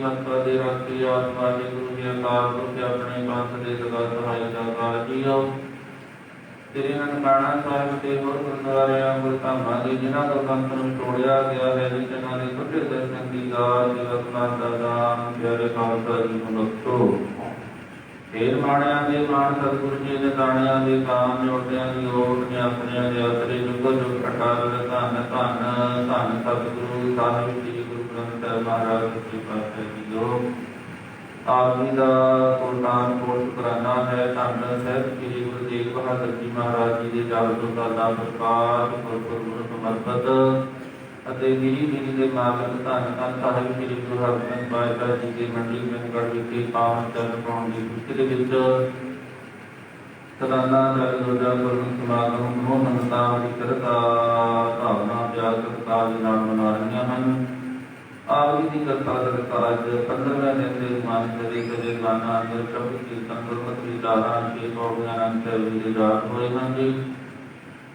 S3: ਮਹੱਤਵ ਦੇ ਰਾਖੀ ਆਪ ਵਾਹਿਗੁਰੂ ਜੀ ਅਕਾਲ ਪੁਰਖ ਆਪਣੇ ਪੰਥ ਦੇ ਸਦਾ ਸਹਾਇ ਦਾ ਕਾਲ ਜੀਓ। ਸ੍ਰੀ ਨਨਕਾਣਾ ਸਾਹਿਬ ਤੇ ਹੋਰ ਗੁਰਦੁਆਰਿਆਂ ਗੁਰਧਾਮਾਂ ਦੀ ਜਿਨ੍ਹਾਂ ਦਾ ਸੰਤ ਨੂੰ ਛੋੜਿਆ ਗਿਆ ਹੈ, ਜਿਨ੍ਹਾਂ ਦੇ ਸੁੱਚੇ ਦਰਸ਼ਨ ਦੀ ਦਾਤ ਜਗਤਨਾਥ ਦਾ ਦਾਨ ਪਿਆਰੇ ਖਾਲਸਾ ਜੀ ਨੂੰ ਬਖਸ਼ੋ। ਫੇਰ ਮਾਣਿਆਂ ਦੇ ਮਾਣ ਸਤਿਗੁਰੂ ਜੀ ਨੇ ਦਾਣਿਆਂ ਦੇ ਕਾਮ ਜੋਟਿਆਂ ਦੀ ਓਟ ਨੇ ਆਪਣਿਆਂ ਦੇ ਆਸਰੇ ਜੁਗੋ ਜੁਗ ਅਟਲ ਧੰਨ ਧੰਨ ਧੰਨ ਸਤਿਗੁਰੂ ਸਾਹਿਬ ਜੀ ਗੁਰੂ ਗ੍ਰੰਥ ਸਾਹਿਬ ਮਹਾਰਾਜ ਸੱਚੇ ਪਾਤਸ਼ਾਹ ਜੀਓ। ਆਪ ਜੀ ਦਾ ਕੋਟਾਨ ਕੋਟ ਸ਼ੁਕਰਾਨਾ ਹੈ। ਧੰਨ ਸਾਹਿਬ ਸ੍ਰੀ ਗੁਰੂ ਤੇਗ ਬਹਾਦਰ ਜੀ ਮਹਾਰਾਜ ਜੀ ਦੇ ਜਾਗਰੂਕ ਦਾ ਪ੍ਰਕਾਸ਼ ਗੁਰਪੁਰਬ ਸਮਰਪਿਤ ਅਤੇ ਗਿਰੀ ਗਿਰੀ ਦੇ ਮਾਲਕ ਧੰਨ ਧੰਨ ਸਾਹਿਬ ਸ੍ਰੀ ਗੁਰੂ ਹਰਗੋਬਿੰਦ ਪਾਤਸ਼ਾਹ ਜੀ ਦੇ ਮੰਡੀ ਮਹਿੰਗੜ੍ਹ ਵਿਖੇ ਪਾਵਨ ਚਰਨ ਪਾਉਣ ਦੀ ਖੁਸ਼ੀ ਦੇ ਵਿੱਚ ਸਲਾਨਾ ਜਗ ਰੋਜ਼ਾ ਗੁਰਮਤਿ ਸਮਾਗਮ ਨੂੰ ਸੰਗਤਾਂ ਦੀ ਕਰਤਾ ਭਾਵਨਾ ਜਾਗਰਤ ਕਾਰਜ ਨਾਲ ਮਨਾ ਰਹੀਆਂ ਹਨ। ਆਪ ਜੀ ਦੀ ਕਰਤਾ ਦਰਕਾਰ 15ਵੇਂ ਦਿਨ ਦੇ ਮਾਨਸ ਦੇ ਕਦੇ ਗਾਨਾ ਅੰਦਰ ਸ਼ਬਦ ਕੀਰਤਨ ਗੁਰਮਤਿ ਦਾਰਾਂ ਛੇ ਪੌੜੀਆਂ ਨਾਲ ਸਾਹਿਬ ਦੇ ਜਾਪ ਹੋਏ ਹਨ ਜੀ।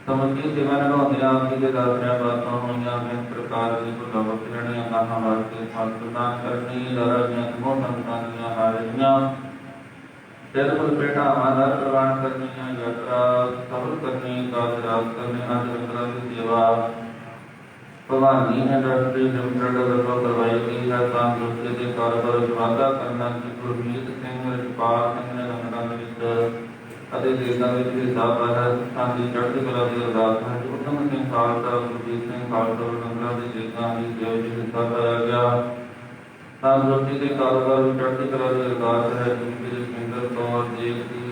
S3: ਸਮਝੀ ਸੇਵਾ ਨਿਭਾਉਂਦੇ ਆਪ ਜੀ ਦੇ ਦਾਸਰਿਆਂ ਬਾਤਾਂ ਹੋਈਆਂ ਮੈਂ ਪ੍ਰਕਾਰ ਦੀ ਭੁੱਲਾਂ ਬਖਸ਼ਣੀਆਂ ਕਾਹਾਂ ਵਾਸਤੇ ਸੰਤਾਨ ਕਰਨੀ ਦਰਾਜੀਆਂ ਸਮੂਹ ਸੰਤਾਂ ਦੀਆਂ ਹਾਰੀਆਂ ਸਿਰ ਫੁੱਲ ਭੇਟਾਵਾਂ ਦਾ ਪ੍ਰਵਾਨ ਕਰਨੀਆਂ ਯਾਤਰਾ ਸਫਲ ਕਰਨੀ ਕਾਜ ਰਾਜ ਕਰਨੇ ਅੱਜ ਲੰਗਰਾਂ ਦੀ ਸੇਵਾ ਭਗਵਾਨੀ ਇੰਡਸਟਰੀ ਲਿਮਟਿਡ ਵੱਲੋਂ ਕਰਵਾਈ ਗਈ ਹੈ। ਤਾਂ ਦੂਸਰੇ ਦੇ ਕਾਰੋਬਾਰ ਵਿੱਚ ਵਾਧਾ ਕਰਨਾ ਕਿ ਗੁਰਮੀਤ ਸਿੰਘ ਰਜਪਾਲ ਸਿੰਘ ਨੇ ਲੰਗਰਾਂ ਦੇ ਵਿੱਚ ਅਤੇ ਦੇਸ਼ਾਂ ਵਿੱਚ ਹਿੱਸਾ ਪਾਇਆ। ਸਿੱਖਾਂ ਦੀ ਚੜ੍ਹਦੀ ਕਲਾ ਦੀ ਅਰਦਾਸ ਹੈ ਕਿ ਉਦਮ ਸਿੰਘ ਖਾਲਸਾ ਗੁਰਜੀਤ ਸਿੰਘ ਖਾਲਸਾ ਲੰਗਰਾਂ ਦੀ ਦੇਸ਼ਾਂ ਦੀ ਸੇਵਾ ਵਿੱਚ ਹਿੱਸਾ ਪਾਇਆ ਗਿਆ। ਤਾਂ ਦੂਸਰੇ ਦੇ ਕਾਰੋਬਾਰ ਵਿੱਚ ਚੜ੍ਹਦੀ ਕਲਾ ਦੀ ਅਰਦਾਸ ਹੈ ਕਿ ਜਸਵਿੰਦਰ ਕੌਰ ਜੇਬ ਦੀ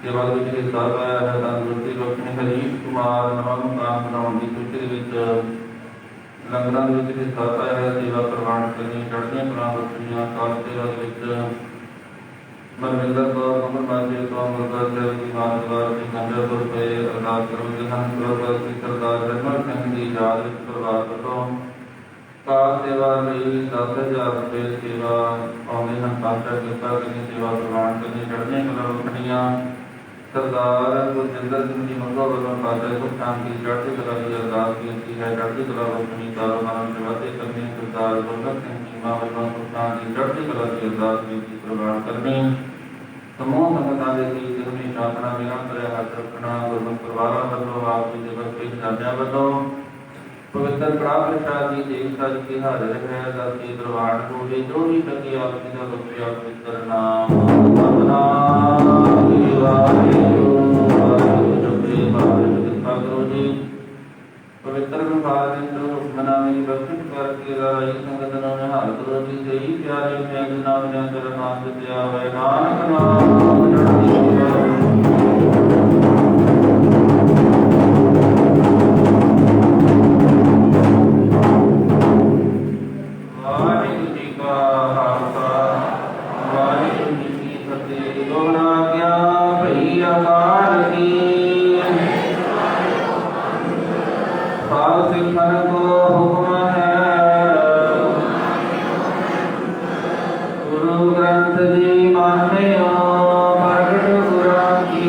S3: ਸੇਵਾ ਵਿੱਚ ਹਿੱਸਾ ਪਾਇਆ ਹੈ। ਤਾਂ ਦੂਸਰੀ ਲక్ష్ਮੀ ਹਰੀਸ਼ ਕੁਮਾਰ ਨਵਾਂ ਮਕਾਨ ਬਣਾਉਣ ਦੀ ਖੁਸ਼ੀ ਦੇ ਵਿੱਚ ਲੰਗਰਾਂ ਵਿੱਚ ਹਿੱਸਾ ਪਾਇਆ ਹੈ। ਸੇਵਾ ਪ੍ਰਵਾਨ ਕਰਨੀ ਚੜ੍ਹਦੀਆਂ ਕਲਾਂ ਬਖਸ਼ੀਆਂ ਕਾਲ ਸੇਵਾ ਵਿੱਚ ਮਨਵਿੰਦਰ ਕੌਰ ਅਮਰ ਮਾਜੇ ਤੋਂ ਗੁਰਦੁਆਰਾ ਸਾਹਿਬ ਦੀ ਮਾਨਦਵਾਰ ਦੀ ਗੰਜਾਪੁਰ ਪਏ ਅਰਦਾਸ ਕਰਵਾਉਂਦੇ ਹਨ। ਗੁਰਦੁਆਰਾ ਦੀ ਸਰਦਾਰ ਰਮਨ ਸਿੰਘ ਦੀ ਯਾਦ ਵਿੱਚ ਪਰਿਵਾਰ ਵੱਲੋਂ ਕਾਰ ਸੇਵਾ ਲਈ 10,000 ਰੁਪਏ ਸੇਵਾ ਆਉਂਦੇ ਹਨ। ਪਾਤਸ਼ਾਹ ਕਿਰਪਾ ਕਰਨੀ ਸੇਵਾ ਪ੍ਰਵਾਨ ਕਰਨੀ ਚੜ੍ਹਦੀਆਂ ਕਲਾਂ ਬਖਸ਼ੀਆਂ ਸਰਦਾਰ ਗੁਰਜਿੰਦਰ ਸਿੰਘ ਜੀ ਮੰਗੋ ਵੱਲੋਂ ਪਾਤਸ਼ਾਹ ਸੁਖ ਸ਼ਾਂਤੀ ਚੜ੍ਹਦੀ ਕਲਾ ਦੀ ਅਰਦਾਸ ਕੀਤੀ ਹੈ। ਚੜ੍ਹਦੀ ਕਲਾ ਬਖਸ਼ਣੀ ਕਾਰੋਬਾਰਾਂ ਵਿੱਚ ਵਾਧੇ ਕਰਨੀ ਸਰਦਾਰ ਗੁਰਬਖਸ਼ ਸਿੰਘ ਚੀਮਾ ਵੱਲੋਂ ਸੁਖ ਸ਼ਾਂਤੀ ਚੜ੍ਹਦੀ ਕਲਾ ਦੀ ਅਰਦਾਸ ਕੀਤੀ ਪ੍ਰਵਾਨ ਕਰਨੀ ਸਮੂਹ ਸੰਗਤਾਂ ਦੇ ਸੀਸ ਹਮੇਸ਼ਾ ਆਪਣਾ ਨਿਰੰਤਰ ਹੱਥ ਰੱਖਣਾ। ਗੁਰਮਤਿ ਪਰਿਵਾਰਾਂ ਵੱਲੋਂ ਆਪ ਜੀ ਦੇ ਬਖਸ਼ੇ ਦਾਦਿਆਂ ਵੱਲੋਂ ਪਵਿੱਤਰ ਕੜਾਹ ਪ੍ਰਸ਼ਾਦ ਦੀ ਦੇਖ ਸੱਜ ਕੇ ਹਾਜ਼ਰ ਹੈ। ਦਾਤੀ ਪ੍ਰਵਾਨ ਹੋਵੇ ਜੋ ਵੀ ਸਕੇ ਆਪ ਜੀ ਦਾ ਬਖਸ਼ਿਆ ਪਵਿੱਤਰ ਨਾਮ ਸਤਿਨਾਮ ਸ੍ਰੀ ਵਾਹਿਗੁਰੂ ਵਾਹਿਗੁਰੂ ਜਪੇ ਵਾਹਿਗੁਰੂ ਕਿਰਪਾ ਕਰੋ ਜੀ। ਪਵਿੱਤਰ ਵਿਭਾਗ ਇੰਦਰ ਹੁਕਮਨਾ ਮੇਰੀ ਬਖਸ਼ਿਸ਼ ਕਰਕੇ ਰਾਈ ਸੰਗਤ ਨੂੰ ਨਿਹਾਲ ਕਰੋ ਜੀ। ਸਹੀ ਪਿਆਰੇ ਮੈਂ ਨਾਮ ਦੇ ਅੰਦਰ ਨਾਮ ਦਿੱਤਿਆ ਹੋਏ ਨਾਨਕ ਨਾਮ ਚੜ੍ਹਦੀ ਵਾਹਿਗੁਰੂ ਜੀ ਕਾ ਖਾਲਸਾ ਵਾਹਿਗੁਰੂ ਜੀ ਕੀ ਫਤਿਹ। ਦੋਹਰਾ ਕਿਆ ਭਈ ਅਕਾਲ ਕੀ ਸਾਧ ਸਿੱਖਨ ਕੋ ਹੁਕਮ ਹੈ। ਗੁਰੂ ਗ੍ਰੰਥ ਜੀ ਮਾਨਿਓ ਪ੍ਰਗਟ ਗੁਰਾਂ ਕੀ।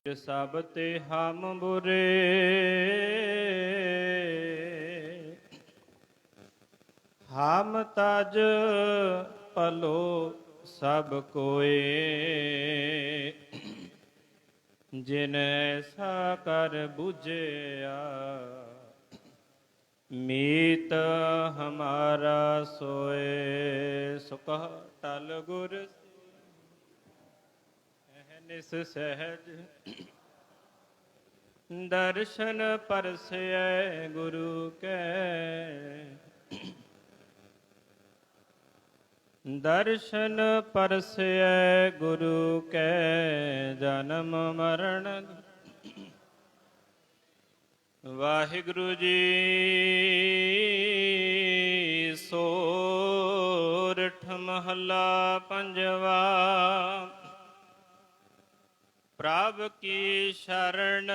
S2: ਸਭ ਤੇ ਹਮ ਬੁਰੇ ਹਮ ਤਜ ਭਲੋ ਸਭ ਕੋਏ ਜਿਨ ਐਸਾ ਕਰ ਬੁਝਿਆ ਮੀਤ ਹਮਾਰਾ ਸੋਏ। ਸੁਖ ਟਲ ਗੁਰ ਨਿਸ ਸਹਿਜ ਦਰਸ਼ਨ ਪਰਸੈ ਗੁਰੂ ਕੈ। ਦਰਸ਼ਨ ਪਰਸੈ ਗੁਰੂ ਕੈ ਜਨਮ ਮਰਨ। ਵਾਹਿਗੁਰੂ ਜੀ ਸੋਰਠ ਮਹੱਲਾ ਪੰਜਵਾ। ਪ੍ਰਭ ਕੀ ਸ਼ਰਨ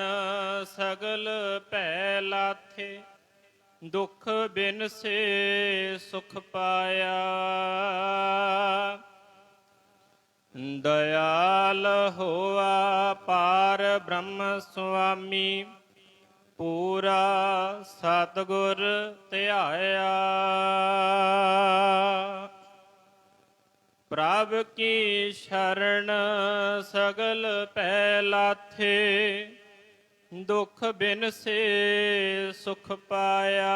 S2: ਸਗਲ ਭੈ ਲਾਥੇ, ਦੁਖ ਬਿਨ ਸੇ ਸੁਖ ਪਾਇਆ। ਦਇਆਲ ਹੋਆ ਪਾਰ ਬ੍ਰਹਮ ਸੁਆਮੀ, ਪੂਰਾ ਸਤਿਗੁਰ ਧਿਆਇਆ। ਪ੍ਰਭ ਕੀ ਸ਼ਰਨ ਸਗਲ ਭੈ ਲਾਥੇ, ਦੁਖ ਬਿਨ ਸੇ ਸੁਖ ਪਾਇਆ।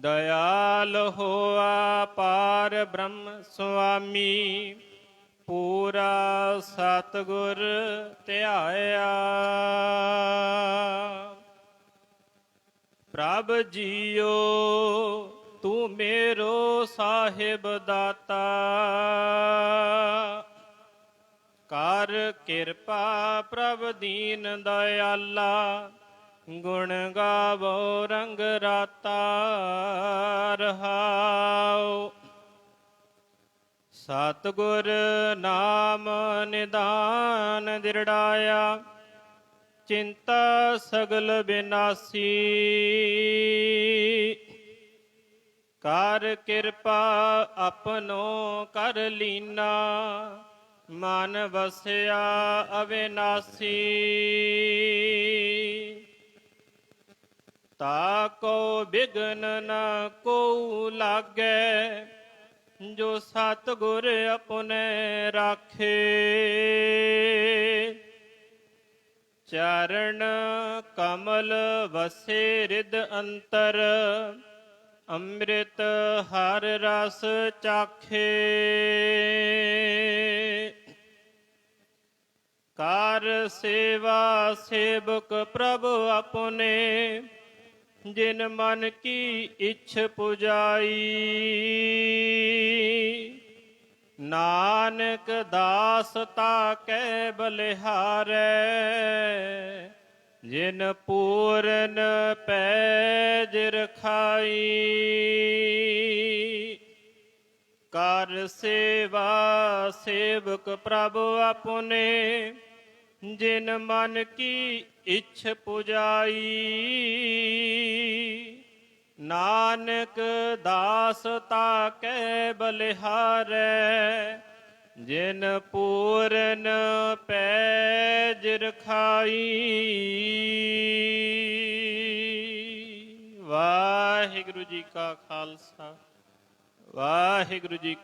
S2: ਦਇਆਲ ਹੋਆ ਪਾਰ ਬ੍ਰਹਮ ਸੁਆਮੀ, ਪੂਰਾ ਸਤਿਗੁਰ ਧਿਆਇਆ। ਪ੍ਰਭ ਜੀਓ ਤੂੰ ਮੇਰੋ ਸਾਹਿਬ ਦਾਤਾ, ਕਰ ਕਿਰਪਾ ਪ੍ਰਭ ਦੀਨ ਦਇਆਲਾ। ਗੁਣ ਗਾਵੋ ਰੰਗ ਰਾਤਾ ਰਹਾਉ। ਸਤਿਗੁਰ ਨਾਮ ਨਿਦਾਨ ਦਿਰੜਾਇਆ, ਚਿੰਤਾ ਸਗਲ ਬਿਨਾਸੀ। ਕਰ ਕਿਰਪਾ ਆਪਨੋ ਕਰ ਲੀਨਾ, ਮਨ ਵਸਿਆ ਅਵਿਨਾਸੀ। ਤਾਕੋ ਬਿਘਨ ਨ ਕੋ ਲਾਗੈ, ਜੋ ਸਤਿਗੁਰ ਆਪਣੇ ਰਾਖੇ। ਚਰਨ ਕਮਲ ਵਸੇ ਰਿਦ ਅੰਤਰ, ਅੰਮ੍ਰਿਤ ਹਰ ਰਸ ਚਾਖੇ। ਕਰ ਸੇਵਾ ਸੇਵਕ ਪ੍ਰਭ ਆਪਣੇ, ਜਿਨ ਮਨ ਕੀ ਇੱਛ ਪੁਜਾਈ। ਨਾਨਕ ਦਾਸ ਤਾਕੈ ਬਲਿਹਾਰੈ, ਜਿਨ ਪੂਰਨ ਪੈਜ ਰਖਾਈ। ਕਰ ਸੇਵਾ ਸੇਵਕ ਪ੍ਰਭ ਆਪਣੇ, ਜਿਨ ਮਨ ਕੀ ਇੱਛ ਪੁਜਾਈ। ਨਾਨਕ ਦਾਸ ਤਾਕੈ ਬਲਿਹਾਰੈ, ਜਿਨ ਪੂਰਨ ਪੈਜ ਰਖਾਈ। ਵਾਹਿਗੁਰੂ ਜੀ ਕਾ ਖਾਲਸਾ, ਵਾਹਿਗੁਰੂ ਜੀ